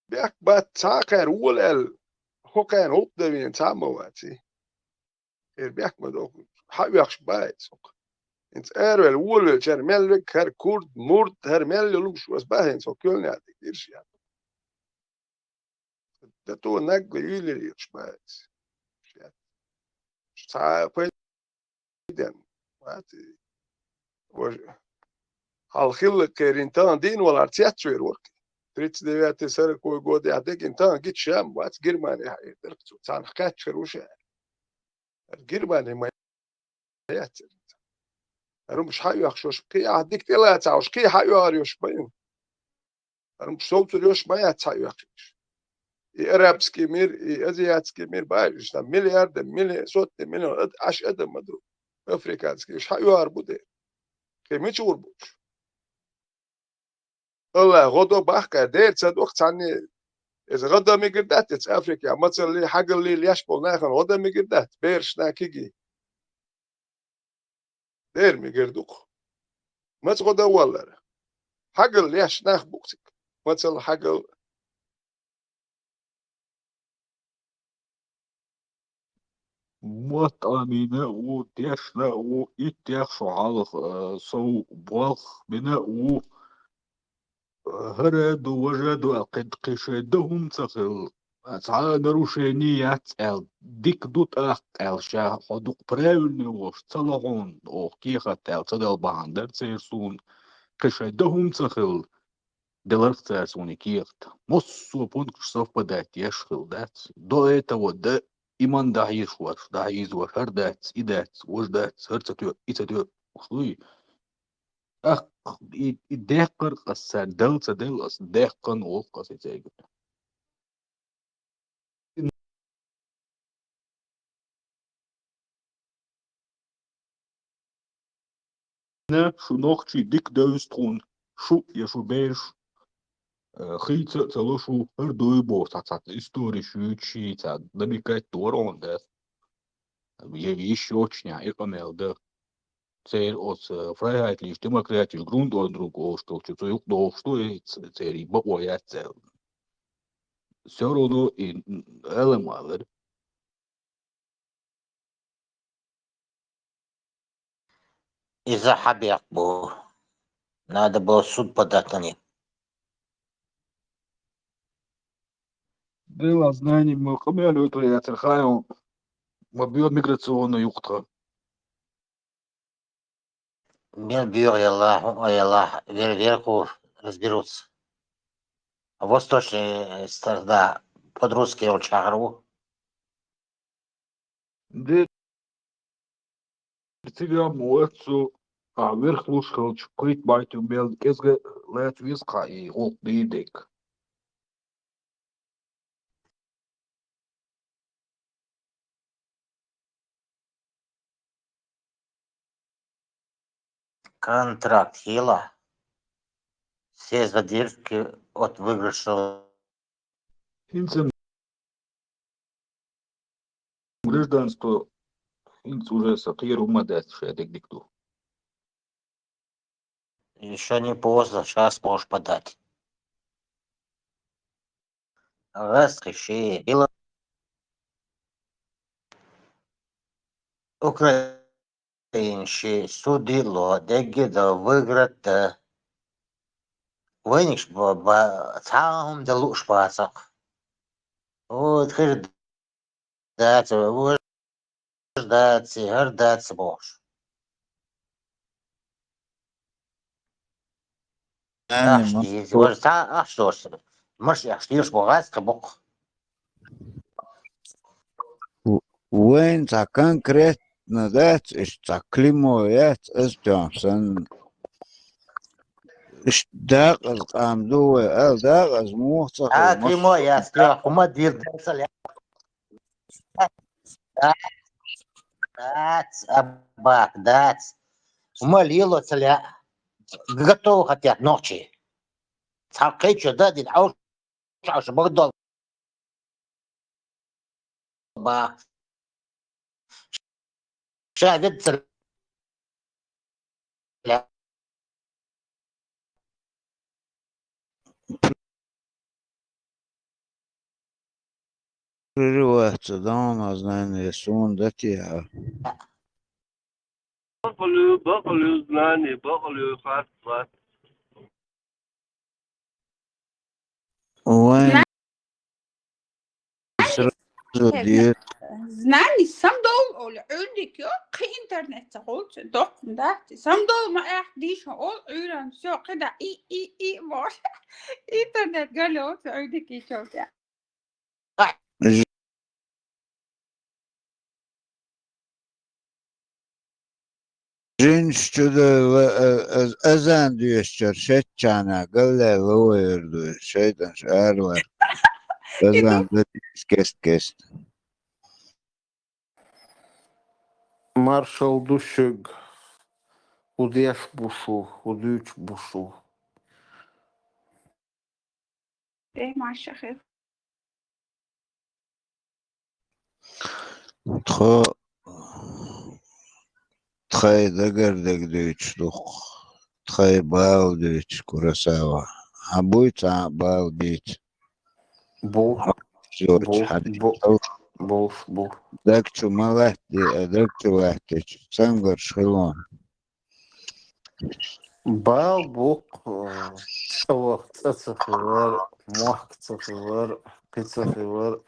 Bek bat taker ul hokan op de wien samowati. Bek ma do hawaks bait. انت ارول ول جرملك هر كورد مرد هر مل لوش was باهن سو كلنا ديرش يعني ده تو نق يلي شبات صعب جدا واتي هل خلق كرينتان دين ولا ارتياتشوير وقت تريت ديات سر كو غودي عدك انتان جيت شام وات جرماني هاي دركتو تان حكاتشر وش جرماني ما يات أنا مش حيوخش كي عديك تلا تعوش كي حيواريوش باين أنا مش صوت اليوش ما يتحيوخش и арабский мир, и азиатский мир, бачишь, там миллиарды, сотни миллионов, аж это маду, африканский, шаюар буде, кемич урбуш. الله غدو بحكا دير تصدق تاني إذا غدا مقدات تس أفريقيا مثلا اللي حاجة اللي يشبه ناخن غدا مقدات بيرش ناكيجي دير مقردوك مثلا غدا ولا حاجة اللي يش ناخ بوكسك مثلا حاجة Вот амина у тешна у и тешу алх сау балх бина у هرد وجد قد قشدهم تخل أسعى нарушеният эл дик дут эл ша ходук правильный вош целогон о кихат эл цадал бандер церсун قشدهم تخل делах церсун кихт моссу пункт совпадать ешхил дат до этого да иман даиш ваш даиз ваш хардат идат вождат херцатю ицатю хуй ах и деккер قصة دل تدل أص دقن وقصة تيجي نا شو نوختي ديك دوسترون شو يا شو بيش خيط تلو شو هردوي بو تات истории شو شي تات نبيكات دورون ده يش очень إقامة ده Цель от freiheitlich demokratisch Grundordnung ausstellt, so doch Цель боя цель. Все равно и элемент. Из-за хабек был. Надо было в суд подать на них. Было знание, мы хамели это я церхаю, мобил миграционную югта. Бир, Аллах, верху разберутся. А восточные тогда под-русски учару. Да, тебя моется, а верх лушал, чукрит байту бел, кезге лет виска и олд дидек. Контракт Хила. Все задержки от выигрыша. Финцем гражданство, финц уже сатиру мадет, шедек дикту. Еще не поздно, сейчас можешь подать. Разреши. Украинщи судило, деги да выиграть. Вынеш цаум да луш пасах. Вот хердать, хердать бож. Ах, что ж, может, я шлишь богатство бог. وين конкретно ذات استقلمويات استعمسن اشتاق القامدوة داق ازموخ كلمو يا سكيا وما دير تنسل دات أباك دات وما ليلو تسليا готовы хотят ночи. Царкичу дадит, а уж багдол. Ба. Шагит царя. прерывается, да, у нас, наверное, сон, да, тебя. بقلو زناني بقلو خاصة وين сразу дед. Знание сам дол ол öldük yok ki internette olsun dokunda sam dol ma diş ol öğren so kadar i var internet galo öldük ki çok ya Жин что-то азан diyor, şet çana, galle loyurdu, şeyden şarlar. Özlem de kest. Маршал Душек. Удеш бушу, удуч бушу. ده معشخه Txay dagardeg düç duq. Txay bal düç Kurosawa. Habuç bal düç. Бул. Жорж Хадич. Бул. Дакчу малахти, дакчу лахтич. Сангор шхилон. Бал бук. Цацахивар. Махцахивар. Кицахивар.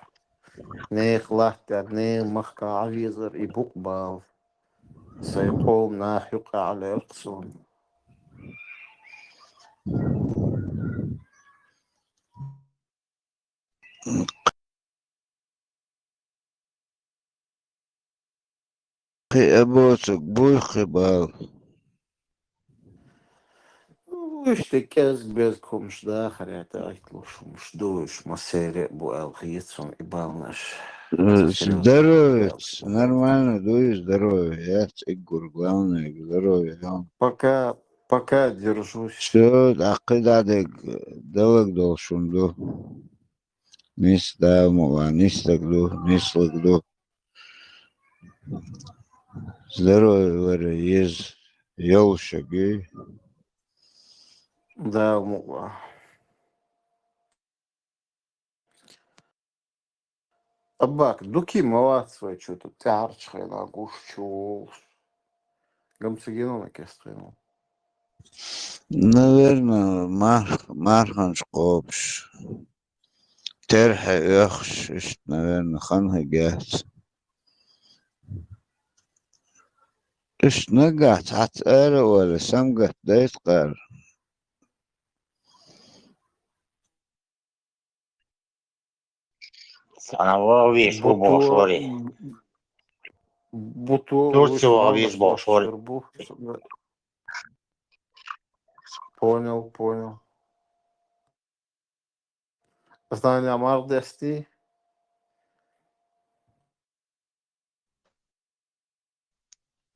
Нех лахтер, нех махка авизар и бук бал. سيقوم ناحق على القصون. Qi abosuk buy bal. وش كاز بيزكم مش داخل يعتقلوش مش دوش مسارق بو الغيثهم إبالناش. Здоровец, нормально, дуй здоровье. Я цигур, главное, здоровье. Пока держусь. Все, акидадек, далек должен ду. Нис дамова, нис такду, нис лакду. Здоровье, варе, ез, елшаги. Да, мула. Абак, дуки молодцы, что-то тярчхай на гушчу. Гамцегину на кестрину. Наверное, мархан шкопш. Терха яхш, наверное, ханха гят. إيش نقعت عتقال ولا سمقت دايت قال Sana viş bu boşori. Турцию viş boşori. Понял. Знание мардести.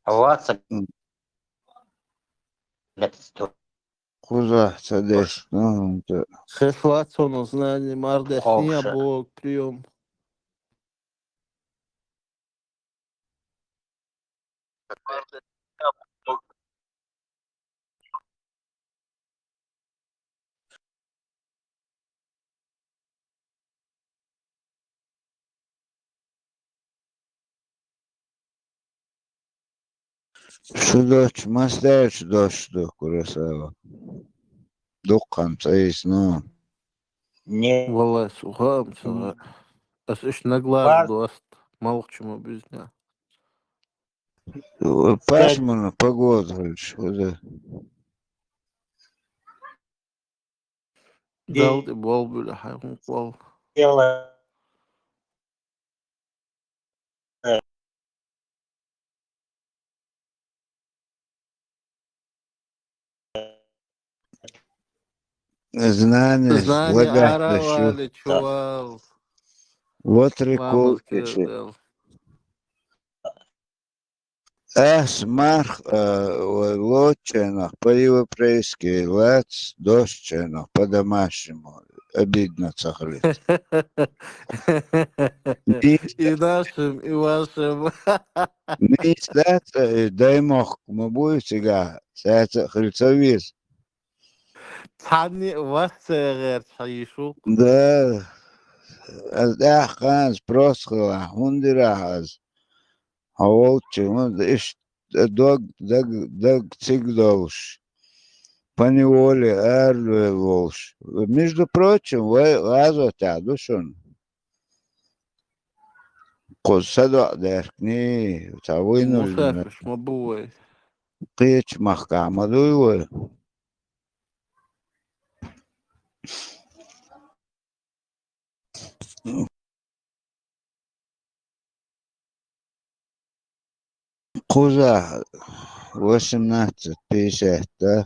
Ватса. Куза садись, ну, Хефлацону знание мардести, а бог прием. Шудоч, мастач дошло, Куросава. Дукан, цейс, ну. Не. Валай, сухамца. Аш на глаз дост. Мало к чему без дня. Пасмурно, погода, что Дал ты бол бюля, хайм квал. Знание, Аравали, чувал. Вот реколки. Марх, лочено, по-европейски, лац, дощено, по-домашнему. Обидно цахлит. И нашим, и вашим. Мистер, дай мох, мы будем сега, это хрицовиз. Тани вас цегер чаишу. Да, аханс просхла, хундирахаз. А волчи, он иш дог цигдолш. Поневоле эрле волш. Между прочим, вы лазоте, душон. Косадо деркни, тавынули. Мусафиш, мабуй. Кыч махкама дуйлы. Куза 18:50, да?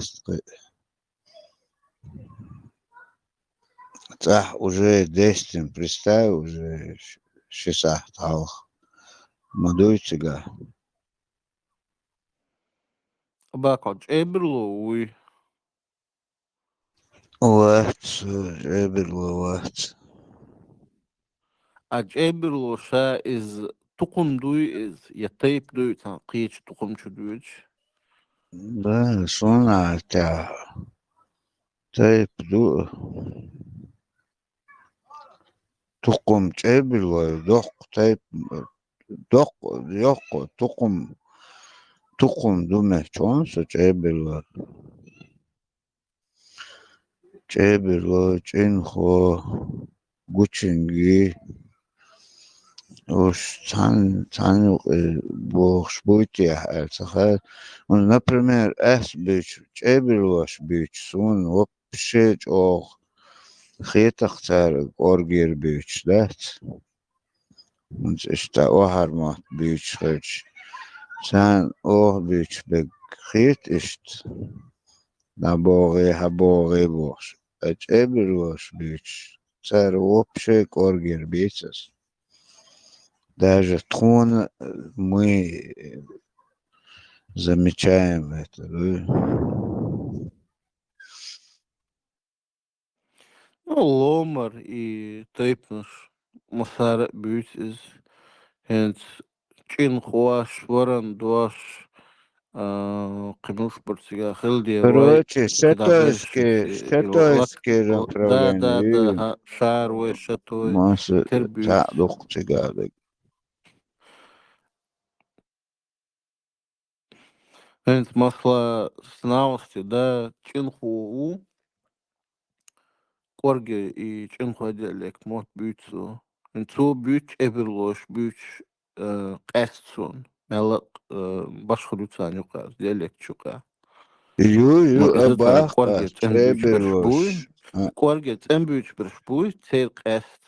уже 10, представь, уже 6 талх. Мадуйцыга. Бакоч эбрлуй. Вот, вот. Эбрлу ша из тукум дуй из ятейп дуй там қиеч тукум чудуйч. Да, сона та. Тайп ду. Тукум чебилой, док, тайп, док, йоко, тукум думе, чонсо чебилой. Чебилой, чинхо, гучинги. Уж цан бог шбуйте, он, например, бич, чебилош бич, сун, вообще ох, хитах царг, оргир бич, да? Und ich da auch harmat büch rich. San auch büch begrit ist. Na boge bosch. Et ebelos büch. Цар вообще коргер бицес. Даже трон мы замечаем это. Ну, ломар и тейпнаш масара бють из хенц чин хуаш варан дуаш қимуш бұртсига хилди вай Короче, шатойские направления. да шар вай шатой Масса тер бють. تعلق تجاري. Хенц масла снаусти да чин хуу корге и чин хуа диалект мот бютсу. Энцу бют эберлош бют قصون ملق باشخلوتان يقاس ديالك شوكا يو إذا أباق قرقة تنبيش برشبوي تريبلوش. قرقة تنبيش برشبوي تير قاست